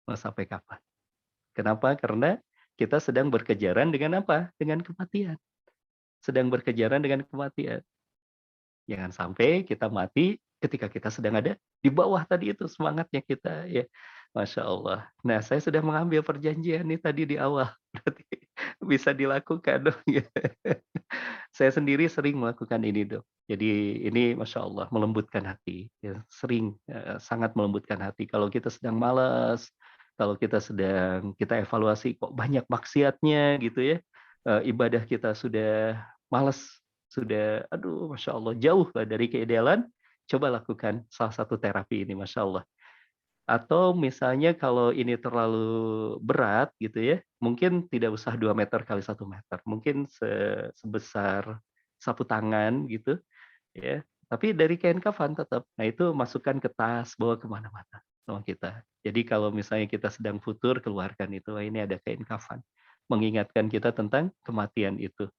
Mau sampai kapan? Kenapa? Karena kita sedang berkejaran dengan apa? Dengan kematian. Sedang berkejaran dengan kematian. Jangan sampai kita mati ketika kita sedang ada di bawah tadi itu semangatnya kita ya. Masya Allah. Nah, saya sudah mengambil perjanjian nih tadi di awal. Berarti bisa dilakukan dong. Ya. Saya sendiri sering melakukan ini dong. Jadi ini Masya Allah melembutkan hati. Ya, sering sangat melembutkan hati. Kalau kita sedang malas, kalau kita sedang kita evaluasi kok banyak maksiatnya gitu ya. Ibadah kita sudah malas, sudah aduh Masya Allah jauh lah dari keidealan, coba lakukan salah satu terapi ini Masya Allah. Atau misalnya kalau ini terlalu berat gitu ya, mungkin tidak usah 2 meter kali 1 meter, mungkin sebesar sapu tangan gitu ya, tapi dari kain kafan tetap. Nah itu masukkan ke tas, bawa kemana mana sama kita. Jadi kalau misalnya kita sedang futur, keluarkan itu, "Wah, ini ada kain kafan." Mengingatkan kita tentang kematian itu.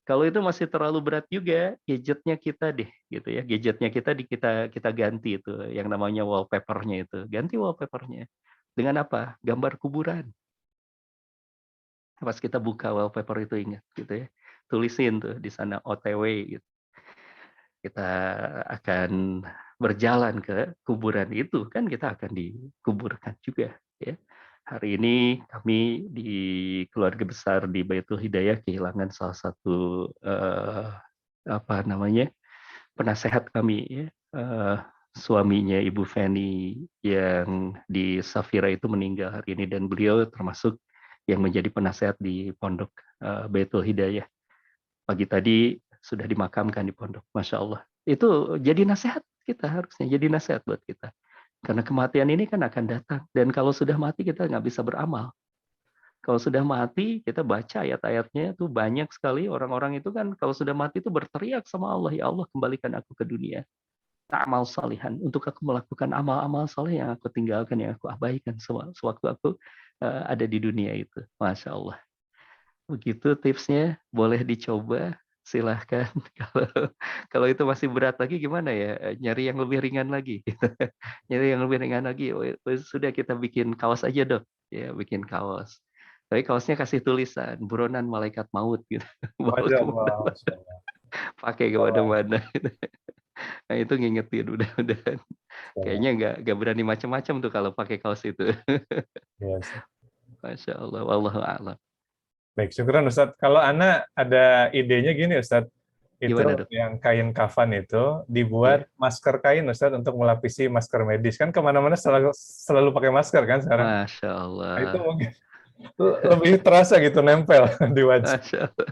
Kalau itu masih terlalu berat juga, gadgetnya kita deh, gitu ya. Gadgetnya kita ganti itu, yang namanya wallpaper-nya itu. Ganti wallpaper-nya. Dengan apa? Gambar kuburan. Pas kita buka wallpaper itu ingat, gitu ya. Tulisin tuh di sana OTW gitu. Kita akan berjalan ke kuburan itu, kan kita akan dikuburkan juga, ya. Hari ini kami di keluarga besar di Baitul Hidayah kehilangan salah satu apa namanya, penasehat kami ya, suaminya Ibu Feni yang di Safira itu meninggal hari ini dan beliau termasuk yang menjadi penasehat di pondok Baitul Hidayah. Pagi tadi sudah dimakamkan di pondok, Masya Allah. Itu jadi nasihat kita harusnya, jadi nasihat buat kita. Karena kematian ini kan akan datang dan kalau sudah mati kita nggak bisa beramal. Kalau sudah mati, kita baca ayat-ayatnya tuh banyak sekali orang-orang itu kan kalau sudah mati itu berteriak sama Allah, "Ya Allah, kembalikan aku ke dunia. Amal salihan, untuk aku melakukan amal-amal saleh yang aku tinggalkan, yang aku abaikan sewaktu aku ada di dunia itu." Masya Allah. Begitu tipsnya, boleh dicoba, silahkan. Kalau kalau itu masih berat lagi gimana ya? Nyari yang lebih ringan lagi. Nyari yang lebih ringan lagi. Oh, sudah kita bikin kaos aja dok. Ya, bikin kaos. Tapi kaosnya kasih tulisan, buronan malaikat maut gitu. Bawa Masya Allah, kemana-mana, Masya Allah. pakai Masya Allah. kemana-mana. Nah itu ngingetin udah. Kayaknya nggak berani macam-macam tuh kalau pakai kaos itu. Ya, Ustaz. Masya Allah, wallahu a'lam. Baik, syukuran Ustaz. Kalau Ana ada idenya gini Ustaz, itu Gimana dok? yang kain kafan itu Iya, dibuat masker kain Ustaz untuk melapisi masker medis. Kan kemana-mana selalu pakai masker kan sekarang. Masya Nah, itu Allah. mungkin lebih terasa gitu nempel di wajah. Masya Allah.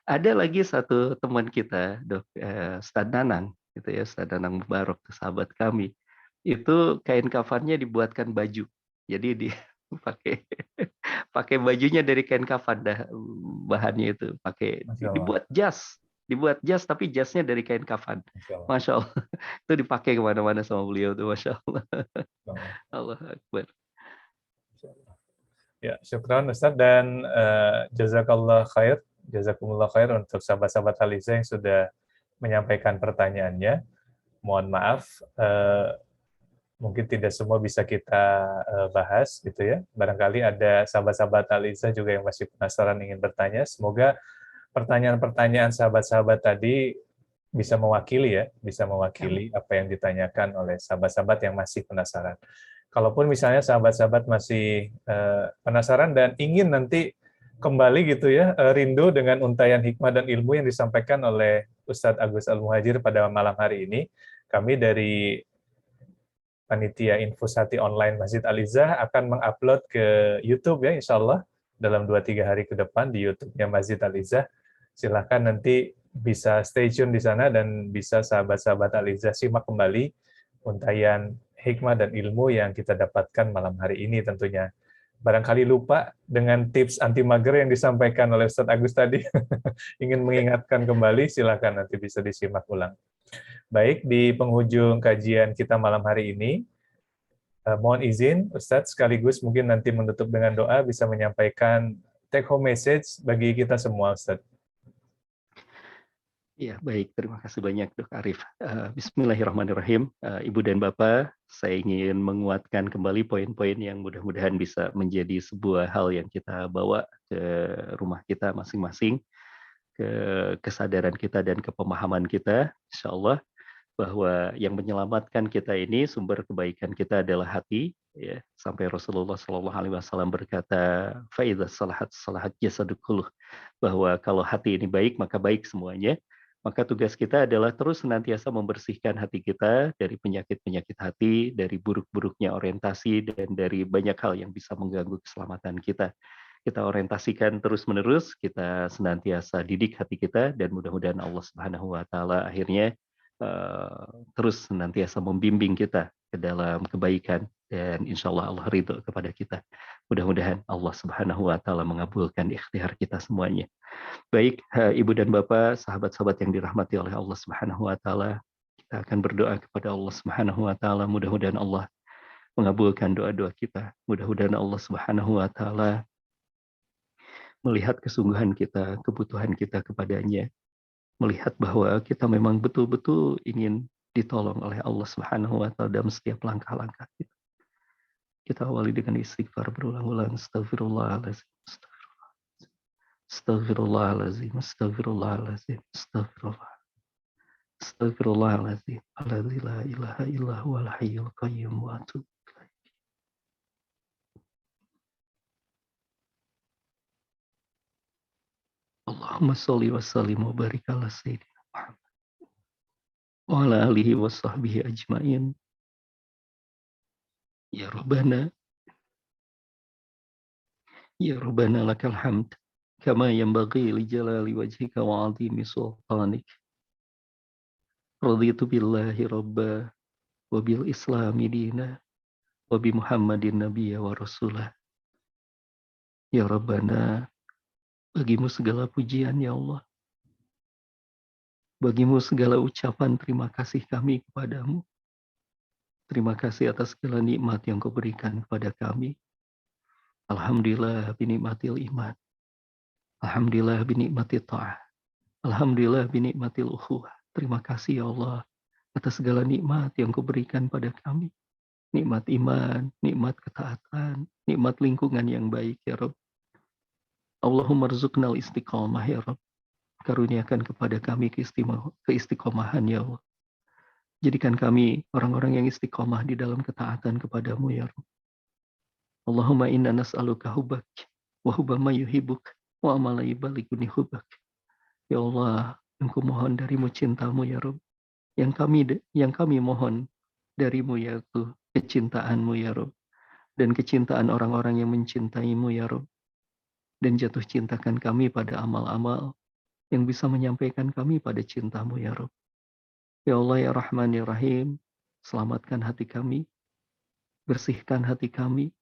Ada lagi satu teman kita, Dok, Ustadz Nanang, gitu ya, Ustadz Nanang Mubarok, sahabat kami. Itu kain kafannya dibuatkan baju. Jadi dia pakai pakai bajunya dari kain kafan dah bahannya itu, pakai Masya Allah. dibuat jas tapi jasnya dari kain kafan. Masya Allah. Masya Allah. Itu dipakai kemana-mana sama beliau tuh, Masya Allah. Masya Allah. Allah Akbar. Masya Allah. Ya, syukran Ustaz dan jazakallah khair. Jazakumullah khair untuk sahabat-sahabat Aliza yang sudah menyampaikan pertanyaannya. Mohon maaf, mungkin tidak semua bisa kita bahas gitu ya. Barangkali ada sahabat-sahabat Aliza juga yang masih penasaran ingin bertanya. Semoga pertanyaan-pertanyaan sahabat-sahabat tadi bisa mewakili ya, bisa mewakili apa yang ditanyakan oleh sahabat-sahabat yang masih penasaran. Kalaupun misalnya sahabat-sahabat masih penasaran dan ingin nanti kembali gitu ya, rindu dengan untayan hikmah dan ilmu yang disampaikan oleh Ustadz Agus Al-Muhajir pada malam hari ini, kami dari Panitia Infusati Online Masjid Al-Izzah akan mengupload ke YouTube ya, insya Allah dalam 2-3 hari ke depan di YouTube-nya Masjid Al-Izzah. Silahkan nanti bisa stay tune di sana dan bisa sahabat-sahabat Al-Izzah simak kembali untayan hikmah dan ilmu yang kita dapatkan malam hari ini tentunya. Barangkali lupa dengan tips anti mager yang disampaikan oleh Ustadz Agus tadi, ingin mengingatkan kembali, silakan nanti bisa disimak ulang. Baik, di penghujung kajian kita malam hari ini, mohon izin Ustadz sekaligus mungkin nanti menutup dengan doa bisa menyampaikan take home message bagi kita semua Ustadz. Ya, baik. Terima kasih banyak, Dok Arif. Bismillahirrahmanirrahim. Ibu dan Bapak, saya ingin menguatkan kembali poin-poin yang mudah-mudahan bisa menjadi sebuah hal yang kita bawa ke rumah kita masing-masing, ke kesadaran kita dan kepemahaman kita, insya Allah, bahwa yang menyelamatkan kita ini, sumber kebaikan kita adalah hati. Ya, sampai Rasulullah SAW berkata, "Fa'idha salahat salahat jasadu kulluh," bahwa kalau hati ini baik, maka baik semuanya. Maka tugas kita adalah terus senantiasa membersihkan hati kita dari penyakit-penyakit hati, dari buruk-buruknya orientasi, dan dari banyak hal yang bisa mengganggu keselamatan kita. Kita orientasikan terus-menerus, kita senantiasa didik hati kita, dan mudah-mudahan Allah Subhanahu wa Ta'ala akhirnya terus senantiasa membimbing kita ke dalam kebaikan, dan insya Allah Allah ridho kepada kita. Mudah-mudahan Allah Subhanahu wa Ta'ala mengabulkan ikhtiar kita semuanya. Baik, Ibu dan Bapak, sahabat-sahabat yang dirahmati oleh Allah Subhanahu wa Ta'ala, kita akan berdoa kepada Allah Subhanahu wa Ta'ala. Mudah-mudahan Allah mengabulkan doa-doa kita. Mudah-mudahan Allah Subhanahu wa Ta'ala melihat kesungguhan kita, kebutuhan kita kepadanya, melihat bahwa kita memang betul-betul ingin ditolong oleh Allah Subhanahu wa Ta'ala dalam setiap langkah-langkah kita. Kita awali dengan istighfar berulang-ulang. Astagfirullahaladzim. Astagfirullahaladzim. Astagfirullahaladzim. Astagfirullah. Astagfirullahaladzim. Alladzi la ilaha illa huwal hayyul qayyum wa atubu ilaih. Allahumma sholli wa sallim wa barik ala sayyidina Muhammad wa ala alihi wa sahbihi ajmain. Ya Rabbana, ya Rabbana lakal hamd kama yanbaghi li jalali wajhika wa 'azimi sultanik. Raditu billahi rabba wa bil islami dina wa bi Muhammadin nabiyya wa rasulah. Ya Rabbana, bagimu segala pujian ya Allah. Bagimu segala ucapan terima kasih kami kepadamu. Terima kasih atas segala nikmat yang kau berikan kepada kami. Alhamdulillah binikmatil iman. Alhamdulillah binikmatil ta'ah. Alhamdulillah binikmatil ukhuwah. Terima kasih ya Allah atas segala nikmat yang kau berikan pada kami. Nikmat iman, nikmat ketaatan, nikmat lingkungan yang baik ya Rabb. Allahumma rzuqnal istiqamah ya Rabb. Karuniakan kepada kami keistiqomahan ya Allah. Jadikan kami orang-orang yang istiqomah di dalam ketaatan kepadamu ya Rabb. Allahumma inna nas'aluka hubbak wa hubba ma yuhibbuk wa amala yuballighuni hubbak. Ya Allah, engkau mohon darimu cintamu ya Rabb. Yang kami mohon darimu yaitu kecintaanmu ya Rabb. Dan kecintaan orang-orang yang mencintaimu ya Rabb. Dan jatuh cintakan kami pada amal-amal yang bisa menyampaikan kami pada cintamu ya Rabb. Ya Allah ya Rahman ya Rahim, selamatkan hati kami, bersihkan hati kami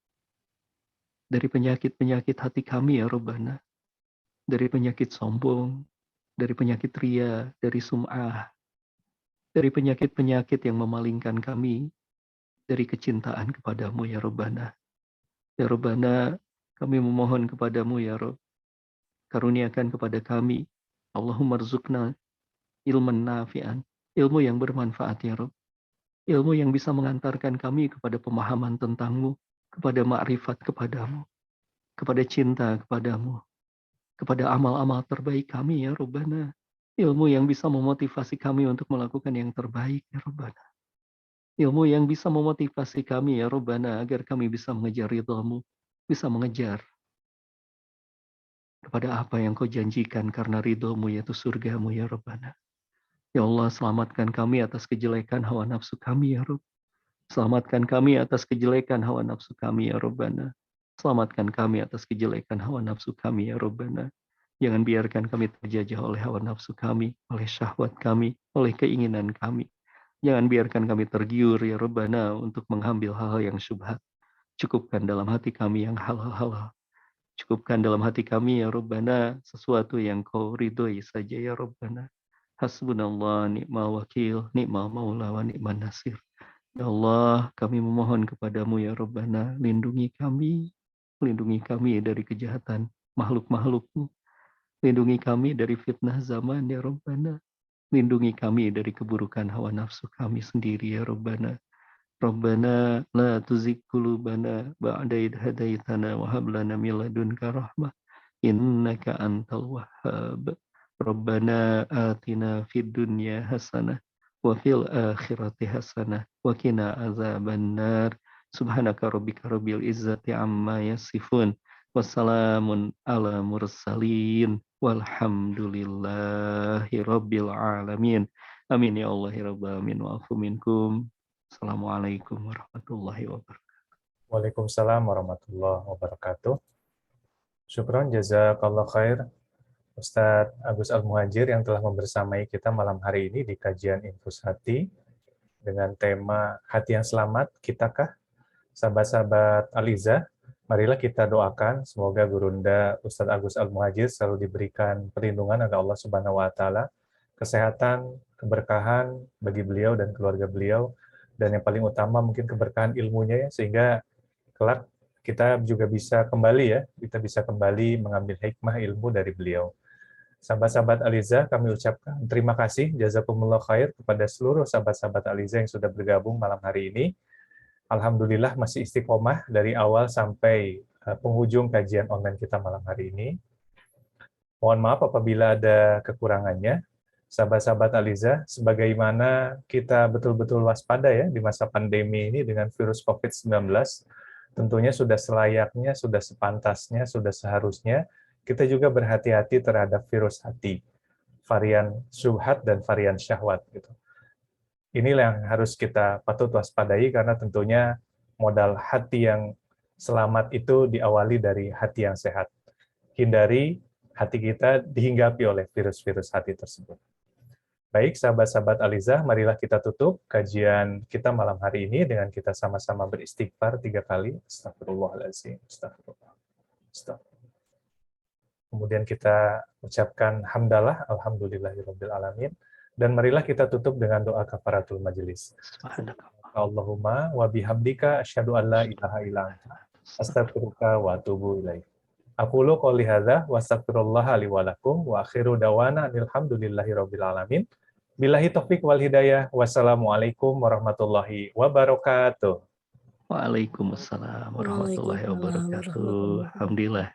dari penyakit-penyakit hati kami ya Rabbana, dari penyakit sombong, dari penyakit ria, dari sum'ah, dari penyakit-penyakit yang memalingkan kami dari kecintaan kepadamu ya Rabbana. Ya Rabbana, kami memohon kepadamu ya Rabb, karuniakan kepada kami, Allahumma rzuqna ilman nafi'an, ilmu yang bermanfaat ya Rabb. Ilmu yang bisa mengantarkan kami kepada pemahaman tentangmu, kepada ma'rifat kepadamu, kepada cinta kepadamu, kepada amal-amal terbaik kami ya Rabbana. Ilmu yang bisa memotivasi kami untuk melakukan yang terbaik ya Rabbana. Ilmu yang bisa memotivasi kami ya Rabbana agar kami bisa mengejar ridhamu, bisa mengejar kepada apa yang kau janjikan karena ridhamu yaitu surgamu ya Rabbana. Ya Allah, selamatkan kami atas kejelekan hawa nafsu kami ya Rabb. Selamatkan kami atas kejelekan hawa nafsu kami ya Rabbana. Selamatkan kami atas kejelekan hawa nafsu kami ya Rabbana. Jangan biarkan kami terjajah oleh hawa nafsu kami, oleh syahwat kami, oleh keinginan kami. Jangan biarkan kami tergiur ya Rabbana untuk mengambil hal-hal yang syubhat. Cukupkan dalam hati kami yang halal-halal. Cukupkan dalam hati kami ya Rabbana sesuatu yang kau ridhoi saja ya Rabbana. Hasbunallah ni'mal wakil, ni'mal maula wa ni'man nasir. Ya Allah, kami memohon kepadamu ya Rabbana, lindungi kami dari kejahatan makhluk-makhlukmu, lindungi kami dari fitnah zaman ya Rabbana, lindungi kami dari keburukan hawa nafsu kami sendiri ya Rabbana. Rabbana la tuzigh qulubana ba'da idh hadaitana wa hab lana min ladunka rahmah innaka antal wahhab. Rabbana atina fid dunya hasanah wa fil akhirati hasanah wa qina azabannar. Subhanaka rabbika rabbil izzati amma yasifun. Wassalamun ala mursalin walhamdulillahi rabbil alamin. Amin ya Allah ya rabbal alamin wa afu minkum. Assalamualaikum warahmatullahi wabarakatuh. Waalaikumsalam warahmatullahi wabarakatuh. Syukron, jazakallah khair Ustadz Agus Al-Muhajir yang telah membersamai kita malam hari ini di kajian Infus Hati dengan tema Hati yang Selamat, Kitakah? Sahabat-sahabat Aliza, marilah kita doakan semoga Gurunda Ustadz Agus Al-Muhajir selalu diberikan perlindungan oleh Allah Subhanahu wa taala, kesehatan, keberkahan bagi beliau dan keluarga beliau, dan yang paling utama mungkin keberkahan ilmunya ya, sehingga kelak kita juga bisa kembali ya, kita bisa kembali mengambil hikmah ilmu dari beliau. Sahabat-sahabat Aliza, kami ucapkan terima kasih, jazakumullah khair kepada seluruh sahabat-sahabat Aliza yang sudah bergabung malam hari ini. Alhamdulillah masih istiqomah dari awal sampai penghujung kajian online kita malam hari ini. Mohon maaf apabila ada kekurangannya. Sahabat-sahabat Aliza, sebagaimana kita betul-betul waspada ya di masa pandemi ini dengan virus COVID-19, tentunya sudah selayaknya, sudah sepantasnya, sudah seharusnya kita juga berhati-hati terhadap virus hati, varian syubhat dan varian syahwat gitu. Inilah yang harus kita patut waspadai karena tentunya modal hati yang selamat itu diawali dari hati yang sehat. Hindari hati kita dihinggapi oleh virus-virus hati tersebut. Baik, sahabat-sahabat Aliza, marilah kita tutup kajian kita malam hari ini dengan kita sama-sama beristighfar 3 kali. Astagfirullahaladzim, astagfirullah, astagfirullah. Kemudian kita ucapkan hamdalah, alhamdulillahirabbil alamin. Dan marilah kita tutup dengan doa kafaratul majelis. Allahumma wa bihamdika asyhadu an la ilaha illa anta astaghfiruka wa atubu ilaik. Aqulu qouli hadza wa astaghfirullaha li wa lakum wa akhiru dawana alhamdulillahirabbil alamin. Billahi taufik wal hidayah. Wassalamualaikum warahmatullahi wabarakatuh. Waalaikumsalam warahmatullahi wabarakatuh. Alhamdulillah.